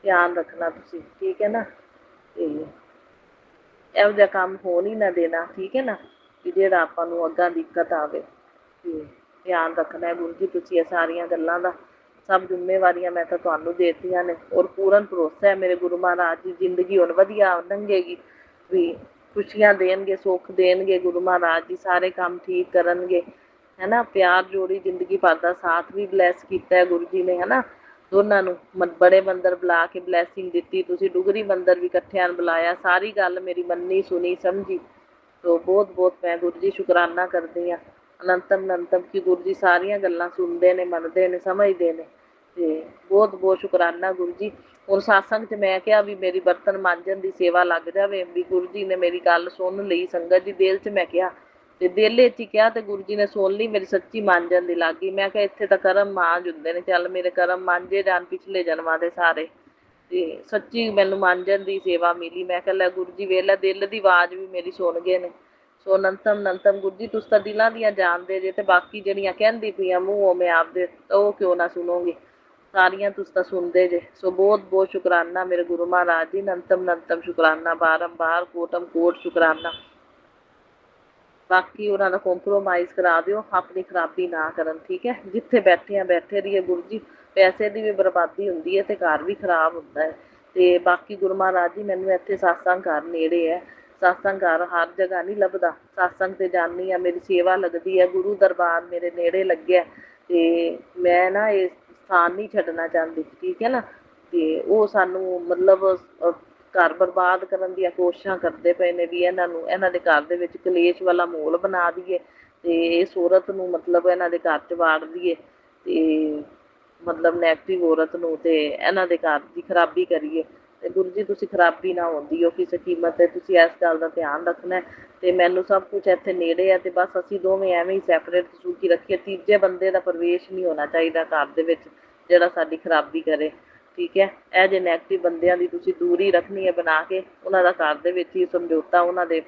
ਧਿਆਨ ਰੱਖਣਾ ਤੁਸੀਂ, ਠੀਕ ਹੈ ਨਾ। ਅਤੇ ਇਹੋ ਜਿਹਾ ਕੰਮ ਹੋਣ ਹੀ ਨਾ ਦੇਣਾ, ਠੀਕ ਹੈ ਨਾ, ਕਿ ਜਿਹੜਾ ਆਪਾਂ ਨੂੰ ਅੱਗਾਂ ਦਿੱਕਤ ਆਵੇ। ਅਤੇ ਧਿਆਨ ਰੱਖਣਾ ਗੁਰੂ ਜੀ ਤੁਸੀਂ ਇਹ ਸਾਰੀਆਂ ਗੱਲਾਂ ਦਾ। ਸਭ ਜ਼ਿੰਮੇਵਾਰੀਆਂ ਮੈਂ ਤਾਂ ਤੁਹਾਨੂੰ ਦੇ ਦਿੱਤੀਆਂ ਨੇ ਔਰ ਪੂਰਨ ਭਰੋਸਾ ਹੈ ਮੇਰੇ ਗੁਰੂ ਮਹਾਰਾਜ ਦੀ ਜ਼ਿੰਦਗੀ ਹੁਣ ਵਧੀਆ ਲੰਘੇਗੀ, ਵੀ ਖੁਸ਼ੀਆਂ ਦੇਣਗੇ, ਸੁੱਖ ਦੇਣਗੇ ਗੁਰੂ ਮਹਾਰਾਜ ਜੀ, ਸਾਰੇ ਕੰਮ ਠੀਕ ਕਰਨਗੇ, ਹੈ ਨਾ। ਪਿਆਰ ਜੋੜੀ ਜ਼ਿੰਦਗੀ ਭਰ ਦਾ ਸਾਥ ਵੀ ਬਲੈਸ ਕੀਤਾ ਹੈ ਗੁਰੂ ਜੀ ਨੇ, ਹੈ ਨਾ। ਦੋਨਾਂ ਨੂੰ ਬੜੇ ਮੰਦਰ ਬੁਲਾ ਕੇ ਬਲੈਸਿੰਗ ਦਿੱਤੀ, ਤੁਸੀਂ ਡੁਗਰੀ ਮੰਦਰ ਵੀ ਇਕੱਠਿਆਂ ਨੂੰ ਬੁਲਾਇਆ, ਸਾਰੀ ਗੱਲ ਮੇਰੀ ਮੰਨੀ ਸੁਣੀ ਸਮਝੀ। ਸੋ ਬਹੁਤ ਬਹੁਤ ਮੈਂ ਗੁਰੂ ਜੀ ਸ਼ੁਕਰਾਨਾ ਕਰਦੀ ਹਾਂ, ਅਨੰਤਮ ਕਿ ਗੁਰੂ ਜੀ ਸਾਰੀਆਂ ਗੱਲਾਂ ਸੁਣਦੇ ਨੇ, ਮੰਨਦੇ ਨੇ, ਸਮਝਦੇ ਨੇ। ਅਤੇ ਬਹੁਤ ਬਹੁਤ ਸ਼ੁਕਰਾਨਾ ਗੁਰੂ ਜੀ। ਹੁਣ ਸਤਸੰਗ 'ਚ ਮੈਂ ਕਿਹਾ ਵੀ ਮੇਰੀ ਬਰਤਨ ਮਾਂਜਣ ਦੀ ਸੇਵਾ ਲੱਗ ਜਾਵੇ, ਵੀ ਗੁਰੂ ਜੀ ਨੇ ਮੇਰੀ ਗੱਲ ਸੁਣ ਲਈ। ਸੰਗਤ ਜੀ ਦਿਲ 'ਚ ਮੈਂ ਕਿਹਾ ਅਤੇ ਦਿਲ 'ਚ ਹੀ ਕਿਹਾ ਅਤੇ ਗੁਰੂ ਜੀ ਨੇ ਸੁਣ ਲਈ, ਮੇਰੀ ਸੱਚੀ ਮਾਂਜਣ ਦੀ ਲੱਗ ਗਈ। ਮੈਂ ਕਿਹਾ ਇੱਥੇ ਤਾਂ ਕਰਮ ਮਾਂਜ ਹੁੰਦੇ ਨੇ, ਚੱਲ ਮੇਰੇ ਕਰਮ ਮਾਂਜੇ ਜਾਣ ਪਿਛਲੇ ਜਨਮਾਂ ਦੇ ਸਾਰੇ। ਅਤੇ ਸੱਚੀ ਮੈਨੂੰ ਮਾਂਜਣ ਦੀ ਸੇਵਾ ਮਿਲੀ। ਮੈਂ ਕਿਹਾ ਲੈ ਗੁਰੂ ਜੀ ਵੇਖ ਲੈ, ਦਿਲ ਦੀ ਆਵਾਜ਼ ਵੀ ਮੇਰੀ ਸੁਣ ਗਏ ਨੇ। ਸੋ ਅਨੰਤਮ ਗੁਰੂ ਜੀ ਤੁਸੀਂ ਤਾਂ ਦਿਲਾਂ ਦੀਆਂ ਜਾਣਦੇ ਜੇ, ਅਤੇ ਬਾਕੀ ਜਿਹੜੀਆਂ ਕਹਿੰਦੀ ਪਈਆਂ ਮੂੰਹੋਂ ਮੈਂ ਆਪਦੇ, ਉਹ ਕਿਉਂ ਨਾ ਸੁਣੋਗੇ, ਸਾਰੀਆਂ ਤੁਸੀਂ ਤਾਂ ਸੁਣਦੇ ਜੇ। ਸੋ ਬਹੁਤ ਬਹੁਤ ਸ਼ੁਕਰਾਨਾ ਮੇਰੇ ਗੁਰੂ ਮਹਾਰਾਜ ਜੀ, ਅਨੰਤਮ ਸ਼ੁਕਰਾਨਾ, ਬਾਰੰਬਾਰ ਕੋਟਮ ਕੋਟ ਸ਼ੁਕਰਾਨਾ। ਬਾਕੀ ਉਹਨਾਂ ਦਾ ਕੰਪਰੋਮਾਈਜ਼ ਕਰਾ ਦਿਓ, ਆਪਣੀ ਖਰਾਬੀ ਨਾ ਕਰਨ, ਠੀਕ ਹੈ। ਜਿੱਥੇ ਬੈਠੇ ਆ ਬੈਠੇ ਰਹੀਏ ਗੁਰੂ ਜੀ। ਪੈਸੇ ਦੀ ਵੀ ਬਰਬਾਦੀ ਹੁੰਦੀ ਹੈ ਅਤੇ ਘਰ ਵੀ ਖਰਾਬ ਹੁੰਦਾ ਹੈ। ਅਤੇ ਬਾਕੀ ਗੁਰੂ ਮਹਾਰਾਜ ਜੀ ਮੈਨੂੰ ਇੱਥੇ ਸਤਸੰਗ ਘਰ ਨੇੜੇ ਹੈ, ਸਤਸੰਗ ਘਰ ਹਰ ਜਗ੍ਹਾ ਨਹੀਂ ਲੱਭਦਾ। ਸਤਸੰਗ 'ਤੇ ਜਾਂਦੀ ਹਾਂ, ਮੇਰੀ ਸੇਵਾ ਲੱਗਦੀ ਹੈ, ਗੁਰੂ ਦਰਬਾਰ ਮੇਰੇ ਨੇੜੇ ਲੱਗਿਆ ਅਤੇ ਮੈਂ ਨਾ ਇਹ ਸਥਾਨ ਨਹੀਂ ਛੱਡਣਾ ਚਾਹੁੰਦੀ, ਠੀਕ ਹੈ ਨਾ। ਅਤੇ ਉਹ ਸਾਨੂੰ ਮਤਲਬ ਘਰ ਬਰਬਾਦ ਕਰਨ ਦੀਆਂ ਕੋਸ਼ਿਸ਼ਾਂ ਕਰਦੇ ਪਏ ਨੇ ਵੀ ਇਹਨਾਂ ਦੇ ਘਰ ਦੇ ਵਿੱਚ ਕਲੇਸ਼ ਵਾਲਾ ਮਾਹੌਲ ਬਣਾ ਦਈਏ ਅਤੇ ਇਸ ਔਰਤ ਨੂੰ ਮਤਲਬ ਇਹਨਾਂ ਦੇ ਘਰ 'ਚ ਵਾੜ ਦਈਏ ਅਤੇ ਮਤਲਬ ਨੈਗੇਟਿਵ ਔਰਤ ਨੂੰ, ਅਤੇ ਇਹਨਾਂ ਦੇ ਘਰ ਦੀ ਖਰਾਬੀ ਕਰੀਏ। ਅਤੇ ਗੁਰੂ ਜੀ ਤੁਸੀਂ ਖਰਾਬੀ ਨਾ ਹੋਣ ਦਿਓ ਕਿਸੇ ਕੀਮਤ 'ਤੇ, ਤੁਸੀਂ ਇਸ ਗੱਲ ਦਾ ਧਿਆਨ ਰੱਖਣਾ। ਅਤੇ ਮੈਨੂੰ ਸਭ ਕੁਛ ਇੱਥੇ ਨੇੜੇ ਹੈ ਅਤੇ ਬਸ ਅਸੀਂ ਦੋਵੇਂ ਐਵੇਂ ਹੀ ਸੈਪਰੇਟ ਸੂਚੀ ਰੱਖੀਏ, ਤੀਜੇ ਬੰਦੇ ਦਾ ਪ੍ਰਵੇਸ਼ ਨਹੀਂ ਹੋਣਾ ਚਾਹੀਦਾ ਘਰ ਦੇ ਵਿੱਚ ਜਿਹੜਾ ਸਾਡੀ ਖਰਾਬੀ ਕਰੇ, ਠੀਕ ਹੈ। ਇਹ ਜਿਹੇ ਨੈਗੇਟਿਵ ਬੰਦਿਆਂ ਦੀ ਤੁਸੀਂ ਦੂਰੀ ਰੱਖਣੀ ਹੈ ਬਣਾ ਕੇ, ਉਹਨਾਂ ਦਾ ਘਰ ਦੇ ਵਿੱਚ ਹੀ ਸਮਝੌਤਾ ਉਹਨਾਂ ਦੇ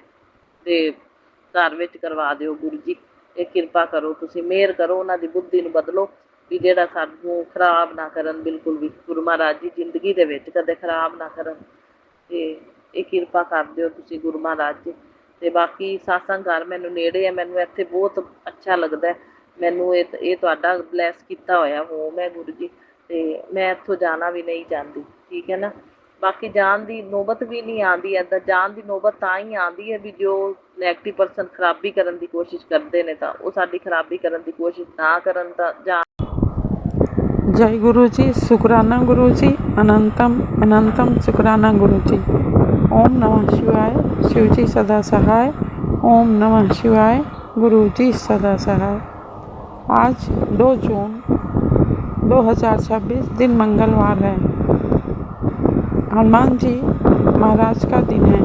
ਘਰ ਵਿੱਚ ਕਰਵਾ ਦਿਓ ਗੁਰੂ ਜੀ। ਇਹ ਕਿਰਪਾ ਕਰੋ, ਤੁਸੀਂ ਮਿਹਰ ਕਰੋ, ਉਹਨਾਂ ਦੀ ਬੁੱਧੀ ਨੂੰ ਬਦਲੋ ਵੀ ਜਿਹੜਾ ਸਾਨੂੰ ਖਰਾਬ ਨਾ ਕਰਨ, ਬਿਲਕੁਲ ਵੀ ਗੁਰੂ ਮਹਾਰਾਜ ਜੀ ਜ਼ਿੰਦਗੀ ਦੇ ਵਿੱਚ ਕਦੇ ਖਰਾਬ ਨਾ ਕਰਨ। ਅਤੇ ਇਹ ਕਿਰਪਾ ਕਰ ਦਿਓ ਤੁਸੀਂ ਗੁਰੂ ਮਹਾਰਾਜ ਜੀ। ਅਤੇ ਬਾਕੀ ਸਤਸੰਗ ਘਰ ਮੈਨੂੰ ਨੇੜੇ ਹੈ, ਮੈਨੂੰ ਇੱਥੇ ਬਹੁਤ ਅੱਛਾ ਲੱਗਦਾ। ਮੈਨੂੰ ਇਹ ਤੁਹਾਡਾ ਬਲੈਸ ਕੀਤਾ ਹੋਇਆ ਹੋਮ ਹੈ ਗੁਰੂ ਜੀ, ਅਤੇ ਮੈਂ ਇੱਥੋਂ ਜਾਣਾ ਵੀ ਨਹੀਂ ਚਾਹੁੰਦੀ, ਠੀਕ ਹੈ ਨਾ। ਬਾਕੀ ਜਾਣ ਦੀ ਨੌਬਤ ਵੀ ਨਹੀਂ ਆਉਂਦੀ, ਇੱਦਾਂ ਜਾਣ ਦੀ ਨੌਬਤ ਤਾਂ ਹੀ ਆਉਂਦੀ ਹੈ ਵੀ ਜੋ ਨੈਗੇਟਿਵ ਪਰਸਨ ਖਰਾਬੀ ਕਰਨ ਦੀ ਕੋਸ਼ਿਸ਼ ਕਰਦੇ ਨੇ, ਤਾਂ ਉਹ ਸਾਡੀ ਖਰਾਬੀ ਕਰਨ ਦੀ ਕੋਸ਼ਿਸ਼ ਨਾ ਕਰਨ ਤਾਂ ਜਾਣ। जय गुरु जी, शुक्राना गुरु जी, अनंतम शुक्राना गुरु जी। ओम नमः शिवाय, शिव जी सदा सहाय। ओम नमः शिवाय, गुरु जी सदा सहाय। आज 2 जून 2026 दिन मंगलवार है। हनुमान जी महाराज का दिन है।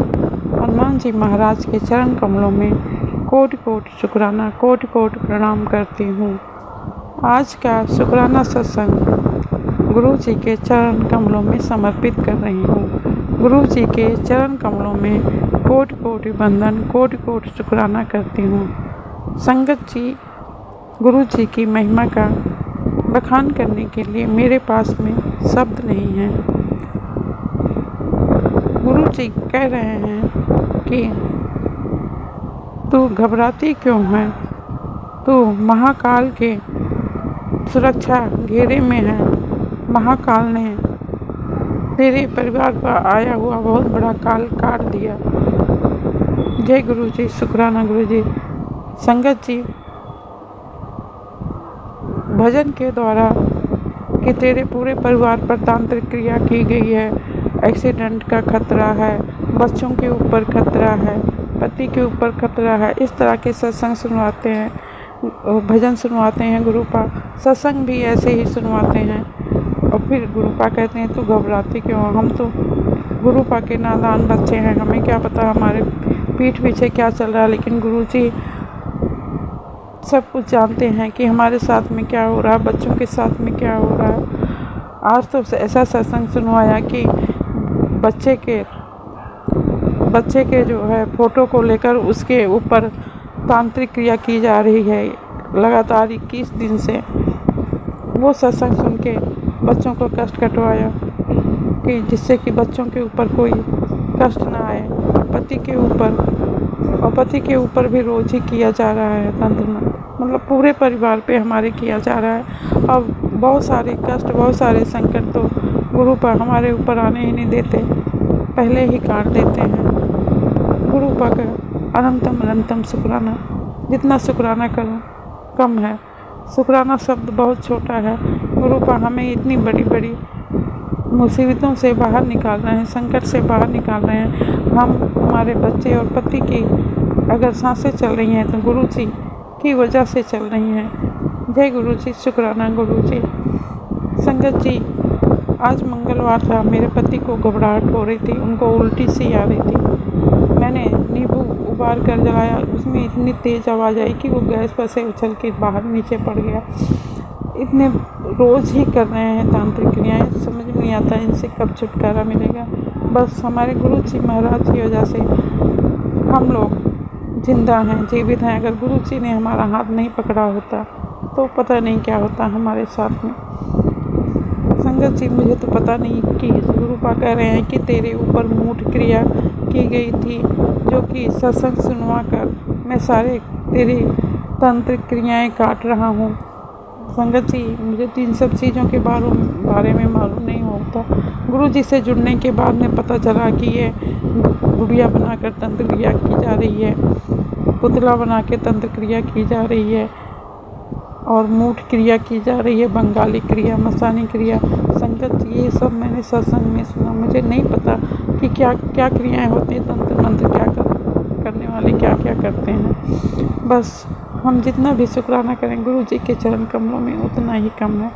हनुमान जी महाराज के चरण कमलों में कोटि कोटि शुक्राना, कोटि कोटि प्रणाम करती हूँ। आज का शुक्राना सत्संग गुरु जी के चरण कमलों में समर्पित कर रही हूँ। गुरु जी के चरण कमलों में कोटि कोटि वंदन, कोटि कोटि शुक्राना करती हूँ। संगत जी, गुरु जी की महिमा का बखान करने के लिए मेरे पास में शब्द नहीं है। गुरु जी कह रहे हैं कि तू घबराती क्यों है, तू महाकाल के सुरक्षा घेरे में है। महाकाल ने तेरे परिवार पर आया हुआ बहुत बड़ा काल काट दिया। जय गुरु जी, शुक्राना गुरु जी। संगत जी, भजन के द्वारा कि तेरे पूरे परिवार पर तांत्रिक क्रिया की गई है, एक्सीडेंट का खतरा है, बच्चों के ऊपर खतरा है, पति के ऊपर खतरा है, इस तरह के सत्संग सुनवाते हैं, भजन सुनवाते हैं। गुरुपा सत्संग भी ऐसे ही सुनवाते हैं। और फिर गुरुपा कहते हैं तू घबराती क्यों। हम तो गुरुपा के नादान बच्चे हैं, हमें क्या पता हमारे पीठ पीछे क्या चल रहा है। लेकिन गुरु जी सब कुछ जानते हैं कि हमारे साथ में क्या हो रहा है, बच्चों के साथ में क्या हो रहा है। आज तो ऐसा सत्संग सुनवाया कि बच्चे के जो है फ़ोटो को लेकर उसके ऊपर तांत्रिक क्रिया की जा रही है लगातार 21 दिन से। वो सत्संग सुन के बच्चों को कष्ट कटवाया कि जिससे कि बच्चों के ऊपर कोई कष्ट ना आए। पति के ऊपर भी रोज ही किया जा रहा है तंत्र में, मतलब पूरे परिवार पे हमारे किया जा रहा है। अब बहुत सारे कष्ट, बहुत सारे संकट तो गुरु पर हमारे ऊपर आने ही नहीं देते, पहले ही काट देते हैं। गुरु पर अनंतम अनंतम शुक्राना, जितना शुक्राना करूं कम है। शुक्राना शब्द बहुत छोटा है। गुरु पर हमें इतनी बड़ी बड़ी मुसीबतों से बाहर निकाल रहे हैं, संकट से बाहर निकाल रहे हैं। हमारे बच्चे और पति की अगर सांसें चल रही हैं तो गुरु जी की वजह से चल रही हैं। जय गुरु जी, शुक्राना गुरु जी। संगत जी, आज मंगलवार था, मेरे पति को घबराहट हो रही थी, उनको उल्टी सी आ रही थी। मैंने नींबू उबाल कर जलाया, उसमें इतनी तेज़ आवाज़ आई कि वो गैस पर से उछल के बाहर नीचे पड़ गया। इतने रोज़ ही कर रहे हैं तांत्रिक क्रियाएँ, समझ में नहीं आता इनसे कब छुटकारा मिलेगा। बस हमारे गुरु जी महाराज की वजह से हम लोग जिंदा हैं, जीवित हैं। अगर गुरु जी ने हमारा हाथ नहीं पकड़ा होता तो पता नहीं क्या होता हमारे साथ में। संगत जी, मुझे तो पता नहीं कि गुरुपा कह रहे हैं कि तेरे ऊपर मूठ क्रिया की गई थी, जो कि सत्संग सुनवा कर मैं सारे तेरी तांत्रिक क्रियाएं काट रहा हूँ। संगत जी, मुझे तो इन सब चीज़ों के बारे में मालूम नहीं होता। गुरु जी से जुड़ने के बाद में पता चला कि ये गुड़िया बनाकर तंत्र क्रिया की जा रही है, पुतला बना के तंत्र क्रिया की जा रही है, और मूठ क्रिया की जा रही है, बंगाली क्रिया, मसानी क्रिया। संगत जी, ये सब मैंने सत्संग में सुना। मुझे नहीं पता कि क्या क्या क्रियाएं होती हैं, तंत्र मंत्र क्या करने वाले क्या क्या करते हैं। बस हम जितना भी शुक्राना करें गुरु जी के चरण कमलों में उतना ही कम है।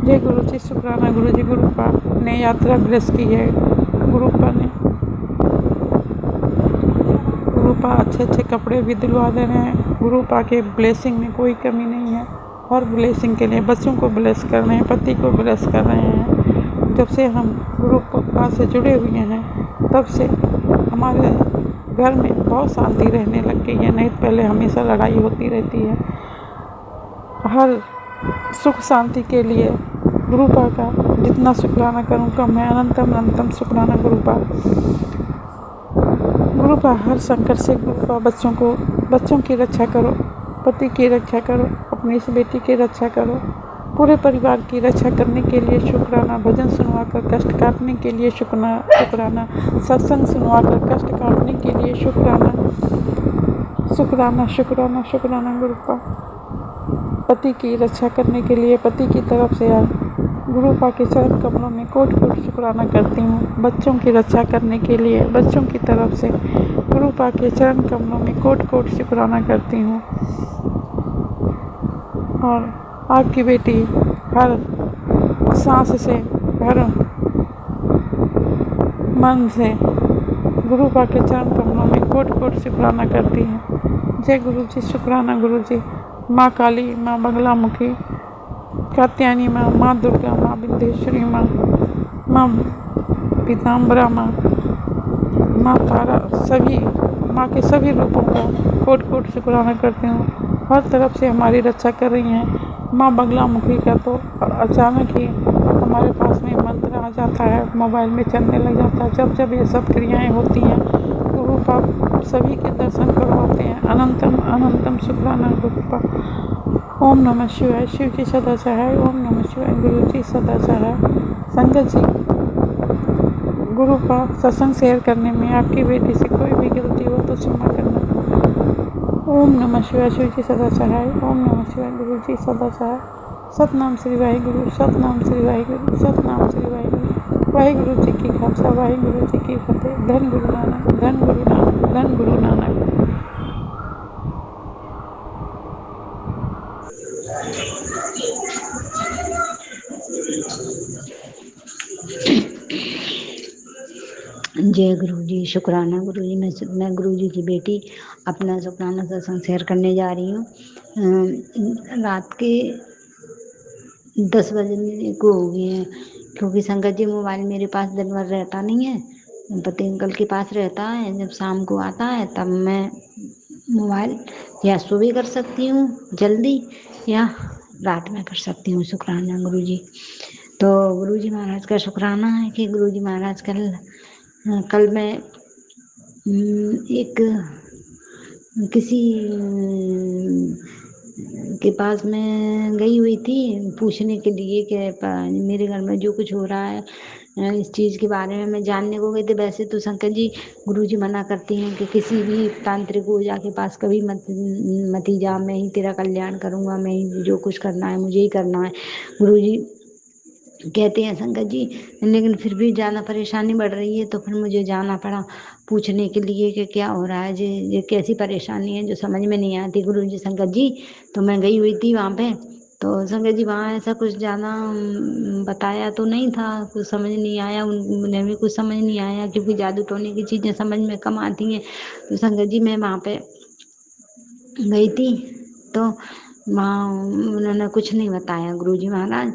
जय गुरु जी, शुक्राना गुरु जी। गुरुपा ने यात्रा ब्लेस की है। गुरुपा अच्छे अच्छे कपड़े भी दिलवा दे रहे हैं। गुरुपा के ब्लेसिंग में कोई कमी नहीं है। और ब्लेसिंग के लिए बच्चों को ब्लेस कर रहे हैं, पति को ब्लेस कर रहे हैं। जब से हम गुरुपा से जुड़े हुए हैं तब से हमारे घर में बहुत शांति रहने लग गई है। नहीं तो पहले हमेशा लड़ाई होती रहती है। हर सुख शांति के लिए गुरुपा का जितना शुक्राना करूं कम है। अनंतम अनंतम शुक्राना गुरुपा। गुरुपा हर संकट से गुरुपा बच्चों की रक्षा करो, पति की रक्षा करो, अपनी इस बेटी की रक्षा करो, पूरे परिवार की रक्षा करने के लिए शुक्राना। भजन सुनवा कर कष्ट काटने के लिए शुक्राना। सत्संग सुनवा कर कष्ट काटने के लिए शुक्राना शुक्राना शुक्राना गुरुपा। पति की रक्षा करने के लिए पति की तरफ से गुरुपा के चरण कमलों में कोटि कोटि शुक्राना करती हूँ। बच्चों की रक्षा करने के लिए बच्चों की तरफ से गुरुपा के चरण कमलों में कोटि कोटि शुक्राना करती हूँ। और आपकी बेटी हर सांस से, हर मन से गुरु पा के चरण कमलों में कोट कोट शुक्राना करती है। जय गुरु जी, शुक्राना गुरु जी। माँ काली, माँ बगलामुखी, कात्यायनी माँ, माँ दुर्गा, माँ विंध्येश्वरी माँ, माँ पीताम्बरा माँ, माँ तारा, सभी माँ के सभी रूपों का कोट कोट शुक्राना करती हूँ। हर तरफ से हमारी रक्षा कर रही हैं। माँ बगलामुखी का तो अचानक ही हमारे पास में मंत्र आ जाता है, मोबाइल में चलने लग जाता है। जब जब ये सब क्रियाएं होती हैं, गुरु पाप सभी के दर्शन करवाते हैं। अनंतम अनंतम शुक्राना गुरु पाप। ओम नमः शिवाय। शिव जी सदा सहाय। ओम नमः शिवाय। गुरु जी सदा सहाय। संगत जी, गुरु का सत्संग शेयर करने में आपकी बेटी से कोई भी गलती हो तो क्षमा करना। ओम नमः शिवाय। शिव जी सदा सहाय। ओम नमः शिवाय। गुरु जी सदा सहाय। सतनाम श्री वाहिगुरु, सतनाम श्री वाहिगुरु, सतनाम श्री वाहिगुरु। वाहिगुरु जी की खालसा, वाहिगुरु जी की फतेह। धन गुरु नानक, धन गुरु नानक, धन गुरु नानक। जय गुरु जी, शुक्राना गुरु जी। मैं गुरु जी की बेटी अपना शुक्राना सत्संग शेयर करने जा रही हूँ। रात के 10 बजने को हो गए हैं, क्योंकि संगत जी मोबाइल मेरे पास दिन भर रहता नहीं है, पति अंकल के पास रहता है। जब शाम को आता है तब मैं मोबाइल या सुबह कर सकती हूँ जल्दी, या रात में कर सकती हूँ। शुक्राना गुरु जी। तो गुरु जी महाराज का शुक्राना है कि गुरु जी महाराज कल मैं एक किसी के पास में गई हुई थी पूछने के लिए कि मेरे घर में जो कुछ हो रहा है इस चीज़ के बारे में मैं जानने को गई थी। वैसे तो शंकर जी गुरु जी मना करती हैं कि किसी भी तांत्रिक ऊर्जा के पास कभी मत ही जा, मैं ही तेरा कल्याण करूँगा, मैं ही जो कुछ करना है मुझे ही करना है, गुरु जी कहते हैं संगत जी। लेकिन फिर भी ज़्यादा परेशानी बढ़ रही है तो फिर मुझे जाना पड़ा पूछने के लिए कि क्या हो रहा है जी, ये कैसी परेशानी है जो समझ में नहीं आती गुरु जी संगत जी। तो मैं गई हुई थी वहाँ पे, तो संगत जी वहाँ ऐसा कुछ ज़्यादा बताया तो नहीं था, कुछ समझ नहीं आया, उन्हें भी कुछ समझ नहीं आया, क्योंकि जादू टोने की चीज़ें समझ में कम आती हैं। तो संगत जी मैं वहाँ पे गई थी तो वहाँ उन्होंने कुछ नहीं बताया गुरु जी महाराज।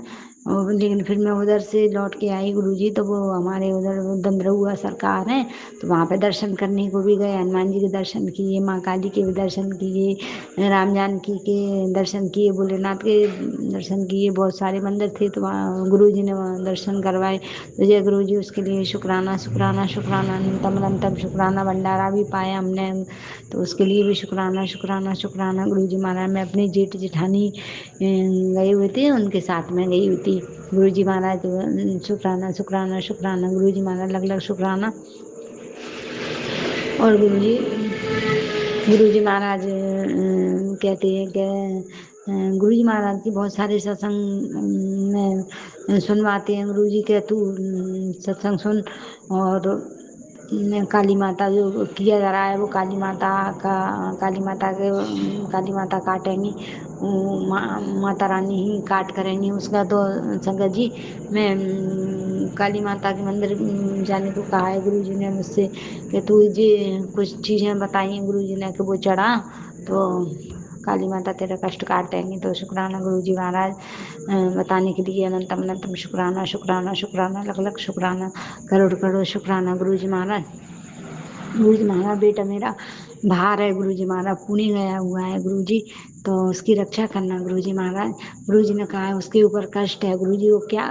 और लेकिन फिर मैं उधर से लौट के आई गुरु जी, तो वो हमारे उधर दंदरुआ सरकार है, तो वहाँ पे दर्शन करने को भी गए। हनुमान जी के दर्शन किए, माँ काली के भी दर्शन किए, राम जानकी के दर्शन किए, भोलेनाथ के दर्शन किए, बहुत सारे मंदिर थे तो वहाँ गुरु जी ने वहाँ दर्शन करवाए। तो जय गुरु जी, उसके लिए शुक्राना शुक्राना शुक्राना, अनंतम अनंतम शुक्राना। भंडारा भी पाया हमने, तो उसके लिए भी शुक्राना शुक्राना शुक्राना गुरु जी महाराज। मैं अपनी जेठ जेठानी गए हुए थे, उनके साथ में गई हुई थी। गुरु जी महाराज शुक्राना शुक्राना शुक्राना, गुरु जी महाराज लग लग शुक्राना। और गुरु जी महाराज कहते हैं कि गुरु जी महाराज की बहुत सारे सत्संग में सुनवाते हैं। गुरु जी के तू सत्संग सुन, और काली माता जो किया जा रहा है वो काली माता काटेंगी, माता रानी ही काट करेंगी उसका। तो संगत जी मैं काली माता के मंदिर जाने को कहा है गुरु जी ने मुझसे कि तू जी कुछ चीज़ें बताई हैं गुरु जी ने कि वो चढ़ा तो काली माता तेरा कष्ट काटेंगी। तो शुक्राना गुरु जी महाराज बताने के लिए, अनंतम अनंतम शुक्राना शुक्राना शुक्राना, लख लख शुक्राना, करोड़ करोड़ शुक्राना गुरु जी महाराज। गुरु जी महाराज बेटा मेरा बाहर है गुरु जी महाराज, पुणे गया हुआ है गुरु जी, तो उसकी रक्षा करना गुरु जी महाराज। गुरु जी ने कहा है उसके ऊपर कष्ट है गुरु जी, वो क्या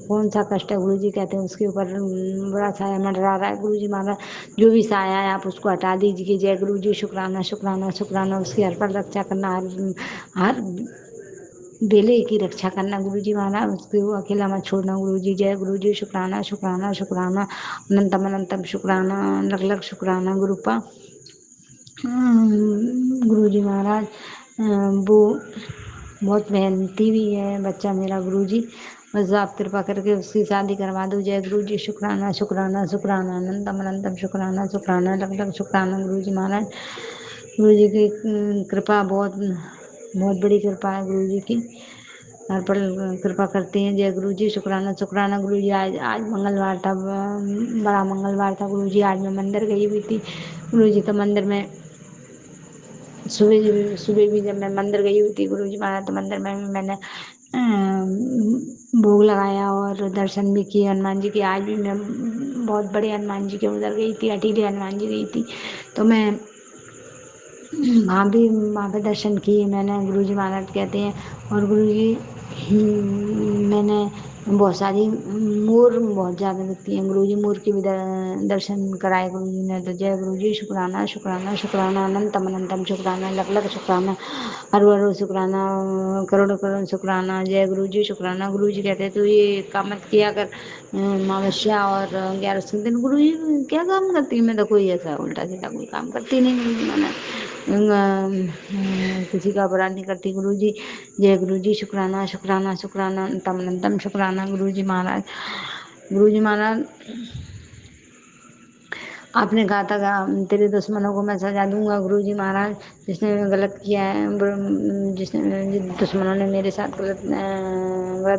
कौन सा कष्ट है गुरु जी कहते हैं उसके ऊपर बड़ा साया मंडरा रहा है गुरु जी महाराज, जो भी साया है आप उसको हटा दीजिए। जय गुरु जी, शुक्राना शुक्राना शुक्राना, उसकी हर पर रक्षा करना, हर बेले की रक्षा करना गुरु जी महाराज, उसको अकेला मत छोड़ना गुरु जी। जय गुरु जी, शुक्राना शुक्राना शुक्राना, अनंतम अनंतम शुक्राना, लख लख शुक्राना गुरुपा। गुरु जी महाराज वो बहुत मेहनती भी है बच्चा मेरा गुरु जी, बस आप कृपा करके उसकी शादी करवा दो। जय गुरु जी, शुक्राना शुक्राना शुक्राना, अनंतम अनंतम शुक्राना शुक्राना, लख लख शुक्राना गुरु जी महाराज। गुरु जी की कृपा बहुत बहुत बड़ी कृपा है गुरु जी की, हर पल कृपा करते हैं। जय गुरु जी, शुक्राना शुक्राना गुरु जी। आज मंगलवार था, बड़ा मंगलवार था गुरु जी। आज मैं मंदिर गई हुई थी गुरु जी, तो मंदिर में सुबह भी जब मैं मंदिर गई हुई थी गुरु जी महाराज, तो मंदिर में भी मैंने भोग लगाया और दर्शन भी किए हनुमान जी के। आज भी मैं बहुत बड़े हनुमान जी के उधर गई थी, अटीले हनुमान जी गई थी, तो मैं वहाँ पे दर्शन किए मैंने। गुरु जी महाराज कहते हैं, और गुरु जी मैंने बहुत सारी मोर बहुत ज़्यादा दिखती हैं गुरु जी, मोर की भी दर्शन कराए गुरु जी ने। तो जय गुरु जी, शुक्राना शुक्राना शुक्राना, अनंतम अनंतम शुक्राना, लख लख शुक्राना, अरु अरु शुक्राना, करोड़ करोड़ शुक्राना। जय गुरु जी, शुक्राना। गुरु जी कहते हैं तो ये काम मत किया कर अमावस्या और 11 दिन। गुरु जी क्या काम करती हूँ मैं, तो कोई ऐसा उल्टा सीधा कोई काम करती नहीं गुरु जी। मैंने किसी का बुरा नहीं करती गुरु जी। जय गुरु जी, शुक्राना शुक्राना शुक्राना, अनंतम अनंतम शुक्राना गुरु जी महाराज। गुरु जी महाराज आपने कहा था तेरे दुश्मनों को मैं सजा दूंगा गुरु जी महाराज, जिसने गलत किया है, जिसने जिन दुश्मनों ने मेरे साथ गलत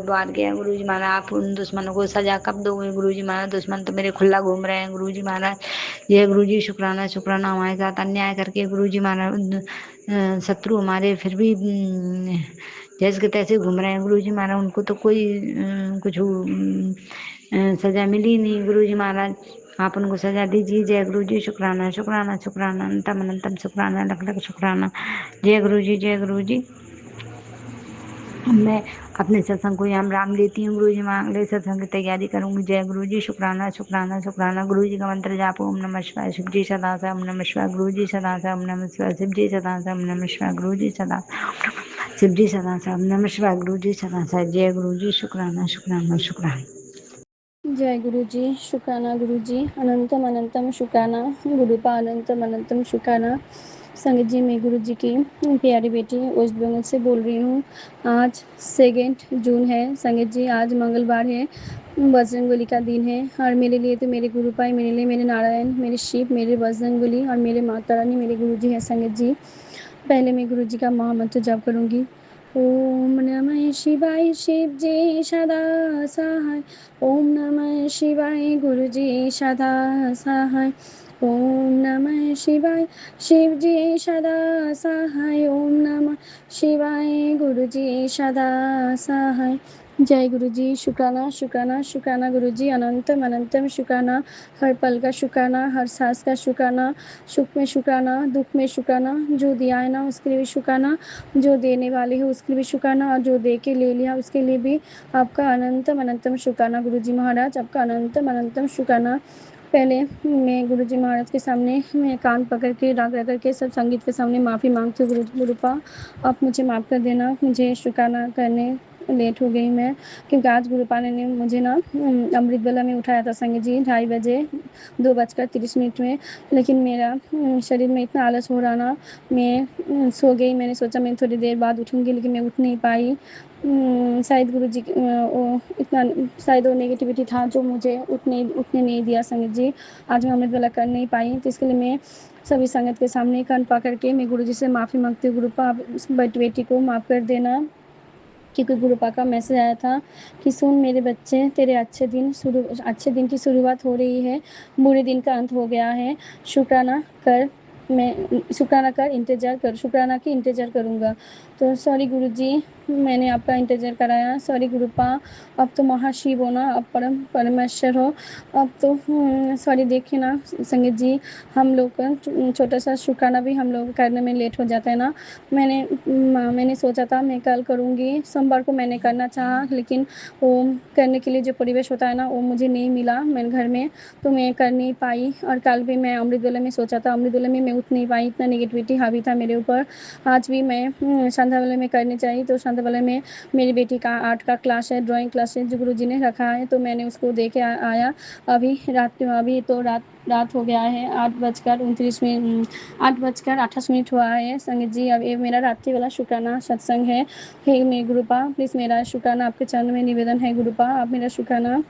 बात किया है गुरु जी महाराज, आप उन दुश्मनों को सजा कब दोगे गुरु जी महाराज। दुश्मन तो मेरे खुला घूम रहे हैं गुरु जी महाराज। जय गुरु जी, शुक्राना शुक्राना। हमारे साथ अन्याय करके गुरु जी महाराज शत्रु हमारे फिर भी जैसे के तैसे घूम रहे हैं गुरु जी महाराज, उनको तो कोई कुछ सजा मिली नहीं गुरु जी महाराज, आप उनको सजा दीजिए। जय गुरु जी, शुक्राना शुक्राना शुक्राना, अनंतम अनंतम शुक्राना, लख लख शुक्राना। जय गुरु जी, जय गुरु जी। मैं अपने सत्संग को यहाँ राम लेती हूँ गुरु जी, वहाँ अगले सत्संग की तैयारी करूँगी। जय गुरु जी, शुक्राना शुक्राना शुक्राना। गुरु जी का मंत्र जापो, ओम नमः शिवाय, शिव जी सदा से, ओम नमः शिवाय, गुरु जी सदा से, ओम नमः शिवाय, शिव जी सदा से, ओम नमः शिवाय, गुरु जी सदा से, शिव जी सदा से, ओम नमः शिवाय, गुरु जी सदा से। जय गुरु जी, शुक्राना शुक्राना शुक्राना। जय गुरु जी, शुक्राना गुरु जी, अनंतम अनंतम शुक्राना गुरुपा, अनंतम अनंतम शुक्राना। संगत जी, मैं गुरु जी की प्यारी बेटी वेस्ट बंगाल से बोल रही हूँ। आज 2 जून है संगत जी, आज मंगलवार है, बजरंगबली का दिन है, और मेरे लिए तो मेरे गुरुपाई, मेरे लिए मेरे नारायण, मेरे शिव, मेरे बजरंगबली और मेरे माता रानी मेरे गुरु जी है संगत जी। पहले मैं गुरु जी का महामंत्र जाप करूँगी। ओम नमः शिवाय, शिव जी सदा सहाय। ओम नमः शिवाय, गुरु जी सदा सहाय। ओम नमः शिवाय, शिव जी सदा सहाय। ओम नमः शिवाय, गुरु जी सदा सहाय। जय गुरु जी, शुक्राना शुक्राना शुक्राना गुरु जी, अनंतम अनंतम शुक्राना, हर पल का शुक्राना, हर सांस का शुक्राना, सुख में शुक्राना, दुख में शुक्राना, जो दिया है ना उसके लिए भी शुक्राना, जो देने वाले हैं उसके लिए भी शुक्राना, और जो दे के ले लिया उसके लिए भी आपका अनंतम अनंतम शुक्राना गुरु जी महाराज, आपका अनंतम अनंतम शुक्राना। पहले मैं गुरु जी महाराज के सामने मैं कान पकड़ के राग रगड़ के सब संगीत के सामने माफ़ी मांगती हूँ। गुरुपा आप मुझे माफ़ कर देना, मुझे शुक्राना करने लेट हो गई मैं, क्योंकि आज गुरुपा ने मुझे ना अमृत वेला में उठाया था संगत जी 2:30 बजे 2:30 में, लेकिन मेरा शरीर में इतना आलस हो रहा ना, मैं सो गई। मैंने सोचा मैं थोड़ी देर बाद उठूँगी, लेकिन मैं उठ नहीं पाई। शायद गुरु जी इतना शायद वो नेगेटिविटी था जो मुझे उठने नहीं दिया संगत जी। आज मैं अमृत वेला कर नहीं पाई, तो इसके लिए मैं सभी संगत के सामने कान पकड़ के मैं गुरु जी से माफ़ी मांगती हूँ। गुरुपा आप उस बेटी को माफ़ कर देना, क्योंकि गुरुपा का मैसेज आया था कि सुन मेरे बच्चे, तेरे अच्छे दिन की शुरुआत हो रही है, बुरे दिन का अंत हो गया है। शुक्राना कर, मैं शुक्राना कर, इंतज़ार कर, शुक्राना की इंतज़ार करूँगा। तो सॉरी गुरुजी, मैंने आपका इंतज़ार कराया, सॉरी गुरुपा। अब तो महाशिव हो ना, अब परमेश्वर हो, अब तो सॉरी। देखिए ना संगत जी, हम लोग का छोटा सा शुक्राना भी हम लोग करने में लेट हो जाता है ना। मैंने सोचा था मैं कल करूँगी, सोमवार को मैंने करना चाहा, लेकिन वो करने के लिए जो परिवेश होता है ना वो मुझे नहीं मिला मेरे घर में, तो मैं कर नहीं पाई। और कल भी मैं अमृत वेला में सोचा था, अमृत वेला में मैं उठ नहीं पाई, इतना नेगेटिविटी हावी था मेरे ऊपर। आज भी मैं संध्या वेला में करनी चाहिए, तो संध्या वेला में मेरी बेटी का आर्ट का क्लास है, ड्राइंग क्लास है जो गुरु जी ने रखा है, तो मैंने उसको दे के आया। अभी तो रात हो गया है, 8:28 हुआ है संगत जी। अब ये मेरा रात्रि वाला शुक्राना सत्संग है। हे मेरे गुरुपा, प्लीज़ मेरा शुक्राना आपके चरण में निवेदन है गुरुपा, आप मेरा शुक्राना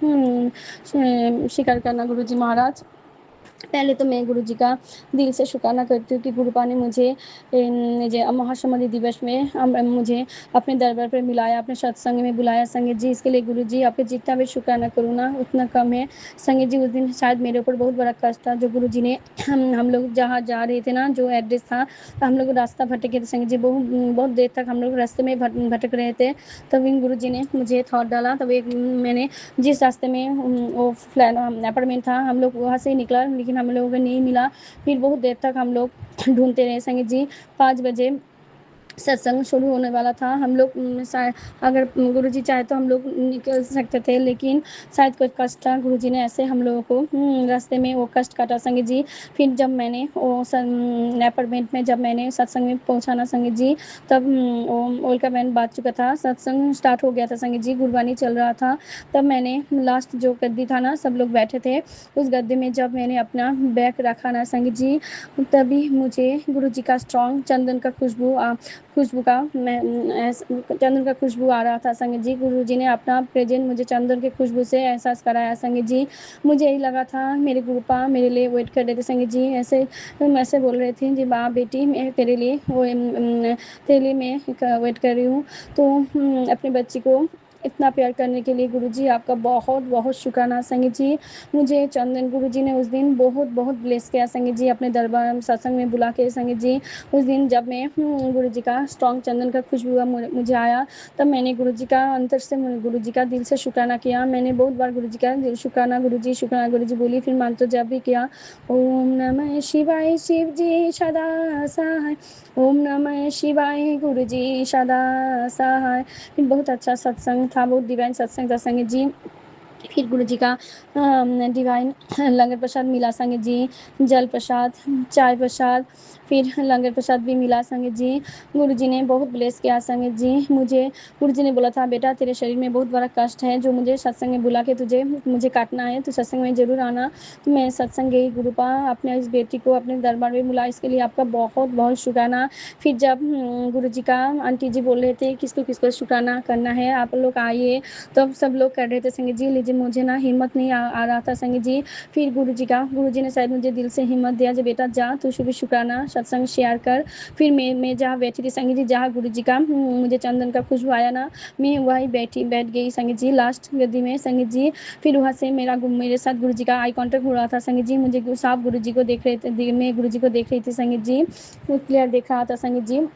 स्वीकार करना गुरु जी महाराज। पहले तो मैं गुरुजी का दिल से शुक्राना करती हूँ कि गुरुपा ने मुझे महासमाधि दिवस में मुझे अपने दरबार पर मिलाया, अपने सत्संग में बुलाया संगत जी। इसके लिए गुरुजी आपके जितना भी शुक्राना करूँ ना उतना कम है संगत जी। उस दिन शायद मेरे ऊपर बहुत बड़ा कष्ट था जो गुरुजी ने हम लोग जहाँ जा रहे थे ना, जो एड्रेस था, तो हम लोग रास्ता भटके थे संगत जी। बहुत देर तक हम लोग रास्ते में भटक रहे थे। तब इन गुरुजी ने मुझे थॉट डाला। तब एक मैंने जिस रास्ते में वो फ्लैट अपार्टमेंट था, हम लोग वहाँ से ही निकला, लेकिन हम लोगों को नहीं मिला। फिर बहुत देर तक हम लोग ढूंढते रहे संगत जी। 5 बजे सत्संग शुरू होने वाला था। हम लोग शायद अगर गुरुजी चाहे तो हम लोग निकल सकते थे, लेकिन शायद कुछ कष्ट था। गुरुजी ने ऐसे हम लोगों को रास्ते में वो कष्ट काटा संगत जी। फिर जब मैंने वो अपार्टमेंट में जब मैंने सत्संग में पहुंचा ना संगत जी, तब वो ओल का बैंड बाज चुका था, सत्संग स्टार्ट हो गया था संगत जी, गुरबानी चल रहा था। तब मैंने लास्ट जो गद्दी था ना, सब लोग बैठे थे, उस गद्दे में जब मैंने अपना बैग रखा ना संगत जी, तभी मुझे गुरुजी का स्ट्रॉन्ग चंदन का खुशबू का चंदन का खुशबू आ रहा था संगत जी। गुरुजी ने अपना प्रेजेंट मुझे चंदन के खुशबू से एहसास कराया संगत जी। मुझे यही लगा था मेरे गुरुपा मेरे लिए वेट कर रहे थे संगत जी। ऐसे बोल रहे थे जी, माँ बेटी मैं तेरे लिए मैं वेट कर रही हूँ। तो अपने बच्ची को इतना प्यार करने के लिए गुरुजी आपका बहुत बहुत शुक्राना संगत जी। मुझे चंदन गुरुजी ने उस दिन बहुत बहुत ब्लेस किया संगत जी, अपने दरबार सत्संग में बुला के संगत जी। उस दिन जब मैं गुरुजी का स्ट्रॉन्ग चंदन का खुशबू मुझे आया, तब मैंने गुरुजी का अंतर से गुरुजी का दिल से शुक्राना किया। मैंने बहुत बार गुरुजी का शुक्राना गुरुजी बोली। फिर मंत्र जप भी किया, ओम नमः शिवाय शिव जी सदा सहाय, ओम नमः शिवाय गुरुजी सदा सहाय। फिर बहुत अच्छा सत्संग था, बहुत डिवाइन सत्संग था संगत जी। फिर गुरुजी का डिवाइन लंगर प्रसाद मिला संगत जी, जल प्रसाद, चाय प्रसाद, फिर लंगर प्रसाद भी मिला संगत जी। गुरुजी ने बहुत ब्लेस किया संगत जी। गुरुजी ने बोला था, बेटा तेरे शरीर में बहुत बड़ा कष्ट है, जो मुझे सत्संग में बुला के मुझे काटना है, तो सत्संग में ज़रूर आना। तो मैं सत्संग गई। गुरुपा अपने इस बेटी को अपने दरबार में बुला, इसके लिए आपका बहुत बहुत शुक्राना। फिर जब गुरुजी का आंटी जी बोल रहे थे किसको किसको शुक्राना करना है, आप लोग आइए, तो अब सब लोग कर रहे थे संगत जी, लेकिन मुझे ना हिम्मत नहीं आ रहा था संगत जी। फिर गुरुजी ने शायद मुझे दिल से हिम्मत दिया, जो बेटा जा तू भी शुक्राना सत्संग शेयर कर। फिर मैं जहाँ बैठी थी संगत जी, जहाँ गुरुजी का मुझे चंदन का खुशबू आया ना, मैं वहीं बैठ गई संगत जी, लास्ट गद्दी में संगत जी। फिर वहाँ से मेरे साथ गुरुजी का आई कॉन्टेक्ट हो रहा था संगत जी। मुझे साफ गुरुजी को देख रहे थे, मैं गुरुजी को देख रही थी संगत जी, क्लियर देख रहा था संगत जी।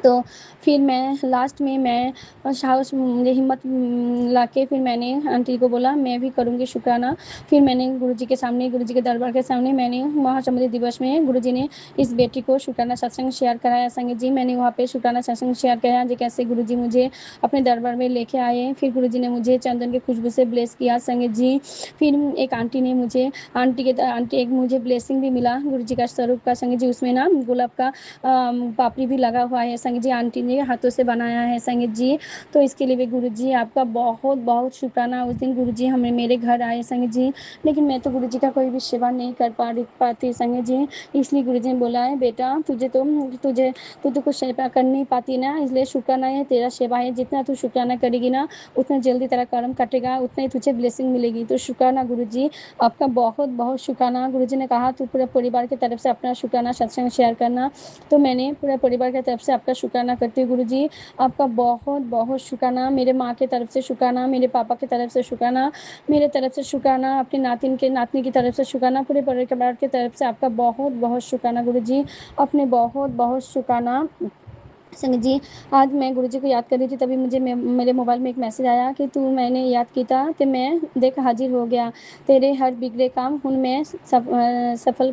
तो फिर मैं लास्ट में मैं साहस मुझे हिम्मत लाके फिर मैंने आंटी को बोला मैं भी करूँगी शुक्राना। फिर मैंने गुरुजी के सामने, गुरुजी के दरबार के सामने मैंने महासमाधि दिवस में गुरुजी ने इस बेटी को शुक्राना सत्संग शेयर कराया संगत जी। मैंने वहाँ पे शुक्राना सत्संग शेयर किया जी, कैसे गुरुजी मुझे अपने दरबार में लेके आए। फिर गुरुजी ने मुझे चंदन की खुशबू से ब्लेस किया संगत जी। फिर एक आंटी ने मुझे एक मुझे ब्लेसिंग भी मिला गुरुजी का स्वरूप का संगत जी। उसमें ना गुलाब का पापड़ी भी लगा हुआ है संगत जी, आंटी ने हाथों से बनाया है संगत जी। तो इसके लिए भी गुरुजी आपका बहुत बहुत शुक्राना। उस दिन गुरुजी हमें मेरे घर आए संगत जी, लेकिन मैं तो गुरुजी का कोई भी सेवा नहीं कर पाती संगत जी। इसलिए गुरुजी ने बोला है, बेटा तू तो कुछ सेवा कर नहीं पाती ना, इसलिए शुक्राना है तेरा सेवा है। जितना तू शुक्राना करेगी ना, उतना जल्दी तेरा कर्म कटेगा, उतना ही तुझे ब्लेसिंग मिलेगी। तो शुक्राना गुरुजी आपका बहुत बहुत शुक्राना। गुरुजी ने कहा तू पूरे परिवार की तरफ से अपना शुक्राना सत्संग शेयर करना। तो मैंने पूरे परिवार की तरफ से आपका शुक्राना करती हूँ गुरुजी, आपका बहुत बहुत शुक्राना। मेरे माँ की तरफ से शुक्राना, मेरे पापा की तरफ से शुक्राना, मेरे तरफ से शुक्राना, अपने नातनी की तरफ से शुक्राना, पूरे परिवार की तरफ से आपका बहुत बहुत शुक्राना गुरुजी, अपने बहुत बहुत शुक्राना संगत जी। आज मैं गुरुजी को याद कर रही थी, तभी मुझे मेरे मोबाइल में एक मैसेज आया कि तू मैंने याद किया तो मैं देख हाजिर हो गया, तेरे हर बिगड़े काम हुन मैं सफल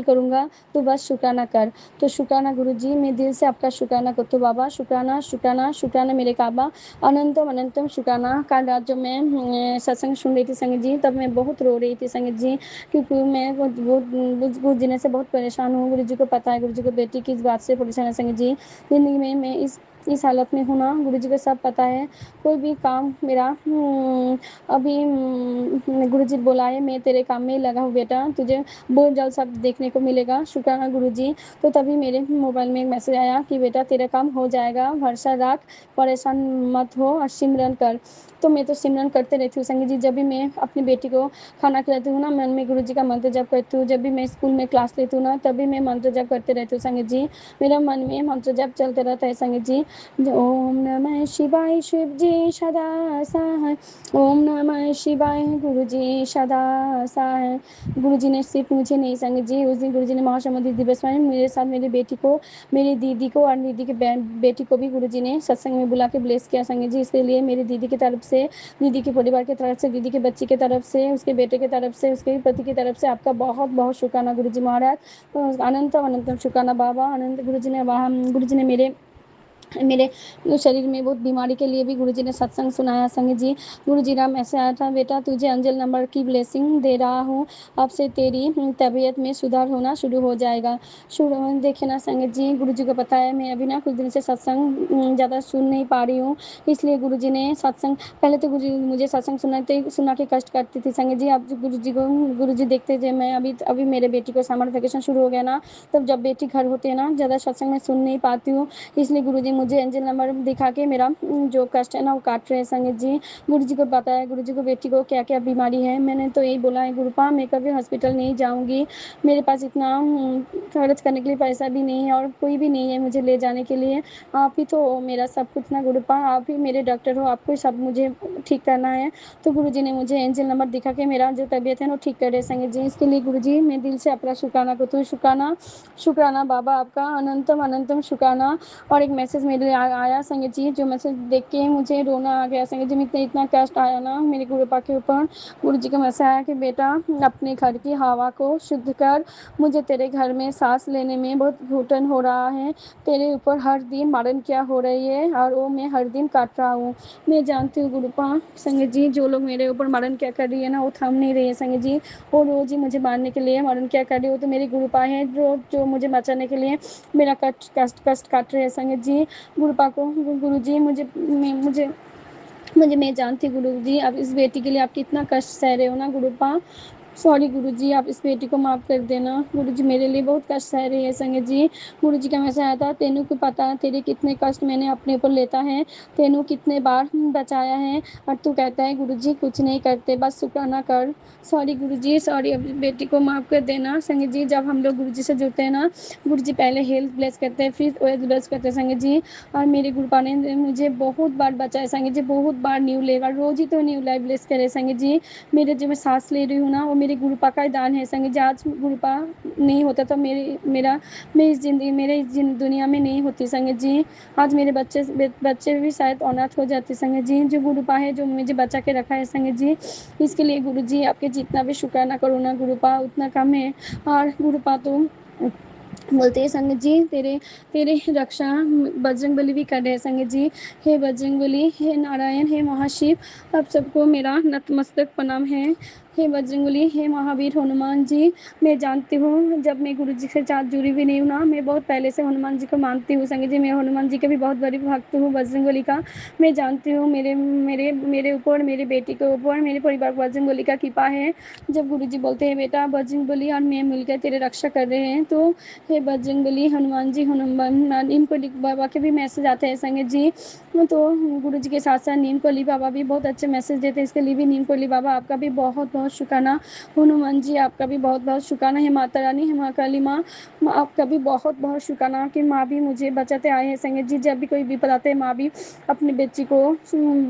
करूँगा, तू बस शुक्राना कर। तो शुक्राना गुरुजी, मैं दिल से आपका शुक्राना करती हूँ बाबा। शुक्राना शुक्राना शुक्राना मेरे काबा, अनंतम अनंतम शुक्राना। कल रात जब मैं सत्संग सुन रही थी संगत जी, तब मैं बहुत रो रही थी संगत जी, क्योंकि मैं कुछ दिनों से बहुत परेशान हूँ। गुरुजी को पता है, गुरुजी को बेटी की इस बात से परेशान है संगत जी। ज़िंदगी में मैं इस इस हालत में हूँ ना, गुरुजी को सब पता है। कोई भी काम मेरा अभी गुरुजी बोला है मैं तेरे काम में लगा हूँ बेटा, तुझे बहुत जल्द सब देखने को मिलेगा, शुक्राना गुरुजी। तो तभी मेरे मोबाइल में एक मैसेज आया कि बेटा तेरा काम हो जाएगा, भरोसा रख, परेशान मत हो और सिमरन कर। तो मैं तो सिमरन करते रहती हूँ संगीत जी। जब भी मैं अपनी बेटी को खाना खिलाती हूँ ना, मन में गुरुजी का मंत्र जप करती हूँ। जब भी मैं स्कूल में क्लास लेती हूँ ना, तभी मैं मंत्र जप करते रहती हूँ संगीत जी। मेरा मन में मंत्र जप चलते रहता है संगीत जी। ओम नमः शिवाय शिव जी सदा सहाय, ओम नमः शिवाय गुरु जी सदा सहाय। गुरु जी ने सिर्फ मुझे नहीं संगीत जी, उस दिन गुरु जी ने महासमाधि दिवस में मेरे साथ मेरी बेटी को, मेरी दीदी को और दीदी की बेटी को भी गुरु जी ने सत्संग में बुला के ब्लेस किया संगीत जी। इसके लिए मेरी दीदी की तरफ से, दीदी के परिवार की तरफ से, दीदी के बच्चे की तरफ से, उसके बेटे की तरफ से, उसके पति की तरफ से आपका बहुत बहुत शुक्राना गुरु जी महाराज। तो अनंत अनंत शुक्राना बाबा अनंत। गुरु जी ने मेरे शरीर में बहुत बीमारी के लिए भी गुरुजी ने सत्संग सुनाया संगीत जी। गुरुजी का मैसेज आया था, बेटा तुझे अंजल नंबर की ब्लेसिंग दे रहा हूँ, अब से तेरी तबीयत में सुधार होना शुरू हो जाएगा। देखे ना संगीत जी, गुरुजी को पता है मैं अभी ना कुछ दिन से सत्संग ज़्यादा सुन नहीं पा रही हूँ, इसलिए गुरुजी ने सत्संग, पहले तो गुरुजी मुझे सत्संग सुना के कष्ट करती थी संगीत जी। अब गुरुजी देखते थे मैं अभी मेरे बेटी को समर वेकेशन शुरू हो गया ना, तब जब बेटी घर होती है ना, ज़्यादा सत्संग में सुन नहीं पाती हूँ, इसलिए गुरुजी मुझे एंजल नंबर दिखा के मेरा जो कष्ट है ना वो काट रहे हैं संगीत जी। गुरुजी को पता है, गुरुजी को बेटी को क्या क्या बीमारी है। मैंने तो यही बोला है गुरुपा मैं कभी हॉस्पिटल नहीं जाऊंगी, मेरे पास इतना खर्च करने के लिए पैसा भी नहीं है और कोई भी नहीं है मुझे ले जाने के लिए। आप ही तो मेरा सब कुछ ना गुरुपा, आप ही मेरे डॉक्टर हो, आपको सब मुझे ठीक करना है। तो गुरुजी ने मुझे एंजल नंबर दिखा के मेरा जो तबीयत है ना ठीक कर रहे संगीत जी। इसके लिए गुरुजी मैं दिल से अपना शुक्राना करती हूँ। शुक्राना बाबा आपका अनंतम अनंतम शुक्राना। और एक मैसेज मेरे आया संगीत जी, जो मैसेज देख के मुझे रोना आ गया संगीत जी। मुझे इतना कष्ट आया ना मेरे गुरुपा के ऊपर। गुरु जी का मैसेज आया कि बेटा अपने घर की हवा को शुद्ध कर, मुझे तेरे घर में सांस लेने में बहुत घुटन हो रहा है, तेरे ऊपर हर दिन मारन क्या हो रही है और वो मैं हर दिन काट रहा हूँ। मैं जानती हूँ गुरुपा संगीत जी, जो लोग मेरे ऊपर मारन क्या कर रही है ना वो थम नहीं रही है संगीत जी, वो रोज ही मुझे मारने के लिए मारन क्या कर रही हो, तो मेरी गुरुपा है जो मुझे बचाने के लिए मेरा कष्ट काट रहे हैं संगीत जी। गुरुपा को गुरु जी मुझे मैं जानती गुरु जी अब इस बेटी के लिए आप कितना कष्ट सह रहे हो ना गुरुपा। सॉरी गुरुजी, आप इस बेटी को माफ़ कर देना। गुरुजी मेरे लिए बहुत कष्ट सह रही है संगत जी। गुरुजी का मैसेज आया था, तेनू को पता है तेरे कितने कष्ट मैंने अपने ऊपर लेता है, तेनू कितने बार बचाया है और तू कहता है गुरुजी कुछ नहीं करते, बस शुक्राना कर। सॉरी गुरुजी, सॉरी, अब इस बेटी को माफ़ कर देना संगत जी। जब हम लोग गुरुजी से जुड़ते हैं ना, गुरुजी पहले हेल्थ ब्लेस करते हैं फिर वेल्थ ब्लेस करते हैं संगत जी। और मेरे गुरुपा ने मुझे बहुत बार बचाया संगत जी, बहुत बार न्यू लेगा, रोज़ ही तो न्यू लाइफ ब्लेस करे संगत जी। मेरे जो मैं सांस ले रही हूँ ना वो मेरे गुरुपा का ही दान है संगीत जी। आज गुरुपा नहीं होता तो मैं इस जिंदगी मेरे इस दुनिया में नहीं होती संगीत जी। आज मेरे बच्चे भी शायद अनाथ हो जाते संगीत जी। जो गुरुपा है जो मुझे बचा के रखा है संगीत जी, इसके लिए गुरु जी आपके जितना भी शुक्राना करो ना गुरुपा उतना कम है। और गुरुपा तो बोलते हैं संगत जी तेरे तेरे रक्षा बजरंगबली भी कर रहे हैं संगत जी। हे बजरंगबली, हे नारायण, हे महाशिव, आप सबको मेरा नतमस्तक प्रणाम है। हे बजरंगबली, हे महावीर हनुमान जी, मैं जानती हूँ जब मैं गुरु जी के साथ जुड़ी भी नहीं हूँ ना, मैं बहुत पहले से हनुमान जी को मानती हूँ संगत जी। मैं हनुमान जी के भी बहुत बड़ी भक्त हूँ बजरंगबली का। मैं जानती हूँ मेरे मेरे मेरे ऊपर, मेरी बेटी के ऊपर, मेरे परिवार पर बजरंगबली का कृपा है। जब गुरु जी बोलते हैं बेटा बजरंगबली और मैं मिलकर तेरे रक्षा कर रहे हैं, तो हे बजरंगबली, हनुमान जी, हनुमान नीम कोली बाबा के भी मैसेज आते हैं संगत जी। तो गुरु जी के साथ साथ नीम कोली बाबा भी बहुत अच्छे मैसेज देते हैं, इसके लिए भी नीम कोली बाबा आपका भी बहुत बहुत शुक्राना। हनुमान जी आपका भी बहुत बहुत शुक्राना। हे माता रानी, हे माँ काली माँ, आपका भी बहुत बहुत शुक्राना कि माँ भी मुझे बचाते आए हैं संगत जी। जब भी कोई विपद आते हैं माँ भी अपनी बच्ची को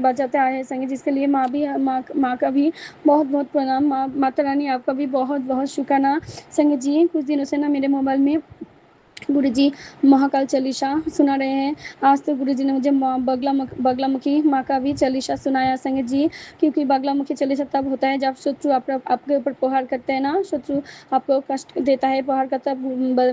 बचाते आए हैं संगत जी, इसके लिए माँ का भी बहुत बहुत प्रणाम। माता रानी आपका भी बहुत बहुत शुक्राना संगत जी। कुछ दिनों से ना मेरे मोबाइल में गुरुजी महाकाल चालीसा सुना रहे हैं। आज तो गुरुजी ने मुझे बगलामुखी माँ का भी चालीसा सुनाया संगत जी, क्योंकि बगलामुखी चालीसा तब होता है जब शत्रु आपके ऊपर प्रहार करते हैं ना, शत्रु आपको कष्ट देता है प्रहार करता है,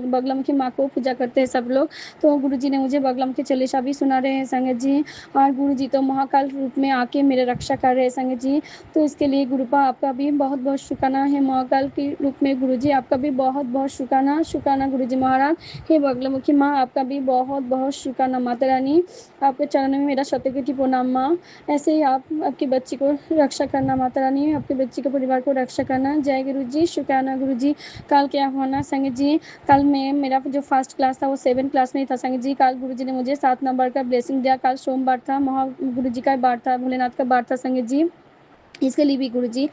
बगलामुखी माँ को पूजा करते हैं सब लोग। तो गुरुजी ने मुझे बगलामुखी चालीसा भी सुना रहे हैं संगत जी। और गुरुजी तो महाकाल रूप में आके मेरे रक्षा कर रहे हैं संगत जी। तो इसके लिए गुरुपा आपका भी बहुत बहुत शुक्राना है। महाकाल के रूप में गुरुजी आपका भी बहुत बहुत शुक्राना। शुक्राना गुरुजी महाराज। हे बगलामुखी माँ, आपका भी बहुत बहुत शुक्राना माता रानी। आपके चरणों में मेरा शतकोटि प्रणाम माँ। ऐसे ही आप आपकी बच्ची को रक्षा करना माता रानी, आपके बच्ची के परिवार को रक्षा करना। जय गुरु जी, शुक्राना गुरु जी। कल क्या हुआ ना संगत जी, कल मैं मेरा जो फर्स्ट क्लास था वो 7 क्लास में ही था संगत जी। कल गुरु जी ने मुझे 7 नंबर का ब्लेसिंग दिया। कल सोमवार था, महा गुरु जी का बार था, भोलेनाथ का बार था संगत जी। इसके लिए भी गुरु जी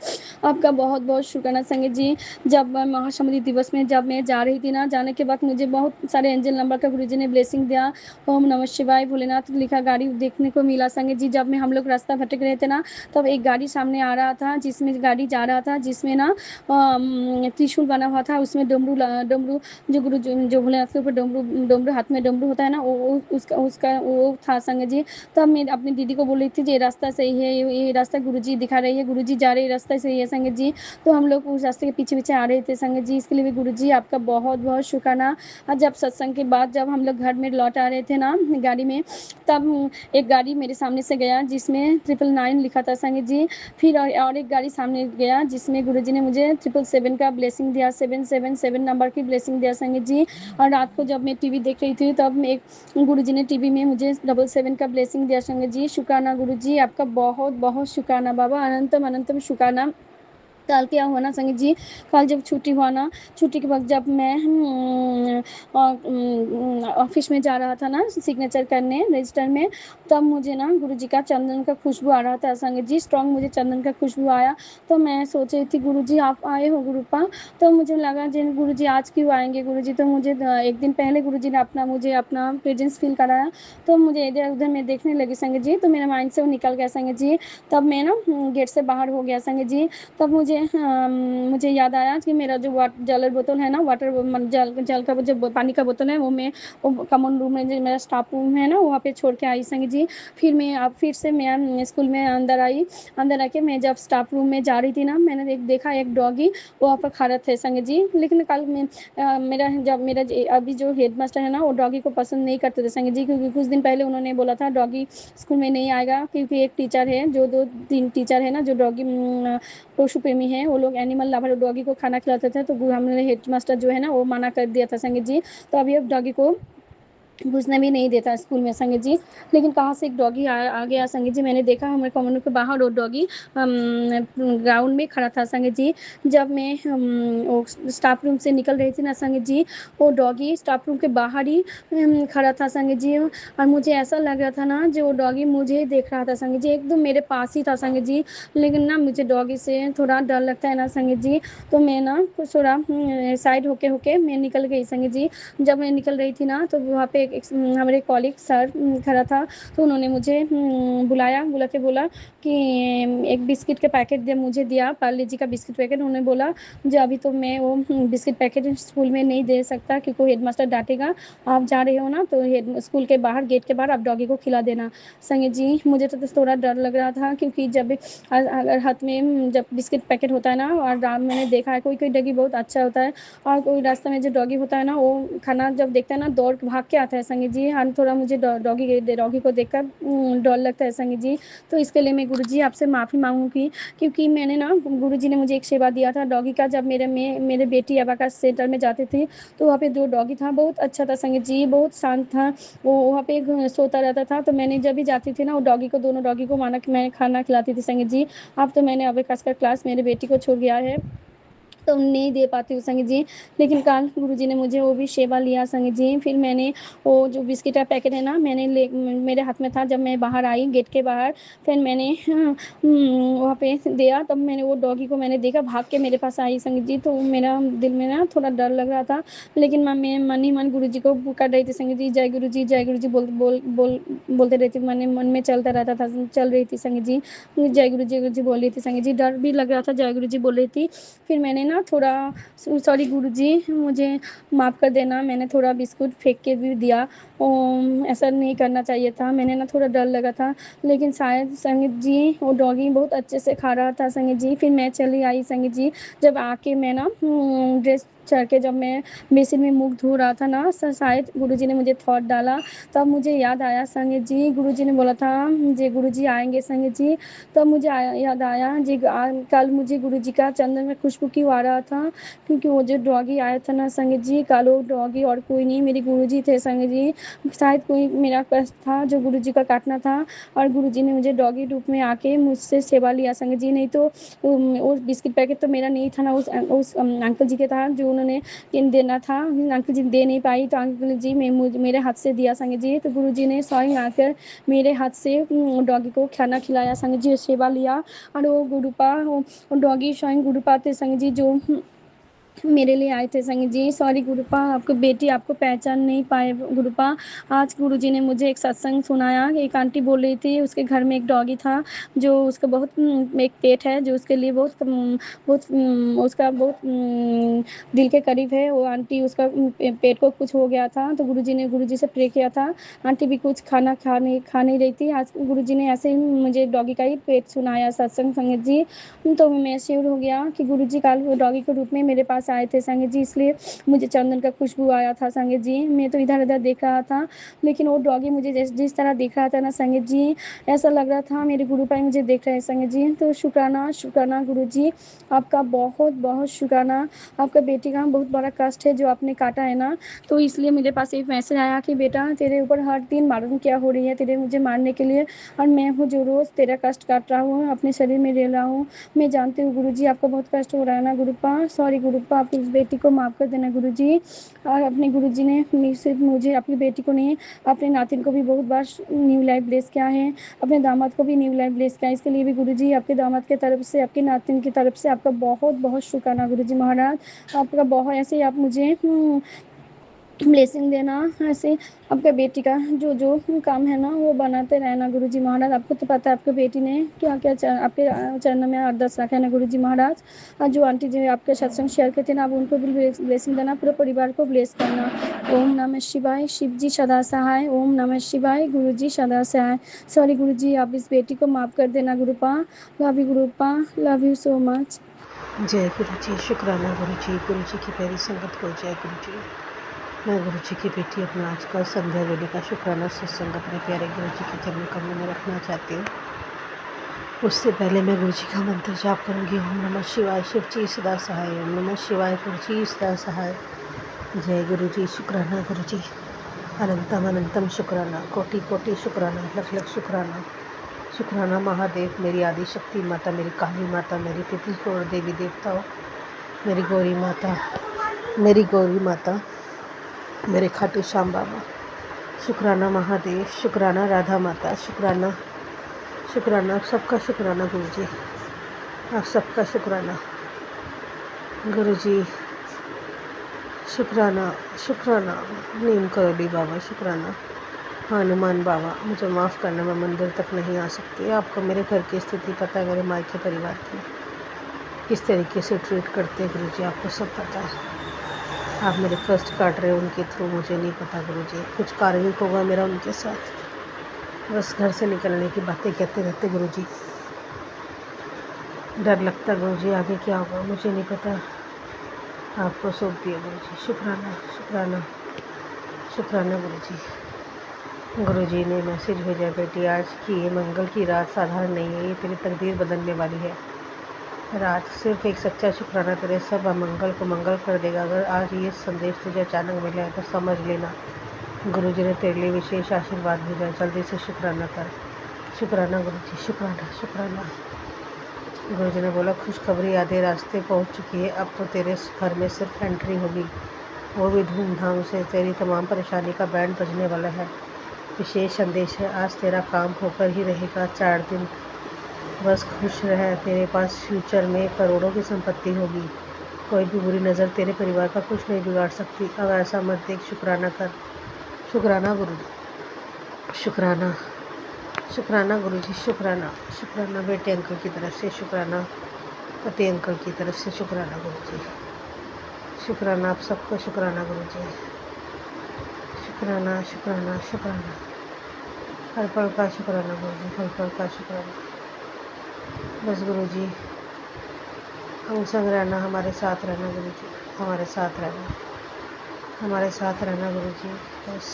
आपका बहुत बहुत शुक्राना संगत जी। जब महासमुद्री दिवस में जब मैं जा रही थी ना, जाने के बाद मुझे बहुत सारे एंजल नंबर का गुरु जी ने ब्लेसिंग दिया। ओम नमः शिवाय भोलेनाथ लिखा गाड़ी देखने को मिला संगत जी। जब में हम लोग रास्ता भटक रहे थे ना, तब एक गाड़ी सामने आ रहा था, जिसमें गाड़ी जा रहा था, जिसमें ना त्रिशूल बना हुआ था। उसमें डमरू जो गुरु जो भोलेनाथ के ऊपर डमरू हाथ में डमरू होता है ना, उसका वो था संगत जी। तब मैं अपनी दीदी को बोल रही थी ये रास्ता सही है, ये रास्ता गुरुजी दिखा रही है, गुरुजी जा रहे रास्ता सही है संगत जी। तो हम लोग उस रास्ते के पीछे पीछे आ रहे थे संगत जी। इसके लिए भी गुरुजी आपका बहुत बहुत शुक्राना। और जब सत्संग के बाद जब हम लोग घर में लौट आ रहे थे ना गाड़ी में, तब एक गाड़ी मेरे सामने से गया जिसमें 999 लिखा था संगत जी। फिर और एक गाड़ी सामने गया जिसमें गुरुजी ने मुझे 777 का ब्लेसिंग दिया, 777 नंबर की ब्लेसिंग दिया संगत जी। और रात को जब मैं टीवी देख रही थी, तब एक गुरुजी ने टीवी में मुझे 777 का ब्लेसिंग दिया संगत जी। शुक्राना गुरुजी, आपका बहुत बहुत शुक्राना बाबा, अनंतम अनंतम शुक्राना। कल क्या हुआ ना संगत जी, कल जब छुट्टी हुआ ना, छुट्टी के वक्त जब मैं ऑफिस में जा रहा था ना सिग्नेचर करने रजिस्टर में, तब मुझे ना गुरुजी का चंदन का खुशबू आ रहा था संगत जी। स्ट्रॉन्ग मुझे चंदन का खुशबू आया। तो मैं सोच रही थी गुरुजी आप आए हो गुरुपा। तो मुझे लगा जिन गुरुजी आज क्यों आएंगे गुरुजी। तो मुझे एक दिन पहले गुरुजी ने मुझे अपना प्रेजेंस फील कराया। तो मुझे इधर उधर मैं देखने लगी संगत जी, तो मेरे माइंड से वो निकल गया संगत जी। तब मैं ना गेट से बाहर हो गया संगत जी। तब मुझे याद आया कि मेरा जो जल बोतल है ना, वाटर जल का जो पानी का बोतल है, वो कॉमन रूम में जो मेरा स्टाफ रूम है ना, वहाँ पे छोड़ के आई संगत जी। फिर से मैं स्कूल में अंदर आई। अंदर आके मैं जब स्टाफ रूम में जा रही थी ना, मैंने देखा एक डॉगी वहाँ पर खड़ा थे संगत जी। लेकिन कल मेरा अभी जो हेड मास्टर है ना, वो डॉगी को पसंद नहीं करते थे संगत जी, क्योंकि कुछ दिन पहले उन्होंने बोला था डॉगी स्कूल में नहीं आएगा, क्योंकि एक टीचर है जो 2-3 टीचर है ना जो डॉगी पशु प्रेमी है, वो लोग एनिमल लवर डॉगी को खाना खिलाते थे। तो हमारे हेड मास्टर जो है ना, वो मना कर दिया था संगत जी। तो अभी अब डॉगी को घुसने भी नहीं देता स्कूल में संगत जी। लेकिन कहाँ से एक डॉगी आ गया संगत जी। मैंने देखा हमारे कॉमन के बाहर वो डॉगी ग्राउंड में खड़ा था संगत जी। जब मैं वो स्टाफ रूम से निकल रही थी ना संगत जी, वो डॉगी स्टाफ रूम के बाहर ही खड़ा था संगत जी। और मुझे ऐसा लग रहा था ना जो वो डॉगी मुझे देख रहा था संगत जी, एकदम मेरे पास ही था संगत जी। लेकिन ना मुझे डॉगी से थोड़ा डर लगता है ना संगत जी। तो मैं ना कुछ थोड़ा साइड होके मैं निकल गई संगत जी। जब मैं निकल रही थी ना, तो वहाँ पे हमारे कॉलीग सर खड़ा था। तो उन्होंने मुझे बुला के बोला कि एक बिस्किट का पैकेट मुझे दिया, पार्ले जी का बिस्किट पैकेट। उन्होंने बोला जो अभी तो मैं वो बिस्किट पैकेट स्कूल में नहीं दे सकता, क्योंकि हेड मास्टर डांटेगा। आप जा रहे हो ना, तो स्कूल के बाहर गेट के बाहर आप डॉगी को खिला देना संगत जी। मुझे तो थोड़ा डर लग रहा था, क्योंकि जब अगर हाथ में जब बिस्किट पैकेट होता है ना, और मैंने देखा है कोई डॉगी बहुत अच्छा होता है, और कोई रास्ते में जो डॉगी होता है ना, वो खाना जब देखता है ना दौड़ भाग के आता है संगत जी। और थोड़ा मुझे डॉगी को देखकर डर लगता है संगत जी। तो इसके लिए मैं गुरुजी आपसे माफ़ी मांगूंगी, क्योंकि मैंने ना गुरुजी ने मुझे एक सेवा दिया था डॉगी का। जब मेरे बेटी अबाकस सेंटर में जाते थे, तो वहाँ पे जो डॉगी था बहुत अच्छा था संगत जी, बहुत शांत था। वो वहाँ पे सोता रहता था। तो मैंने जब भी जाती थी ना, वो दोनों डॉगी को मैं खाना खिलाती थी संगत जी। अब तो मैंने अबाकस का क्लास मेरे बेटी को छोड़ गया है, तो नहीं दे पाती हूँ संगत जी। लेकिन कल गुरुजी ने मुझे वो भी सेवा लिया संगत जी। फिर मैंने वो जो बिस्किट का पैकेट है ना, मेरे हाथ में था जब मैं बाहर आई गेट के बाहर। फिर मैंने वहाँ पे दिया, तब मैंने वो डॉगी को मैंने देखा भाग के मेरे पास आई संगत जी। तो मेरा दिल में ना थोड़ा डर लग रहा था, लेकिन मैं मन ही मन गुरुजी को पुकार रही थी संगत जी, जय गुरु जी जय गुरु जी बोलते रहती, मन में चलता रहता था, चल रही थी संगत जी। जय गुरु जी बोल रही थी संगत जी। डर भी लग रहा था, जय गुरु जी बोल रही थी। फिर मैंने ना थोड़ा सॉरी गुरुजी मुझे माफ़ कर देना, मैंने थोड़ा बिस्कुट फेंक के भी दिया। ऐसा नहीं करना चाहिए था। मैंने ना थोड़ा डर लगा था, लेकिन शायद संगीत जी वो डॉगी बहुत अच्छे से खा रहा था संगीत जी। फिर मैं चली आई संगीत जी। जब आके मैं ना ड्रेस चढ़ के जब मैं बेसिन में मुँह धो रहा था ना, शायद गुरुजी ने मुझे थॉट डाला। तब मुझे याद आया संगीत जी, गुरुजी ने बोला था जी गुरुजी आएँगे संगीत जी। तब मुझे याद आया जी कल मुझे गुरुजी का चंदन में खुशबू क्यों आ रहा था, क्योंकि वो जो डॉगी आया था ना संगीत जी, कल वो डॉगी और कोई नहीं मेरे गुरुजी थे संगीत जी। शायद कोई मेरा कष्ट था जो गुरुजी का काटना था, और गुरुजी ने मुझे डॉगी रूप में आके मुझसे सेवा लिया संगीत जी। नहीं तो वो बिस्किट पैकेट तो मेरा नहीं था ना, उस अंकल जी के था जो उन्होंने देना था। अंकल जी दे नहीं पाई तो अंकल जी मेरे हाथ से दिया संगीत जी। तो गुरुजी ने स्वयं आकर मेरे हाथ से डॉगी को खाना खिलाया संगीत जी, सेवा लिया। और वो गुरुपा वो डॉगी स्वयं गुरुपा थे संगीत जी, जो मेरे लिए आए थे संगीत जी। सॉरी गुरुपा, आपको बेटी आपको पहचान नहीं पाए गुरुपा। आज गुरुजी ने मुझे एक सत्संग सुनाया। एक आंटी बोल रही थी उसके घर में एक डॉगी था जो उसका बहुत एक पेट है जो उसके लिए उसका बहुत दिल के करीब है। वो आंटी उसका पेट को कुछ हो गया था, तो गुरुजी ने गुरुजी से प्रे किया था। आंटी भी कुछ खाना खा नहीं रही थी। आज गुरुजी ने ऐसे ही मुझे डॉगी का ही पेट सुनाया सत्संग संगीत जी। तो मैं श्योर हो गया कि गुरुजी कल डॉगी के रूप में मेरे पास आए थे संगीत जी, इसलिए मुझे चंदन का खुशबू आया था संगीत जी। मैं तो इधर उधर देख रहा था, लेकिन वो डॉगी मुझे जिस तरह देख रहा था ना संगीत जी, ऐसा लग रहा था मेरे गुरु भाई मुझे देख रहे हैं संगीत जी। तो शुक्राना शुक्राना गुरु जी, आपका बहुत बहुत शुक्राना। आपका बेटी का बहुत बड़ा कष्ट है जो आपने काटा है ना, तो इसलिए मेरे पास एक मैसेज आया कि बेटा तेरे ऊपर हर दिन मालूम क्या हो रही है, तेरे मुझे मारने के लिए, और मैं हूँ जो रोज़ तेरा कष्ट काट रहा हूँ, अपने शरीर में ले रहा हूँ। मैं जानती हूँ गुरुजी आपको बहुत कष्ट हो रहा है ना गुरुपा। सॉरी गुरुपा, आप इस बेटी को माफ़ कर देना गुरुजी। और अपने गुरुजी ने सिर्फ मुझे अपनी बेटी को नहीं, अपने नातिन को भी बहुत बार न्यू लाइफ ब्लेस किया है, अपने दामाद को भी न्यू लाइफ ब्लेस किया है। इसके लिए भी गुरुजी आपके दामाद की तरफ से, आपके नातिन की तरफ से आपका बहुत बहुत शुक्राना गुरुजी महाराज। आपका बहुत ऐसे ही आप मुझे ब्लेसिंग देना, ऐसे आपका बेटी का जो जो काम है ना वो बनाते रहना गुरुजी महाराज। आपको तो पता है आपकी बेटी ने क्या क्या आपके चरणों में अरदास रखा है ना गुरुजी महाराज। और जो आंटी जी आपके सत्संग शेयर करते ना, आप उनको भी ब्लेसिंग देना, पूरे परिवार को ब्लेस करना। ओम नमः शिवाय, शिव जी सदा सहाय। ओम नमः शिवाय, गुरु जी सदा सहाय। सॉरी गुरुजी, आप इस बेटी को माफ़ कर देना Gurupa. Love you Gurupa, love you so much. जय गुरु जी, शुक्राना गुरु जी की प्यारी संगत को जय गुरु जी। मैं गुरु जी की बेटी अपना आज का संध्या वेले का शुक्राना सत्संग अपने प्यारे गुरु जी के चरण कमलों में रखना चाहती हूँ। उससे पहले मैं गुरु जी का मंत्र जाप करूँगी। ओम नमः शिवाय, शिव जी सदा सहाय। ओम नमः शिवाय, गुरु जी सदा सहाय। जय गुरु जी, शुक्राना गुरु जी, अनंतम अनंतम शुक्राना, कोटि कोटि शुक्राना, लख लख शुक्राना। शुक्राना महादेव, मेरी आदि शक्ति माता, मेरी काली माता, मेरी तिथि छोड़ देवी देवताओं, मेरी गौरी माता, मेरे खाटू श्याम बाबा। शुक्राना महादेव, शुक्राना राधा माता, शुक्राना आप सबका शुक्राना गुरु जी, आप सबका शुक्राना गुरु जी। शुक्राना नीम करोली बाबा, शुक्राना हनुमान बाबा। मुझे माफ़ करना, मैं मंदिर तक नहीं आ सकती। आपको मेरे घर की स्थिति पता है, मेरे मायके परिवार की किस तरीके से ट्रीट करते हैं गुरु जी, आपको सब पता है। आप मेरे कष्ट काट रहे हो उनके थ्रू, मुझे नहीं पता गुरु जी। कुछ कार्य होगा मेरा उनके साथ, बस घर से निकलने की बातें कहते रहते गुरु जी। डर लगता गुरु जी, आगे क्या होगा मुझे नहीं पता। आपको सौंप दिया गुरु जी। शुक्राना गुरु जी ने मैसेज भेजा, बेटी आज की ये मंगल की रात साधारण नहीं है, ये तेरी तकदीर बदलने वाली है रात। सिर्फ एक सच्चा शुक्राना तेरे सब अमंगल को मंगल कर देगा। अगर आज ये संदेश तुझे अचानक मिला है तो समझ लेना गुरु जी ने तेरे लिए विशेष आशीर्वाद भेजा। जल्दी से शुक्राना कर। शुक्राना गुरु जी, शुक्राना। गुरु जी ने बोला खुशखबरी आधे रास्ते पहुंच चुकी है, अब तो तेरे घर में सिर्फ एंट्री होगी, वो भी धूमधाम से। तेरी तमाम परेशानी का बैंड बजने वाला है। विशेष संदेश है, आज तेरा काम होकर ही रहेगा 4 दिन, बस खुश रह। तेरे पास फ्यूचर में करोड़ों की संपत्ति होगी, कोई भी बुरी नज़र तेरे परिवार का कुछ नहीं बिगाड़ सकती। अब ऐसा मत देख, शुक्राना कर। शुक्राना गुरु जी, शुक्राना गुरु जी, शुक्राना बेटे अंकल की तरफ से, शुक्राना पति अंकल की तरफ से, शुक्राना गुरु जी। शुक्राना आप सबको शुक्राना गुरु जी, शुक्राना शुक्राना शुक्राना, हर पल का शुक्राना गुरु जी, हर पल का शुक्राना। बस गुरु जी हम संग रहना, हमारे साथ रहना गुरु जी, हमारे साथ रहना, हमारे साथ रहना गुरु जी, बस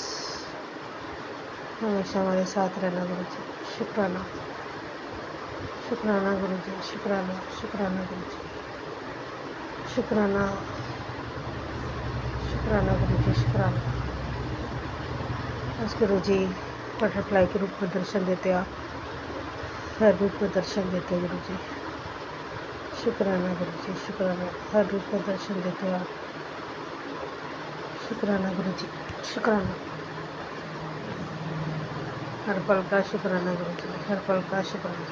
हमेशा हमारे साथ रहना गुरु जी। शुक्राना शुक्राना गुरु जी, शुक्राना शुक्राना गुरु जी, शुक्राना शुक्राना गुरु जी, शुक्राना। बस गुरु जी बटरफ्लाई के रूप में दर्शन देते आप, हर रूप में दर्शन देते गुरु जी। शुक्राना गुरु जी, शुक्राना, हर रूप में दर्शन देते आप। शुक्राना गुरु जी, शुक्राना, हर पल का शुक्राना गुरु जी, हर पल का शुक्राना,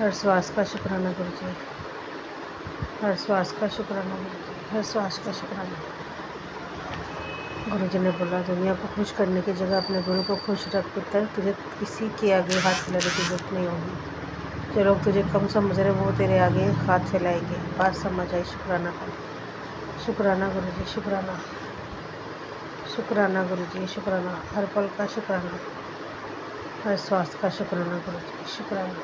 हर श्वास का शुक्राना गुरु जी, हर श्वास का शुक्राना गुरु जी, हर श्वास का शुक्राना। गुरु जी ने बोला दुनिया को खुश करने की जगह अपने गुरु को खुश रख पुत्र, तुझे किसी के आगे हाथ फैलाने की जरूरत नहीं होगी। जो लोग तुझे कम समझ रहे वो तेरे आगे हाथ फैलाएंगे। बात समझ आई? शुक्राना कर। शुक्राना गुरु जी, शुक्राना, शुक्राना गुरु जी, शुक्राना, हर पल का शुक्राना, हर स्वास्थ्य का शुक्राना गुरु जी, शुक्राना,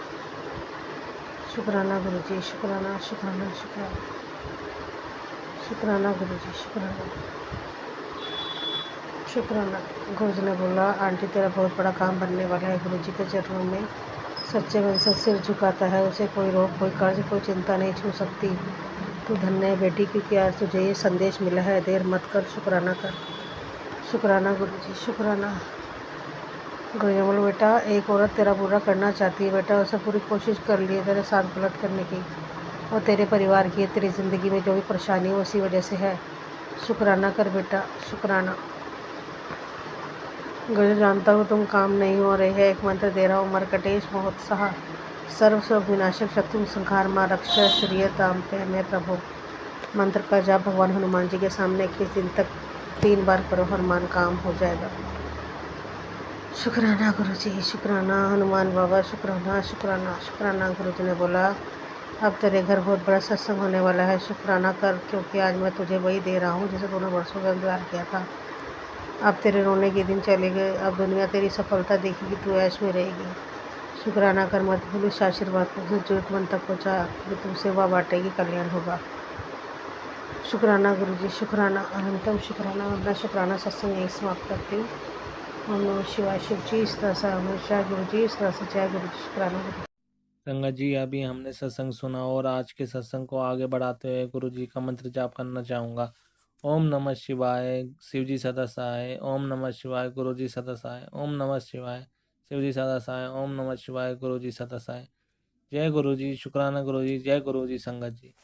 शुक्राना गुरु जी, शुक्राना शुक्राना शुक्राना, शुक्राना गुरु जी, शुक्राना, शुक्राना। गुरु जी ने बोला आंटी तेरा बहुत बड़ा काम बनने वाला है। गुरु जी के चरणों में सच्चे मन से सिर झुकाता है, उसे कोई रोग, कोई कर्ज, कोई चिंता नहीं छू सकती। तू धन्य है बेटी, क्योंकि आज तुझे ये संदेश मिला है। देर मत कर, शुक्राना कर। शुक्राना गुरु जी, शुक्राना। गुरु जी बोले बेटा एक औरत तेरा बुरा करना चाहती है बेटा, उसे पूरी कोशिश कर ली है तेरे साथ गलत करने की, और तेरे परिवार की, तेरी ज़िंदगी में जो भी परेशानी है उसी वजह से है। शुक्राना कर बेटा, शुक्राना। गुरु जानता हूँ तुम काम नहीं हो रहे है, एक मंत्र दे रहा हूँ, मरकटेश महोत्साह सर्व शोक विनाशक शत्रु संहार माँ रक्षा श्रीय ताम पे मैं प्रभु। मंत्र का जाप भगवान हनुमान जी के सामने 21 दिन तक 3 बार करो, हनुमान काम हो जाएगा। शुक्राना गुरु जी, शुक्राना हनुमान बाबा, शुक्राना शुक्राना शुक्राना। गुरु जी ने बोला अब तेरे घर बहुत बड़ा सत्संग होने वाला है, शुक्राना कर, क्योंकि आज मैं तुझे वही दे रहा हूँ जिसे तूने वर्षों का इंतजार किया था। अब तेरे रोने के दिन चले गए, अब दुनिया तेरी सफलता देखेगी, तू ऐश में रहेगी। शुक्राना कर, मत भूल इस आशीर्वाद को, जरूरतमंद तक पहुँचा, कि तू सेवा बांटेगी, कल्याण होगा। शुक्राना गुरु जी, शुक्राना, अनंतम शुक्राना। अपना शुक्राना सत्संग यही समाप्त करती हूँ। ओम नमः शिवाय। शिव जी इस तरह से हमेशा, गुरु जी इस तरह से, जय गुरु जी, शुक्राना गुरु जी। संगत जी अभी हमने सत्संग सुना और आज के सत्संग को आगे बढ़ाते हुए गुरु जी का मंत्र जाप करना चाहूँगा। ओम नमः शिवाय, शिव जी सदा सहाय। ओम नमः शिवाय, गुरु जी सदा सहाय। ओम नमः शिवाय, शिव जी सदा सहाय। ओम नमः शिवाय, गुरु जी सदा सहाय। जय गुरु जी, शुक्राना गुरु जी, जय गुरु जी संगत जी।